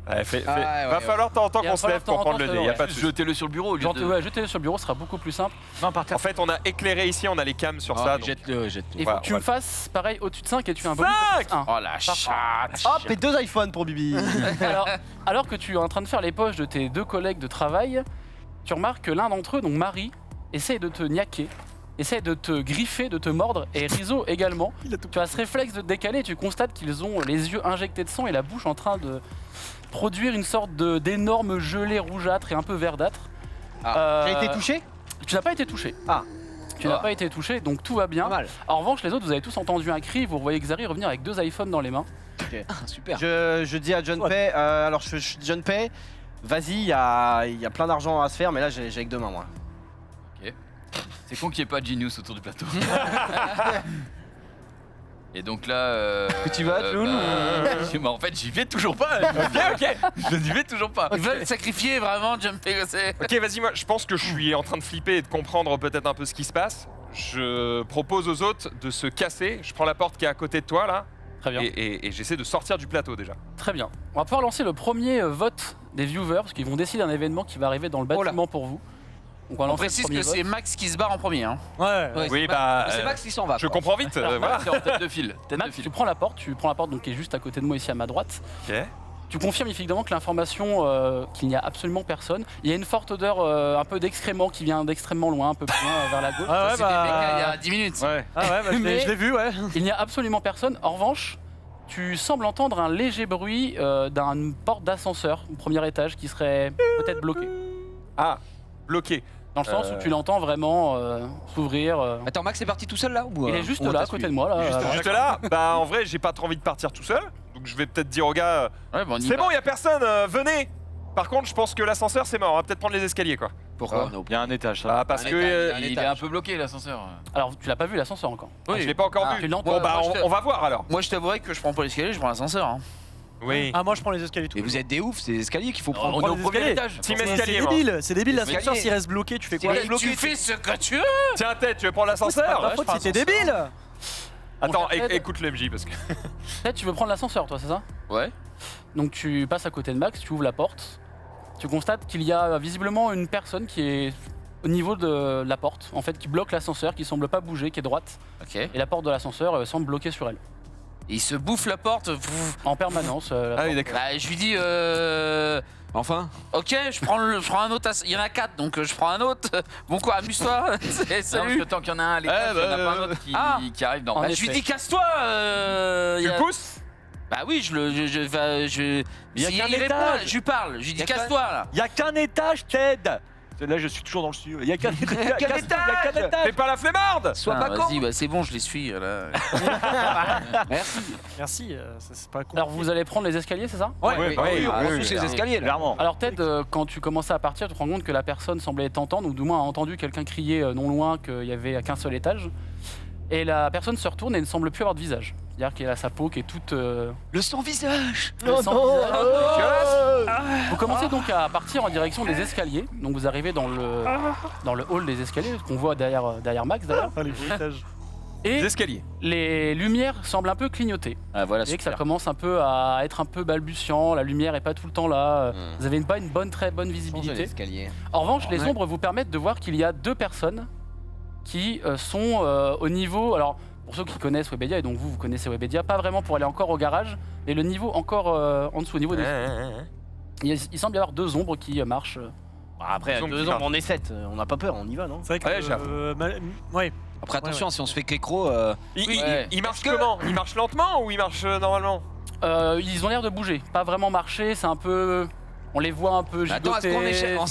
Ouais, Ah, va ouais, falloir de temps en temps Il va qu'on se falloir lève pour de temps en prendre le temps, dé. Y a ouais. pas de souci. Jetez-le sur le bureau au lieu de... Ouais, jeter sur le bureau, ce sera beaucoup plus simple. Non, par terre. En fait, on a éclairé ici, on a les cams sur ça. Donc... Jette-le. Et il faut Voilà, que tu on me fasses pareil au-dessus de 5 et tu fais un bonus de plus 1. Oh la chatte. Hop, et 2 iPhones pour Bibi. Alors que tu es en train de faire les poches de tes 2 collègues de travail, tu remarques que l'un d'entre eux, donc Marie, essaye de te niaquer, essaye de te griffer, de te mordre, et Rizzo également. Tu as ce réflexe de te décaler et tu constates qu'ils ont les yeux injectés de sang et la bouche en train de produire une sorte d'énorme gelée rougeâtre et un peu verdâtre. J'ai été touché. Tu n'as pas été touché. Ah. Tu n'as pas été touché, donc tout va bien. Pas mal. En revanche, les autres, vous avez tous entendu un cri, vous voyez Xari revenir avec 2 iPhones dans les mains. Super. Je dis à John Pay, alors je dis John Pay, vas-y, il y a plein d'argent à se faire, mais là j'ai que 2 mains moi. C'est con qu'il n'y ait pas de Genius autour du plateau. Et donc là... Que tu vas, Jules bah, en fait, j'y vais toujours pas. Ok. Je n'y vais toujours pas. Ils veulent sacrifier vraiment, Jumpy. Ok, vas-y, moi je pense que je suis en train de flipper et de comprendre peut-être un peu ce qui se passe. Je propose aux autres de se casser. Je prends la porte qui est à côté de toi là. Très bien. Et j'essaie de sortir du plateau déjà. Très bien. On va pouvoir lancer le premier vote des viewers, parce qu'ils vont décider d'un événement qui va arriver dans le bâtiment pour vous. Donc on va On lancer le précise premier que c'est vote. Max qui se barre en premier. Hein. Ouais. Oui, bah. C'est Max qui s'en va. Je quoi. comprends vite. Voilà. C'est en tête de file. Tête de Max, file. tu prends la porte donc qui est juste à côté de moi ici à ma droite. Ok. Tu confirmes évidemment que l'information qu'il n'y a absolument personne. Il y a une forte odeur un peu d'excrément qui vient d'extrêmement loin, un peu plus loin vers la gauche. Ah ouais, C'est des mecs, il y a 10 minutes. Ouais. Ah ouais, bah, Mais- je l'ai vu, ouais. Il n'y a absolument personne. En revanche, tu sembles entendre un léger bruit d'une porte d'ascenseur au premier étage qui serait peut-être bloquée. Ah, bloqué. Dans le sens où tu l'entends vraiment s'ouvrir. Attends, Max est parti tout seul là ou Il est juste on là, t'a à côté suivi de moi. Là, Juste là, bah en vrai, j'ai pas trop envie de partir tout seul. Donc je vais peut-être dire aux gars Ouais, bon, on y c'est va. bon, y a personne, venez. Par contre, je pense que l'ascenseur c'est mort. On va peut-être prendre les escaliers quoi. Pourquoi Il y a un étage, ça. Ah, parce Un que étage, Il est un peu bloqué l'ascenseur. Alors, tu l'as pas vu l'ascenseur encore. je l'ai pas encore Ah, vu. tu l'entends. Bon bah moi, je te- on va voir alors. Moi, je t'avouerais que je prends pas l'escalier, je prends l'ascenseur. Hein. Oui. Ah, moi je prends les escaliers tout. Et vous êtes des oufs, c'est les escaliers qu'il faut prendre. On est au les premier escaliers. étage. Team C'est escalier, moi. débile, c'est débile. Escalier. L'ascenseur s'il reste bloqué, tu fais quoi? Tu fais ce que tu veux. Tiens, tête, tu veux prendre C'est pas l'ascenseur ta faute si t'es débile. Attends, cher Ted. écoute le MJ parce que. Peut-être tu veux prendre l'ascenseur, toi, c'est ça? Ouais. Donc tu passes à côté de Max, tu ouvres la porte. Tu constates qu'il y a visiblement une personne qui est au niveau de la porte, en fait, qui bloque l'ascenseur, qui semble pas bouger, qui est droite. Ok. Et la porte de l'ascenseur semble bloquée sur elle. Il se bouffe la porte. En permanence. la Ah porte. oui, d'accord. Bah, je lui dis. Enfin. Ok, je prends un autre. Il y en a 4, donc je prends un autre. Bon quoi, amuse-toi. Non, parce Salut. que tant qu'il y en a un à l'étage, il y en a pas un autre qui arrive dans. En Bah, effet. je lui dis casse-toi. Tu le pousses? Bah oui, il y a qu'un répond, étage. je lui parle. Je lui dis Y a qu'un- casse-toi là. Il y a qu'un étage, Ted. Là, je suis toujours dans le studio. Il y a qu'un étage. Fais pas la flemmarde! Sois Ah, pas con. vas-y, bah, c'est bon, je les suis là. Merci. Merci, c'est pas con. Alors vous allez prendre les escaliers, c'est ça? Ouais, oui, on tous ces escaliers là. Clairement. Alors Ted, quand tu commençais à partir, tu te rends compte que la personne semblait t'entendre, ou du moins a entendu quelqu'un crier non loin qu'il y avait qu'un seul étage. Et la personne se retourne et ne semble plus avoir de visage. C'est-à-dire qu'elle a sa peau qui est toute... Le sans visage. sans visage. Vous commencez donc à partir en direction des escaliers. Donc vous arrivez dans le hall des escaliers, qu'on voit derrière Max d'ailleurs. Ah, les bruitages. Et Les escaliers. les lumières semblent un peu clignoter. Ah voilà, Vous voyez que ça commence un peu à être un peu balbutiant, la lumière est pas tout le temps là, vous avez pas une très bonne visibilité. l'escalier. En revanche, les Ouais. ombres vous permettent de voir qu'il y a deux personnes qui sont au niveau... Alors, pour ceux qui connaissent Webedia, et donc vous connaissez Webedia, pas vraiment pour aller encore au garage, mais le niveau encore en dessous, au niveau des... Il semble y avoir deux ombres qui marchent. Après, Disons que 2 tu ans, marches. on est 7. On n'a pas peur, on y va, non? C'est vrai que. Ouais, j'avoue. Ouais. Après attention, si on se fait kécro, Il marche comment? Il marche lentement ou il marche normalement? Ils ont l'air de bouger, pas vraiment marcher, c'est un peu... On les voit un peu attends, gigoter.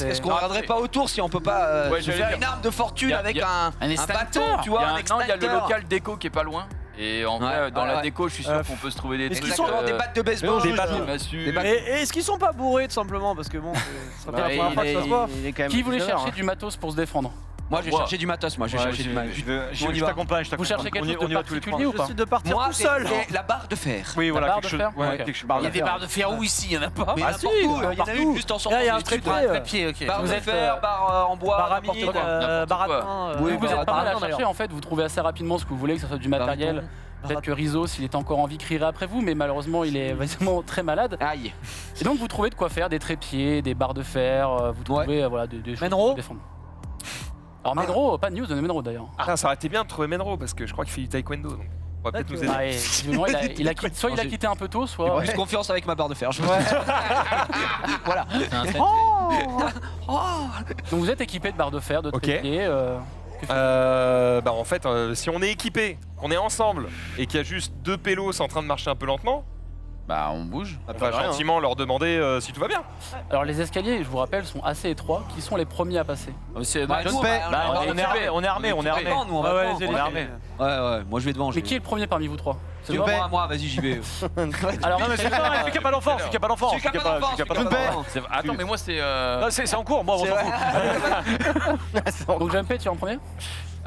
est-ce qu'on regarderait pas autour si on peut pas Ouais, se j'allais faire dire. une arme de fortune Y a- avec y a un bâton, extincteur. tu vois, un Non, il y a le extincteur. local déco qui est pas loin. Et en vrai, dans la ouais. déco, je suis sûr qu'on peut se trouver des est-ce trucs. qu'ils sont Exactement, des battes de baseball. Des rouges. battes- des massues. des battes- Mais est-ce qu'ils sont pas bourrés tout simplement? Parce que bon, ce serait pas la Ouais, première fois que ça se voit. il est quand même Qui voulait 19 heures, chercher hein. du matos pour se défendre? Moi, je vais Ouais. chercher du matos. Moi, je vais chercher du matos. Je t'accompagne, je t'accompagne. Vous cherchez quelque chose On de y va tous les trois. particulier ou Je pas? décide de partir Moi, tout seul. c'est la barre de fer. Oui, voilà, barre quelque de chose. fer Ouais, Ok. quelque chose. Il y a des barres de fer où ici? Il y en a pas. Mais Ah n'importe si, où, il y en a partout. une juste en sortant Là, il y a du un sud. trépied. Trépied, ok. Barre Vous de êtes, fer, barre en bois, Baramine, n'importe quoi. n'importe baratin. Oui, Vous êtes pas mal à baratin, chercher d'ailleurs. en fait, vous trouvez assez rapidement ce que vous voulez, que ce soit du matériel. Peut-être que Rizzo, s'il est encore en vie, crierait après vous, mais malheureusement, il est vraiment très malade. Aïe. Et donc, vous trouvez de quoi faire, des trépieds, des barres de fer, vous trouvez voilà, des choses Menro pour vous défendre. Alors, Menro, pas de news de Menro d'ailleurs. Ah, ça aurait été bien de trouver Menro parce que je crois qu'il fait du taekwondo. Donc on va peut-être nous aider. Ah, et visiblement, soit il a quitté un peu tôt, soit. J'ai plus confiance avec ma barre de fer. Je voilà. C'est un set. Donc, vous êtes équipé de barres de fer, de Ok. trépieds. Bah en fait, si on est équipé, qu'on est ensemble et qu'il y a juste deux pélos en train de marcher un peu lentement, Bah, on bouge. on va gentiment leur demander si tout va bien. Alors, les escaliers, je vous rappelle, sont assez étroits. Qui sont les premiers à passer? C'est Bah, nous, bah, On est armé, on est armé, on est armé. devant, nous, on Ouais, va ouais, devant, les on est armé. escaliers. Ouais, moi je vais devant. Mais qui est le premier parmi vous trois? C'est Moi, moi. moi, vas-y, j'y vais. Alors, Non, mais c'est pas, celui qui a pas d'enfant, celui qui a pas d'enfant. Celui qui a pas d'enfant, celui qui a pas d'enfant. Attends, mais moi, c'est. Non, c'est en cours, moi, on s'en fout. donc Jumpé, tu es en premier?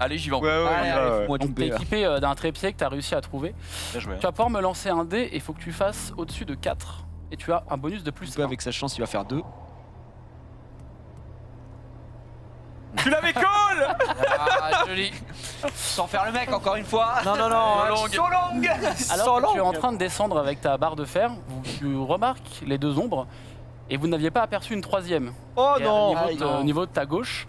Allez, j'y vais. Ouais, ouais, Allez, on y va, ouais. moi Donc, t'es équipé d'un trépied que tu as réussi à trouver. Bien joué. Tu vas pouvoir me lancer un dé et il faut que tu fasses au-dessus de 4. Et tu as un bonus de plus 1. Avec sa chance, il va faire 2. Tu l'avais call. Ah, joli. Sans faire le mec, encore une fois. Non, non, non. Alors que tu es en train de descendre avec ta barre de fer, tu remarques les deux ombres et vous n'aviez pas aperçu une troisième. Oh Et non. au niveau de ta gauche.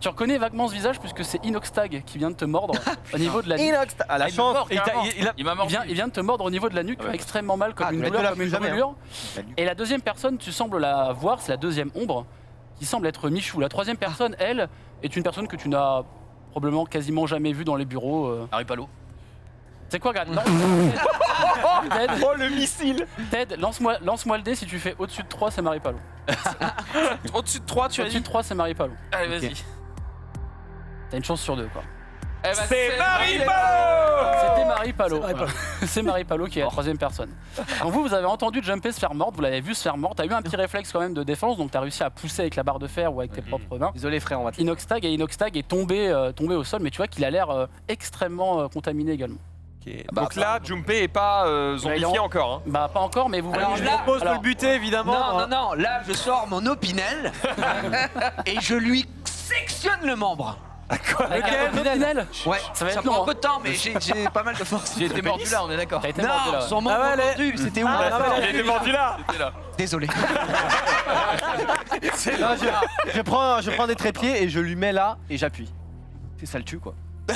Tu reconnais vaguement ce visage puisque c'est Inoxtag qui vient de te mordre au niveau de la nuque. Inox, à la Il m'a chance. mort, carrément. Il m'a mordu. Il vient de te mordre au niveau de la nuque, Ah ouais. extrêmement mal, comme Ah, une tu douleur, l'as comme plus une jamais, brûlure. Et la deuxième personne, tu sembles la voir, c'est la deuxième ombre, qui semble être Michou. La troisième personne, elle, est une personne que tu n'as probablement quasiment jamais vue dans les bureaux. Harry Palo. C'est quoi, regarde non. Ted, Oh le missile. Ted, lance-moi le dé, si tu fais au-dessus de 3, c'est Marie-Palo. Au-dessus de 3, tu as Au-dessus dit. de 3, c'est Marie-Palo. Allez, vas-y. T'as une chance sur 2, quoi. Eh ben, C'est Marie-Palo. C'était Marie-Palo. Voilà. C'est Marie-Palo qui est la troisième personne. Donc vous avez entendu Jumpé se faire mordre, vous l'avez vu se faire mordre, t'as eu un petit réflexe quand même de défense, donc t'as réussi à pousser avec la barre de fer ou avec tes propres mains. Désolé, frère, on va te Inoxtag est tombé au sol, mais tu vois qu'il a l'air extrêmement contaminé également. Bah, Donc là, Junpei est pas zombifié encore. Hein. Bah pas encore, mais vous voyez. Alors Je là- propose de le buter, évidemment. Non, là je sors mon opinel et je lui sectionne le membre. Avec un opinel. Ouais, Ça va être prend long, un peu de temps, mais j'ai pas mal de force. J'ai été mordu là, on est d'accord. T'as été mordu là. Non, ouais. son membre Ah ouais, mordu, c'était où Ah, là ouais, Il était mordu là. Désolé. Non, je prends des trépieds et je lui mets là et j'appuie. C'est ça le tue quoi. Bah,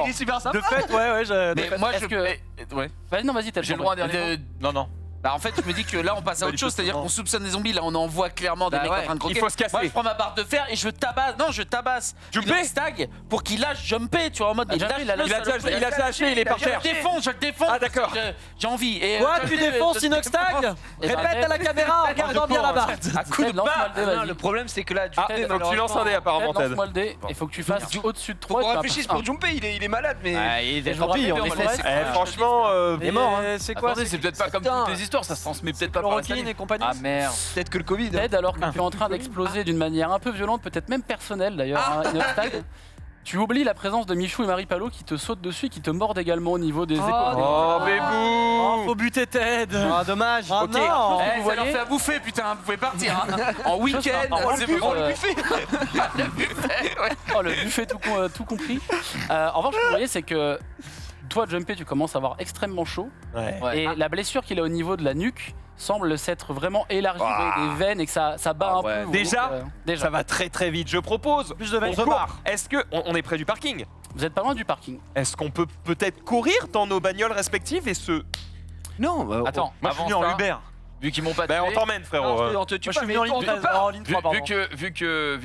il est super sympa. De fait, ouais, Mais moi Est-ce je. que- Ouais. Vas-y, non, vas-y, t'as J'ai le droit à un dernier mot. Non, non. Bah en fait je me dis que là on passe à autre chose, c'est-à-dire qu'on soupçonne des zombies, là on en voit clairement des Bah mecs ouais. en train de croquer. Il faut se casser. Moi je prends ma barre de fer et je tabasse Junpei le stag pour qu'il lâche Junpei, tu vois, en mode mais Junpei, lâche il a le lâché, saloperie. il a lâché, il est par Je terre. le défonce. Ah, d'accord. J'ai envie. Et, Quoi, je tu le dé- défonces je- Inoxtag Et bah, Répète à la caméra en regardant bien la barre. À coup de lance-moi barre. le dé, Non, vas-y. le problème c'est que là, Ah, Junpei, faut que tu lances un dé apparemment, Ted, Ted. lance-moi le dé. Il faut que tu fasses au-dessus de Faut 3. qu'on réfléchisse pour Junpei, il est malade, mais. Ah, il est Et je tant vous pis, rappelle, on on essaie. reste- Franchement, Il est mort. C'est quoi Attendez, c'est peut-être pas comme Putain. toutes les histoires, ça se transmet peut-être pas par la Chloroquine salive. et compagnie. Ah merde. Peut-être que le Covid. Ted, alors que tu es en train d'exploser d'une manière un peu violente, peut-être même personnelle d'ailleurs, hein, Inoxtag, tu oublies la présence de Michou et Marie Palot qui te sautent dessus et qui te mordent également au niveau des épaules. Oh, Oh, bébou. faut buter Ted. Ah dommage. Ah Ok. non. Eh, vous ça leur voyez fait à bouffer, putain, vous pouvez partir. Hein. En week-end, Chose c'est bon. le buffet. Oh, le buffet tout compris. En revanche, ce que vous voyez, c'est que toi, Junpei, tu commences à avoir extrêmement chaud. Ouais. Ouais. Et la blessure qu'il a au niveau de la nuque semble s'être vraiment élargie avec des veines et que ça bat un peu. Déjà Déjà. Ça va très très vite. Je propose. Plus de veines. On court. Est-ce que on est près du parking? Vous êtes pas loin du parking. Est-ce qu'on peut peut-être courir dans nos bagnoles respectives et se... Non, bah, Attends, Moi je suis avant venu en ça, Uber. vu qu'ils m'ont pas Ben tué. on t'emmène frérot. on te tue Moi, je pas, suis mais venu en ligne on te 13, pas. en ligne 3, pardon. Vu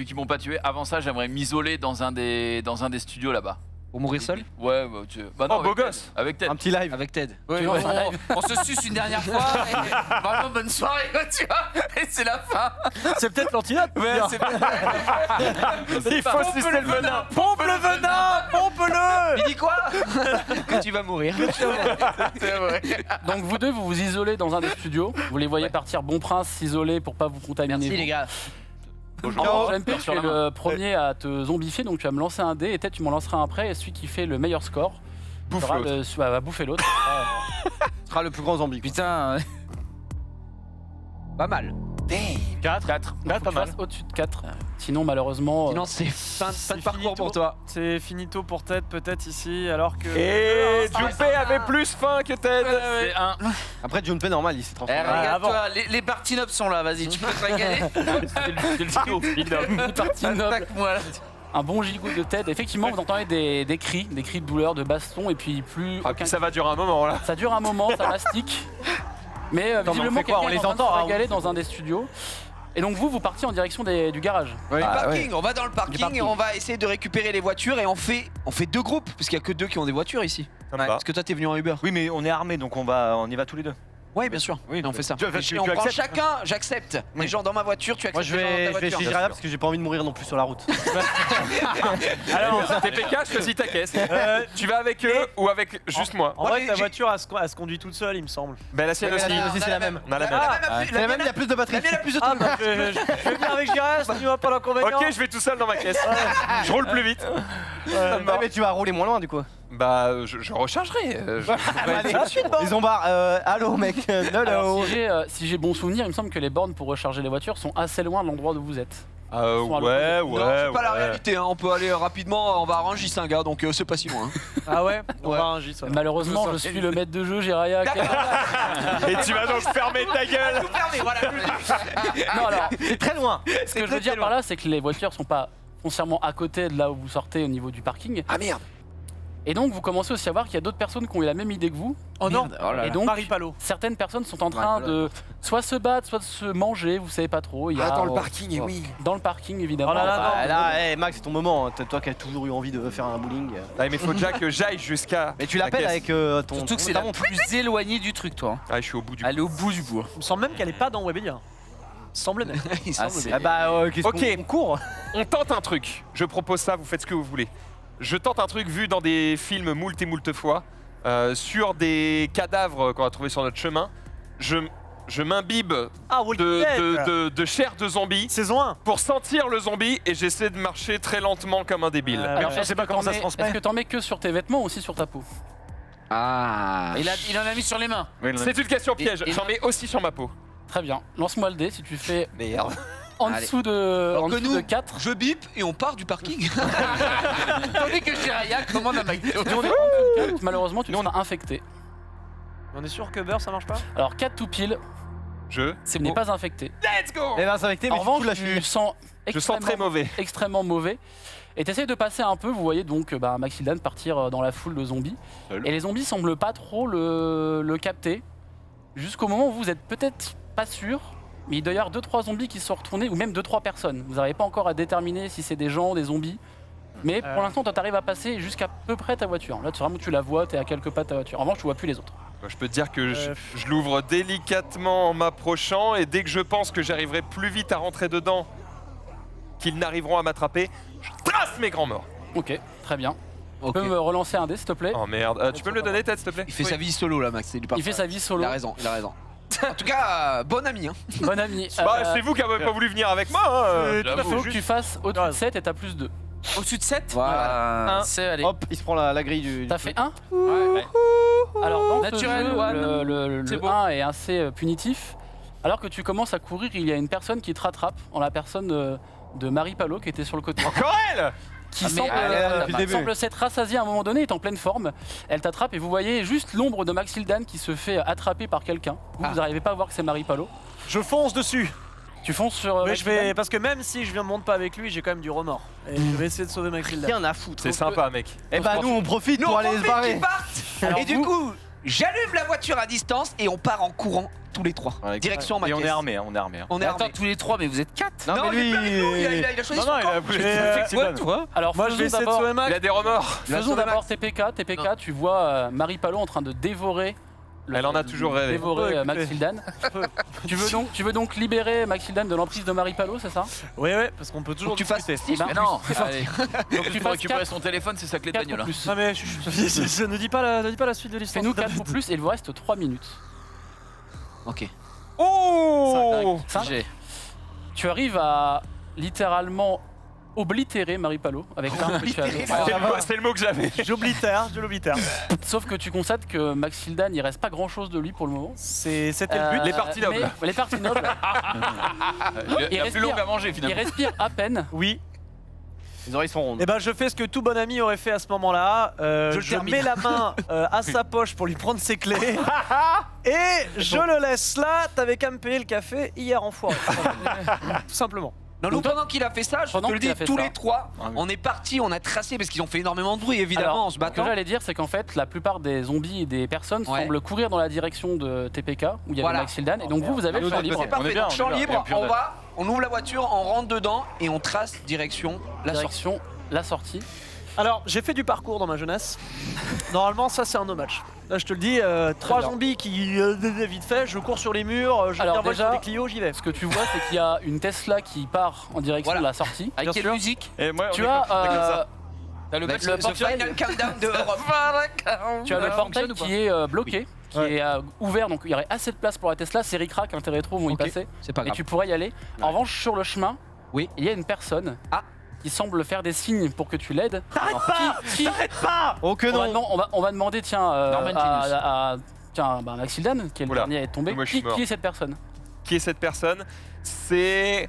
qu'ils m'ont pas tué, avant ça, j'aimerais m'isoler dans un des studios là-bas. Pour mourir seul Ouais, bah, bah Oh, avec beau Ted. gosse. Avec Ted. Un petit live. avec Ted. Ouais, Tu ouais. lances un live. On se suce une dernière fois. Et vraiment bonne soirée, quoi, tu vois. Et c'est la fin. C'est peut-être l'antidote. Ouais, c'est Il faut sucer le venin. Pompe le venin. Pompe-le. Il dit quoi? Que tu vas mourir. c'est vrai. Donc vous deux, vous vous isolez dans un des studios. Vous les voyez partir bon prince, s'isoler pour pas vous contaminer. Merci vous. les gars. En revanche, Junpei, tu es le premier à te zombifier, donc tu vas me lancer un dé et peut-être tu m'en lanceras un après. Et celui qui fait le meilleur score Bouffe sera l'autre. va bouffer l'autre. Ce sera le plus grand zombie. Putain. Pas mal. 4. 4. Faut que tu fasses au-dessus de 4. Sinon, malheureusement. Sinon, c'est fin de c'est parcours finito. pour toi. C'est finito pour Ted peut-être ici alors que. Et Junpei avait plus faim que Ted. C'est un. Après Junpei normal il s'est Eh, transformé. regarde-toi, les parties nobles sont là, vas-y, tu peux te régaler. Une partie noble. Attaque-moi là. Un bon gigot de Ted. Effectivement, vous entendez des cris de douleur, de baston, et puis plus. Ah, aucun- puis ça va durer un moment là. Ça dure un moment, ça mastique. Mais Attends, mais on visiblement, fait quoi, on quelqu'un est les en train de entend, se hein, régaler dans un des studios. Et donc vous partiez en direction du garage. Le Ah, parking, on va dans le parking, parking. et on va essayer de récupérer les voitures et on fait deux groupes parce qu'il y a que deux qui ont des voitures ici. Sympa. Parce que toi t'es venu en Uber. Oui, mais on est armés donc on y va tous les deux. Oui, bien sûr. Oui, Et on fait ça. tu- Et tu on prend acceptes chacun, j'accepte. Les gens dans ma voiture, tu acceptes Moi je les gens dans vais ta voiture. chez Gérard parce que j'ai pas envie de mourir non plus sur la route. Alors TPK, choisis ta caisse. Tu vas avec eux ou avec juste moi? En vrai, j'ai- ta voiture elle se conduit toute seule, il me semble. Ben la sienne Ouais, aussi. la mienne aussi, c'est la même. On a la même. C'est la même, il y a plus de batterie. La mienne a plus de Ah temps. bah je vais venir avec Gérard, si tu vois pas l'inconvénient. Ok, je vais tout seul dans ma caisse. Je roule plus vite. Ouais, mais tu vas rouler moins loin du coup. Bah, je rechargerai. Allez, les zombards, allô mec, Alors, hello. si j'ai bon souvenir, il me semble que les bornes pour recharger les voitures sont assez loin de l'endroit où vous êtes. Ouais, Non, ouais, c'est pas la ouais. réalité, hein. On peut aller rapidement, on va à Rungis, un gars, donc c'est pas si loin. Ah ouais. On Ouais. va un gis. Malheureusement, je suis le maître de jeu, Jiraya. Et tu vas donc fermer ta gueule. Non, alors, C'est très loin. ce que je veux dire par là, c'est que les voitures sont pas foncièrement à côté de là où vous sortez au niveau du parking. Ah merde. Et donc, vous commencez aussi à voir qu'il y a d'autres personnes qui ont eu la même idée que vous. Oh non. Et donc, Marie Palot. certaines personnes sont en train de soit se battre, soit de se manger, vous savez pas trop. Il y a, dans le parking, oui. Dans le parking, évidemment. Oh là là, Ah, là, hey, Max, c'est ton moment. Hein. Toi qui as toujours eu envie de faire un bowling. Ah, mais faut déjà que j'aille jusqu'à. Mais tu la l'appelles caisse. avec ton. Surtout que c'est ta la montre. plus éloignée du truc, toi. Ah, je suis au bout du. Elle est au bout du bout. Il me semble même qu'elle est pas dans Webedia. Il me semble même. Il Ah, semble c'est- bien. Ah bah, qu'est-ce Ok. qu'on court. On tente un truc. Je propose ça, vous faites ce que vous voulez. Je tente un truc vu dans des films moult et moult fois. Sur des cadavres qu'on a trouvés sur notre chemin. je m'imbibe Ah, Walking Dead. de chair de zombie Saison 1. pour sentir le zombie et j'essaie de marcher très lentement comme un débile. Alors, je sais pas comment ça se Est-ce transmet. que t'en mets que sur tes vêtements ou aussi sur ta peau? Ah. Il en a mis sur les mains. Oui, C'est une question piège, et- j'en mets aussi sur ma peau. Très bien. Lance-moi le dé si tu fais Merde. en Allez. dessous de, Alors en que dessous nous, de 4. je bip et on part du parking. Tandis que Jiraya commande un McDo. Malheureusement, tu seras infecté. On est sûr que beurre ça marche pas? Alors 4 tout pile, Je tu n'es pas infecté. Let's go. Eh ben, c'est avec tes, mais En du coup, revanche, là, tu sens Je sens très mauvais. extrêmement mauvais. Et t'essayes de passer un peu, vous voyez donc Maxildan partir dans la foule de zombies. Seul. Et les zombies semblent pas trop le capter. Jusqu'au moment où vous êtes peut-être pas sûr, mais il doit y avoir 2-3 zombies qui se sont retournés, ou même 2-3 personnes. Vous n'arrivez pas encore à déterminer si c'est des gens, des zombies. Mais pour l'instant, toi t'arrives à passer jusqu'à peu près ta voiture. Là, vraiment, tu la vois, t'es à quelques pas de ta voiture. En revanche, tu vois plus les autres. Je peux te dire que je l'ouvre délicatement en m'approchant et dès que je pense que j'arriverai plus vite à rentrer dedans qu'ils n'arriveront à m'attraper, je trace mes grands morts. Ok, très bien. Ok. Tu peux me relancer un dé, s'il te plaît? Oh merde, tu peux me le donner Ted s'il te plaît? Il fait sa vie solo là, Max. C'est du Il parfait. fait sa vie solo. Il a raison, il a raison. En tout cas, bon ami. Hein. Bon ami. Bah c'est vous qui avez pas voulu venir avec moi hein. Il faut que tu fasses au-dessus de 7 et t'as plus 2. Au-dessus de 7 Voilà. C'est allez. Hop, il se prend la grille du. T'as fait 1? Ouais. Alors dans Naturel, ce jeu, one. le C'est beau. 1 est assez punitif. Alors que tu commences à courir, il y a une personne qui te rattrape, en la personne de Marie Palot qui était sur le côté. Encore elle? Qui Ah, mais semble, elle est là depuis le début. semble s'être rassasiée à un moment donné, est en pleine forme. Elle t'attrape et vous voyez juste l'ombre de Maxildan qui se fait attraper par quelqu'un. Vous n'arrivez pas à voir que c'est Marie Palot. Je fonce dessus. Tu fonces sur Mais je Maxildan. vais. Parce que même si je viens de monte pas avec lui, j'ai quand même du remords. Et je vais essayer de sauver Maxildan. Rien à foutre. C'est sympa mec. Eh ben, nous, on profite Nous, pour on aller se profite barrer. qu'ils partent. Alors Et du vous- coup, j'allume la voiture à distance et on part en courant tous les trois. Ouais, Direction ma Et on caisse. est armés, hein, on est armés. hein. On est Attends, armés. tous les 3, mais vous êtes 4. Non, mais il est lui. plein avec nous, il a choisi Non, son non, il a camp. plus Mais, bonne. Toi Alors Moi je vais faisons essayer de d'abord sauver Il Max. a des remords. faisons d'abord TPK. TPK, tu vois Marie Palot en train de dévorer. Elle en a toujours rêvé. Dévorer On peut Maxildan. tu veux donc libérer Maxildan de l'emprise de Marie Palot, c'est ça? Oui, oui, parce qu'on peut toujours Faut que tu fasses discuter. six. Ben, Mais non, allez. Donc tu Tu peux fasses récupérer 4 son téléphone, c'est sa clé de bagnole. ou plus. Non mais je ne dis pas la suite de l'histoire. Fais-nous 4 ou plus et il vous reste 3 minutes. Ok. Oh 5. J'ai. Tu arrives à littéralement oblitérer Marie Palot avec l'arme que tu avais. C'est le mot que j'avais. J'oblitère. Sauf que tu constates que Maxildan, il reste pas grand chose de lui pour le moment. C'était le but. Les parties nobles. mais les parties nobles. La Il plus longue à manger Il finalement. respire à peine. Oui. Les oreilles sont rondes. Et ben je fais ce que tout bon ami aurait fait à ce moment-là. Je le Je termine. mets la main à sa poche pour lui prendre ses clés. Et je le laisse là. T'avais qu'à me payer le café hier en foire. Tout simplement. Non, nous, pendant qu'il a fait ça, je Pendant te le qu'il dis, a fait tous ça. les trois, Ah oui. on est partis, on a tracé parce qu'ils ont fait énormément de bruit évidemment Alors, en se ce que battant. j'allais dire, c'est qu'en fait, la plupart des zombies et des personnes Ouais. semblent courir dans la direction de TPK, où il y avait Voilà. Maxildan, et donc vous avez le Nous, champ de notre libre. côté. C'est parfait, bien, donc champ on est bien. libre, Et puis, on va, on ouvre la voiture, on rentre dedans et on trace direction la sortie. Direction la sortie. Alors j'ai fait du parcours dans ma jeunesse. Normalement ça c'est un no match. Là je te le dis, 3 bien. zombies qui vite fait, je cours sur les murs, je Alors, virevolte déjà- sur les Clio, j'y vais. Ce que tu vois, c'est qu'il y a une Tesla qui part en direction Voilà. de la sortie. Avec Bien quelle sûr. musique Et moi, on Tu est as, comme- on est comme ça. T'as le Bah, mec, le portail- final countdown de Europe. Tu as le Ça portail fonctionne ou pas qui est bloqué, qui Ouais. est ouvert, donc il y aurait assez de place pour la Tesla. C'est ric-rac, tes rétros vont Ok. y passer, C'est pas et grave. tu pourrais y aller. En revanche, sur le chemin, Oui. il y a une personne Ah. qui semble faire des signes pour que tu l'aides. Qui- Oh que on, va, non. on va demander, tiens, Norman Genius. Maxildan, qui est le Oula. dernier à être tombé. Moi, je suis mort. Qui est cette personne? Qui est cette personne? C'est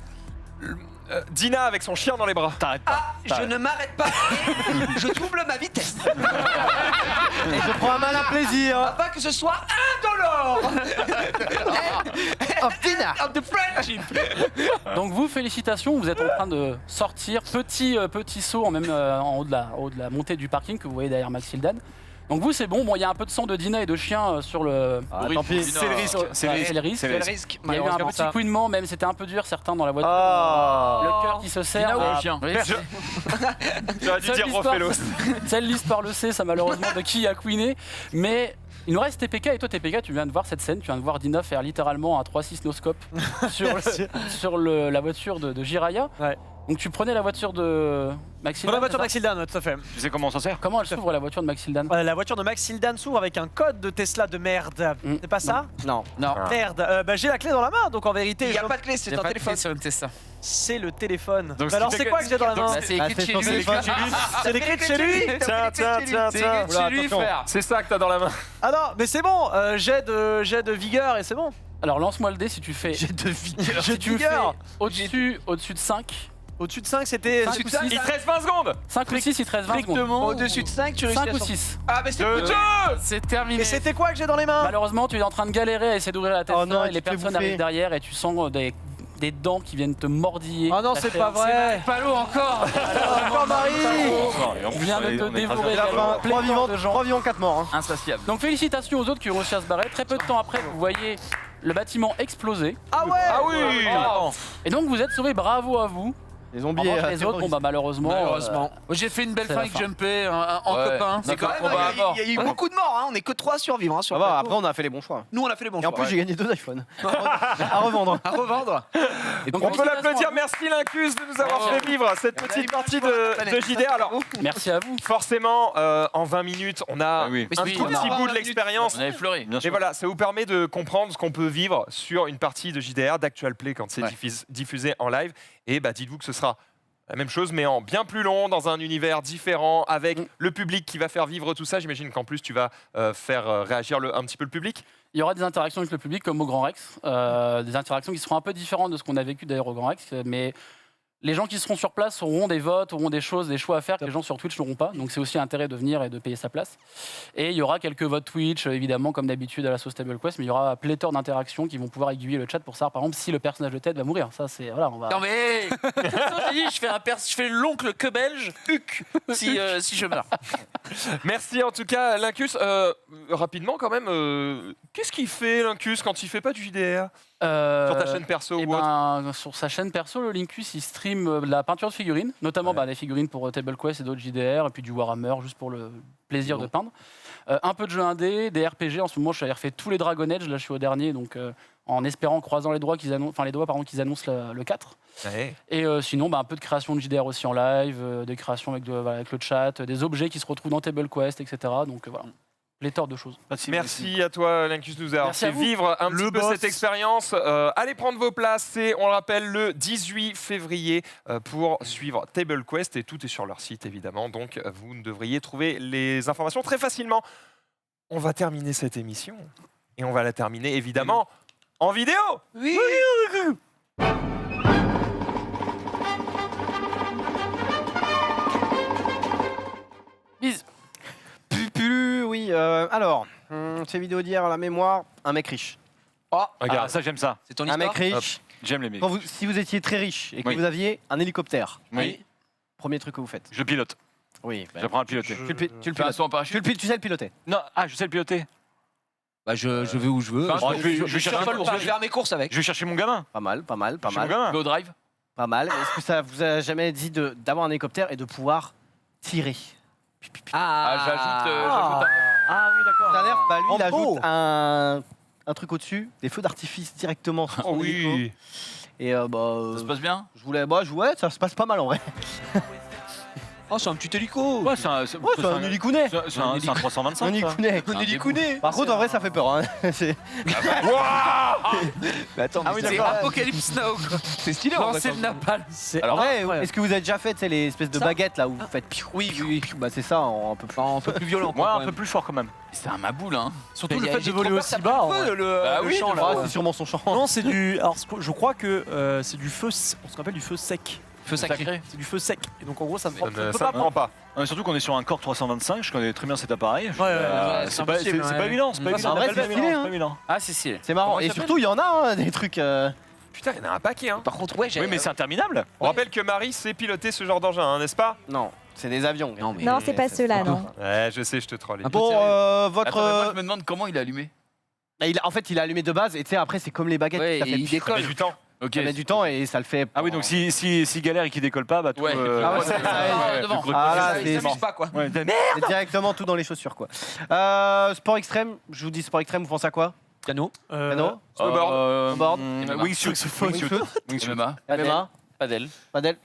Dina avec son chien dans les bras. T'arrêtes pas. Ah, je ne m'arrête pas et je double ma vitesse Et je prends un malin plaisir. afin que ce soit indolore. Of dinner. Of the friendship. Donc vous, félicitations, vous êtes en train de sortir. Petit saut en haut de la montée du parking que vous voyez derrière Maxildan. Donc vous, c'est bon. Bon, il y a un peu de sang de Dina et de chien sur le... Ah, Oui, tant pis. c'est le risque. C'est le Ouais, risque. c'est le risque. C'est le Quel risque. risque Il y a eu un malheureusement. petit couinement, même c'était un peu dur, certains dans la voiture. Ah. Le cœur qui se serre. Dina ou Ah, le chien? Oui, J'aurais dû Seule dire l'histoire- Rofelos. Seule l'histoire le sait, ça malheureusement, de qui a couiné. Mais Il nous reste TPK et toi TPK tu viens de voir cette scène, tu viens de voir Dina faire littéralement un 3-6 no-scope sur la voiture de Jiraya. Ouais. Donc tu prenais la voiture de Maxildan. Dans la voiture de c'est ça Maxildan, tout à fait. Tu sais comment on s'en sert? Comment elle s'ouvre la voiture de Maxildan? La voiture de Maxildan s'ouvre avec un code de Tesla de merde. Mm. C'est pas ça? Non. Non. Merde. J'ai la clé dans la main, donc en vérité, Il n'y a pas de clé, c'est Il y a un pas de téléphone. clé sur une Tesla. c'est le téléphone. Donc, Bah alors ce qui c'est fait quoi que- que j'ai dans la main? Bah, c'est écrit de chez son lui. téléphone. C'est écrit de chez lui? Tiens, tiens, tiens, C'est tiens. écrit de chez lui, Attention. frère. C'est ça que t'as dans la main. Ah non, mais c'est bon, jet de vigueur et c'est bon. Alors lance-moi le dé si tu fais. Jet de vigueur. Si tu me fais au-dessus de 5. Au-dessus de 5, c'était. 5 ou 6. Il te reste 20 secondes. 5 ou 6, il te reste 20 secondes. Strictement. Au-dessus de 5, tu réussis 5 à ou sortir. 6. Ah, mais c'est Deux. C'est terminé. Et c'était quoi que j'ai dans les mains? Malheureusement, tu es en train de galérer à essayer d'ouvrir la Tesla Oh non, et tu les te fais personnes bouffer. arrivent derrière et tu sens des dents qui viennent te mordiller. Ah non, ta c'est chair. pas vrai. Pas l'eau encore. Encore Marie. Et en Il plus, vient de on est te écrasé. dévorer. La fin, Pléthore 3 vivants, 4 morts. hein. Insatiable. Donc félicitations aux autres qui ont réussi à se barrer. Très peu de temps après, vous voyez le bâtiment exploser. Ah ouais. Ah oui. Et donc vous êtes sauvés, bravo à vous. Les En zombies. revanche, les autres, bon bah malheureusement. Malheureusement. J'ai fait une belle C'est fin la avec fin. Jumpé en Ouais. copain. C'est quand même, combat à mort. il y a eu beaucoup de morts, hein. On est que 3 survivants hein, sur Ça le va, plateau. après on a fait les bons choix. Nous on a fait les bons Et en choix. plus j'ai gagné 2 iPhones. À revendre. à revendre. Et Donc, On peut félicitations l'applaudir. à vous. Merci Lincus de nous avoir Oh. fait vivre cette petite partie de JDR. Alors, Merci à vous. forcément, en 20 minutes, on a Ah oui. un Oui, tout on a petit 20 bout de minutes. l'expérience. On avait fleuré. Bien Et sûr. voilà, ça vous permet de comprendre ce qu'on peut vivre sur une partie de JDR, d'Actual Play quand c'est Ouais. diffusé en live. Et bah, dites-vous que ce sera la même chose, mais en bien plus long, dans un univers différent, avec le public qui va faire vivre tout ça. J'imagine qu'en plus, tu vas faire réagir un petit peu le public. Il y aura des interactions avec le public comme au Grand Rex, des interactions qui seront un peu différentes de ce qu'on a vécu d'ailleurs au Grand Rex, mais les gens qui seront sur place auront des votes, auront des choses, des choix à faire que les gens sur Twitch n'auront pas. Donc c'est aussi l'intérêt de venir et de payer sa place. Et il y aura quelques votes Twitch, évidemment, comme d'habitude à la sauce Table Quest, mais il y aura pléthore d'interactions qui vont pouvoir aiguiller le chat pour savoir, par exemple, si le personnage de Ted va mourir. Ça, c'est voilà, on va. Non mais j'ai dit, je fais l'oncle que belge, Huc, si je meurs. Merci en tout cas, Lincus. Rapidement, quand même, qu'est-ce qu'il fait, Lincus, quand il fait pas du JDR sur ta chaîne perso Eh ou autre? ben, sur sa chaîne perso, le Linkus, il stream de la peinture de figurines, notamment Ouais. des figurines pour Table Quest et d'autres JDR, et puis du Warhammer, juste pour le plaisir de peindre. Un peu de jeux indé, des RPG. En ce moment, je suis allé refaire tous les Dragon Age. Là, je suis au dernier, donc en espérant, croisant les doigts qu'ils annoncent, qu'ils annoncent le 4. Ouais. Et sinon, un peu de création de JDR aussi en live, des créations avec le chat, des objets qui se retrouvent dans Table Quest, etc. Donc voilà, pléthore de choses. Pas de signe, Merci à toi, Lincus, de nous avoir Merci à fait vous. vivre un Le petit peu boss. cette expérience. Allez prendre vos places, c'est, on le rappelle, le 18 février pour suivre Table Quest et tout est sur leur site, évidemment. Donc, vous devriez trouver les informations très facilement. On va terminer cette émission et on va la terminer, évidemment, en vidéo. Oui. Bise. Oui, alors, ces vidéos d'hier à la mémoire, un mec riche. Ah, Regarde. ça j'aime ça. C'est ton Un histoire. mec riche. J'aime les mecs. Si vous étiez très riche et que Oui. vous aviez un hélicoptère, Oui. premier truc que vous faites. Je pilote. Oui, bah, J'apprends à piloter. tu le Fais pi- tu le un pilotes. saut en parachute. Tu sais le piloter. Non, je sais le piloter. Bah, je vais où je veux. Enfin, je vais chercher je un vais faire mes courses avec. Je vais chercher mon gamin. Pas mal, pas mal, pas Je suis mon mal. gamin. Je vais au drive. Pas mal. Mais est-ce que ça vous a jamais dit d'avoir un hélicoptère et de pouvoir tirer? J'ajoute Ah oui, d'accord. Dernière, bah lui, il Rambo. ajoute un truc au-dessus, des feux d'artifice directement sur son Oh hélico. oui. Et Ça se passe bien. je voulais, ouais, ça se passe pas mal en vrai. Oh, c'est un petit hélico. Ouais, c'est un Ouais, c'est un hélicounet. C'est un 325. Un ça. hélicounet. Un hélicounet. Par contre, en vrai, ça fait peur. Hein. C'est- Mais attends, Ah oui, mais C'est d'accord. Apocalypse Now, quoi. c'est stylé. en vrai, Lancer ça. le napalm. C'est En vrai, incroyable. est-ce que vous avez déjà fait tu sais, les espèces de Ça baguettes là où vous faites piou, Oui, piou, oui, oui. piou, bah c'est ça en un peu plus. Enfin, un peu plus violent. Moi, quand un même. peu plus fort quand même. C'est un maboule, hein. Surtout Mais le y a- fait j'ai de trop voler peur, aussi ça bas. en fait vrai. le Bah oui, champ, Ah, là. c'est sûrement son champ. Non, c'est du. Alors, je crois que c'est du feu. On se rappelle du feu sec. Feu sacré. C'est du feu sec. Et donc, en gros, ça ne Ça peut ne prend pas. Surtout qu'on est sur un Core 325, je connais très bien cet appareil. ouais, C'est pas impossible, c'est ouais. pas évident, c'est pas Ça, évident. en vrai, C'est c'est pas stylé, évident, hein. c'est pas évident. Ah, c'est si. C'est marrant. Comment Et ça surtout, il y en a hein, des trucs. Putain, il y en a un paquet. Hein. Par contre, ouais, j'ai. Oui, mais c'est interminable. On rappelle que Marie sait piloter ce genre d'engin, hein, n'est-ce pas? Non, c'est des avions. Non, mais. Non, c'est pas ceux-là, non. Ouais, je sais, je te troll. Un peu Bon, sérieux. votre. Attends, mais moi, je me demande comment il a allumé. En fait, il a allumé de base et tu sais, après, c'est comme les baguettes. Ouais, ça fait et il piou. Ça met décolle. du temps. Ok. Ça met du temps et ça le fait. Ah oui, donc si galère et qu'il décolle pas, bah tout. Ouais. Ah ouais, c'est- devant. Ah là, Il c'est s'amuse pas quoi. Ouais, c'est directement tout dans les chaussures quoi. Sport extrême, je vous dis sport extrême, vous pensez à quoi? Cano. Cano, Snowboard. Snowboard. Wingsuit. MMA. MMA. Padel. Padel,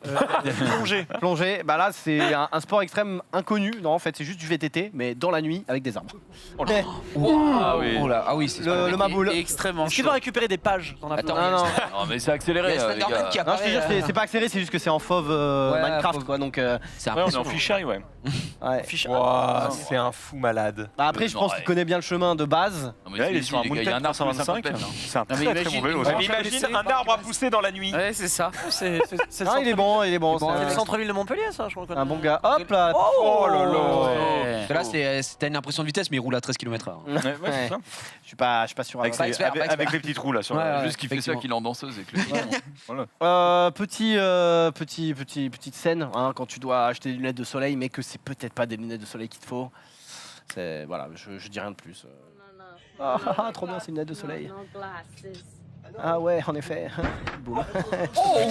Plongée. plongée. Bah là, c'est un sport extrême inconnu. Non, en fait, c'est juste du VTT, mais dans la nuit avec des arbres. Mais Ah oui. Oh là, ah oui, c'est le maboule. Et extrêmement Est-ce qu'il chaud. doit récupérer des pages dans la Attends, Non, non. Non, mais c'est Il y accéléré, a les Slenderman gars. qui Non, je te jure, apparaît. c'est pas accéléré, c'est juste que c'est en fauve Ouais, Minecraft fauve. quoi. Donc, C'est Ouais, on est en impressionnant. fisheye, ouais. ouais. Ouah, c'est un fou malade. Bah, après, je Non, pense ouais. qu'il connaît bien le chemin de base. Non, mais Là, il est c'est sur un les gars, il y a un Mountain arbre tous les 325. 50 mètres, hein. C'est un Non, mais très très imagine- bon vélo. Ouais, ça. mais imagine un arbre à pousser dans la nuit. Ouais, c'est ça. C'est Ah, le centre- il est bon, il est bon. Il est bon, c'est le c'est centre-ville de Montpellier, ça, je crois. un bon gars. Hop là. Oh là là. Ouais. Là, t'as une impression de vitesse, mais il roule à 13 km/h. Ouais, ouais, c'est ça. Je suis pas sûr. Avec, Pas les- expert, avec- pas expert. avec les petits trous là sur Ouais, la- ouais. Juste qu'il fait ça effectivement. qu'il est en danseuse avec le Petite scène hein, quand tu dois acheter des lunettes de soleil, mais que c'est peut-être pas des lunettes de soleil qu'il te faut. C'est voilà, je dis rien de plus. Ah, trop bien ces lunettes de soleil. Ah ouais, en effet. Boum.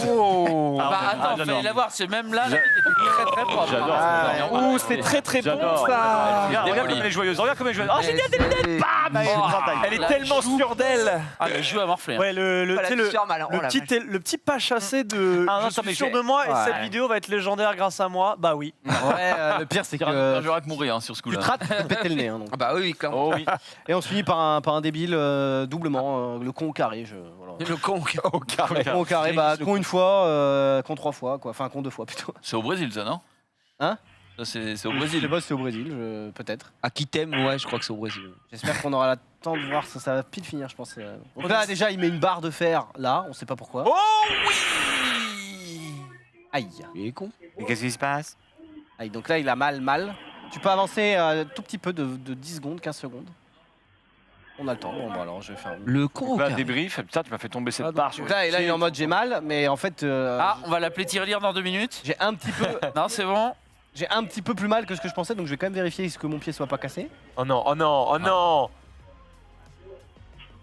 Oh. Bah attends, j'adore. fallait la voir, c'est même là, la était très très propre. J'adore. Ah, Ouh, c'est très très bon J'adore. ça. Regarde comme elle est joyeuse. Regarde comme elle est joyeuse. Oh, génial. Elle est La tellement joue. sûre d'elle. Ah, le jeu a morflé. hein. Ouais, tu sais, le petit pas chassé de Ah, non, je ça, mais suis sûr j'ai- de moi et Ouais. cette vidéo va être légendaire grâce à moi. Bah oui. Ouais, le pire c'est Je vais que mourir hein, sur ce tu coup-là. te rates, tu te pètes le nez. Hein, donc. Ah bah oui, clairement. Oh oui. Et on se finit par un débile doublement, le con au carré. Voilà. Le con. Au carré. Con au carré, bah con une fois, con 3 fois, quoi. Enfin con 2 fois plutôt. C'est au Brésil, ça, non Hein Ça, c'est au Je sais Brésil. pas si c'est au Brésil, peut-être. À qui t'aime, ouais, je crois que c'est au Brésil. J'espère qu'on aura le temps de voir ça va pile finir, je pense. Donc là, déjà, il met une barre de fer là, on sait pas pourquoi. Oh Aïe. Il est con. Qu'est-ce qui se passe? Aïe. Donc là, il a mal. Tu peux avancer un tout petit peu de 10 secondes, 15 secondes. On a le temps. Bon, bah alors, je vais faire. Le con au Là, carré. débrief. Putain, tu m'as fait tomber cette Ah, barre. donc, sur Donc là, il est en mode j'ai mal, mais en fait, Ah, on va l'appeler tirelire dans 2 minutes. j'ai un petit peu. Non, c'est bon. J'ai un petit peu plus mal que ce que je pensais, donc je vais quand même vérifier que mon pied soit pas cassé. Oh non, oh non, oh non.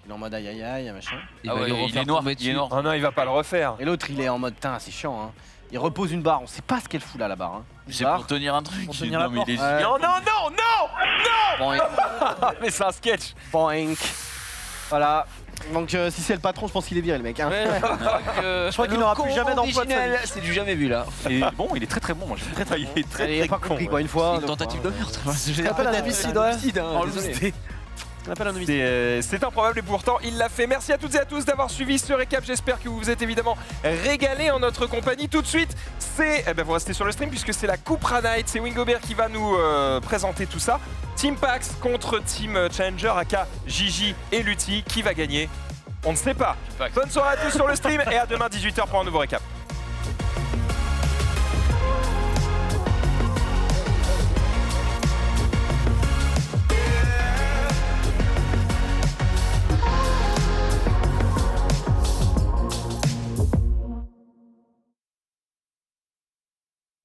Il est en mode aïe aïe aïe, machin. Il Ah va ouais, lui il refaire est noir. tomber Il est dessus. noir. Oh non, il va pas le refaire. Et l'autre, il est en mode tain, c'est chiant. Hein. Il repose une barre, on sait pas ce qu'elle fout là, la barre. Hein. C'est Barre. pour tenir un truc. Pour tenir la Non, mais il est Ouais. Non, non, non, non. Boing, Mais c'est un sketch. boing. Voilà. Donc si c'est le patron, je pense qu'il est viré le mec. Hein. Ouais, Je crois qu'il n'aura plus jamais d'emploi de sa vie. Originel, c'est du jamais vu là. Et bon, il est très très bon. Moi, j'aime très très Il bon. est très Il est pas con. compris quoi, une fois. Une deux tentative fois. de meurtre. Ça appelle un homicide, ouais. En désolé. On appelle un homicide. C'est improbable et pourtant il l'a fait. Merci à toutes et à tous d'avoir suivi ce récap. J'espère que vous vous êtes évidemment régalés en notre compagnie. Tout de suite, vous restez sur le stream puisque c'est la Cupra Night. C'est Wingobert qui va nous présenter tout ça. Team Pax contre Team Challenger, aka Gigi et Lutti. Qui va gagner? On ne sait pas. Pax. Bonne soirée à tous sur le stream et à demain 18h pour un nouveau récap.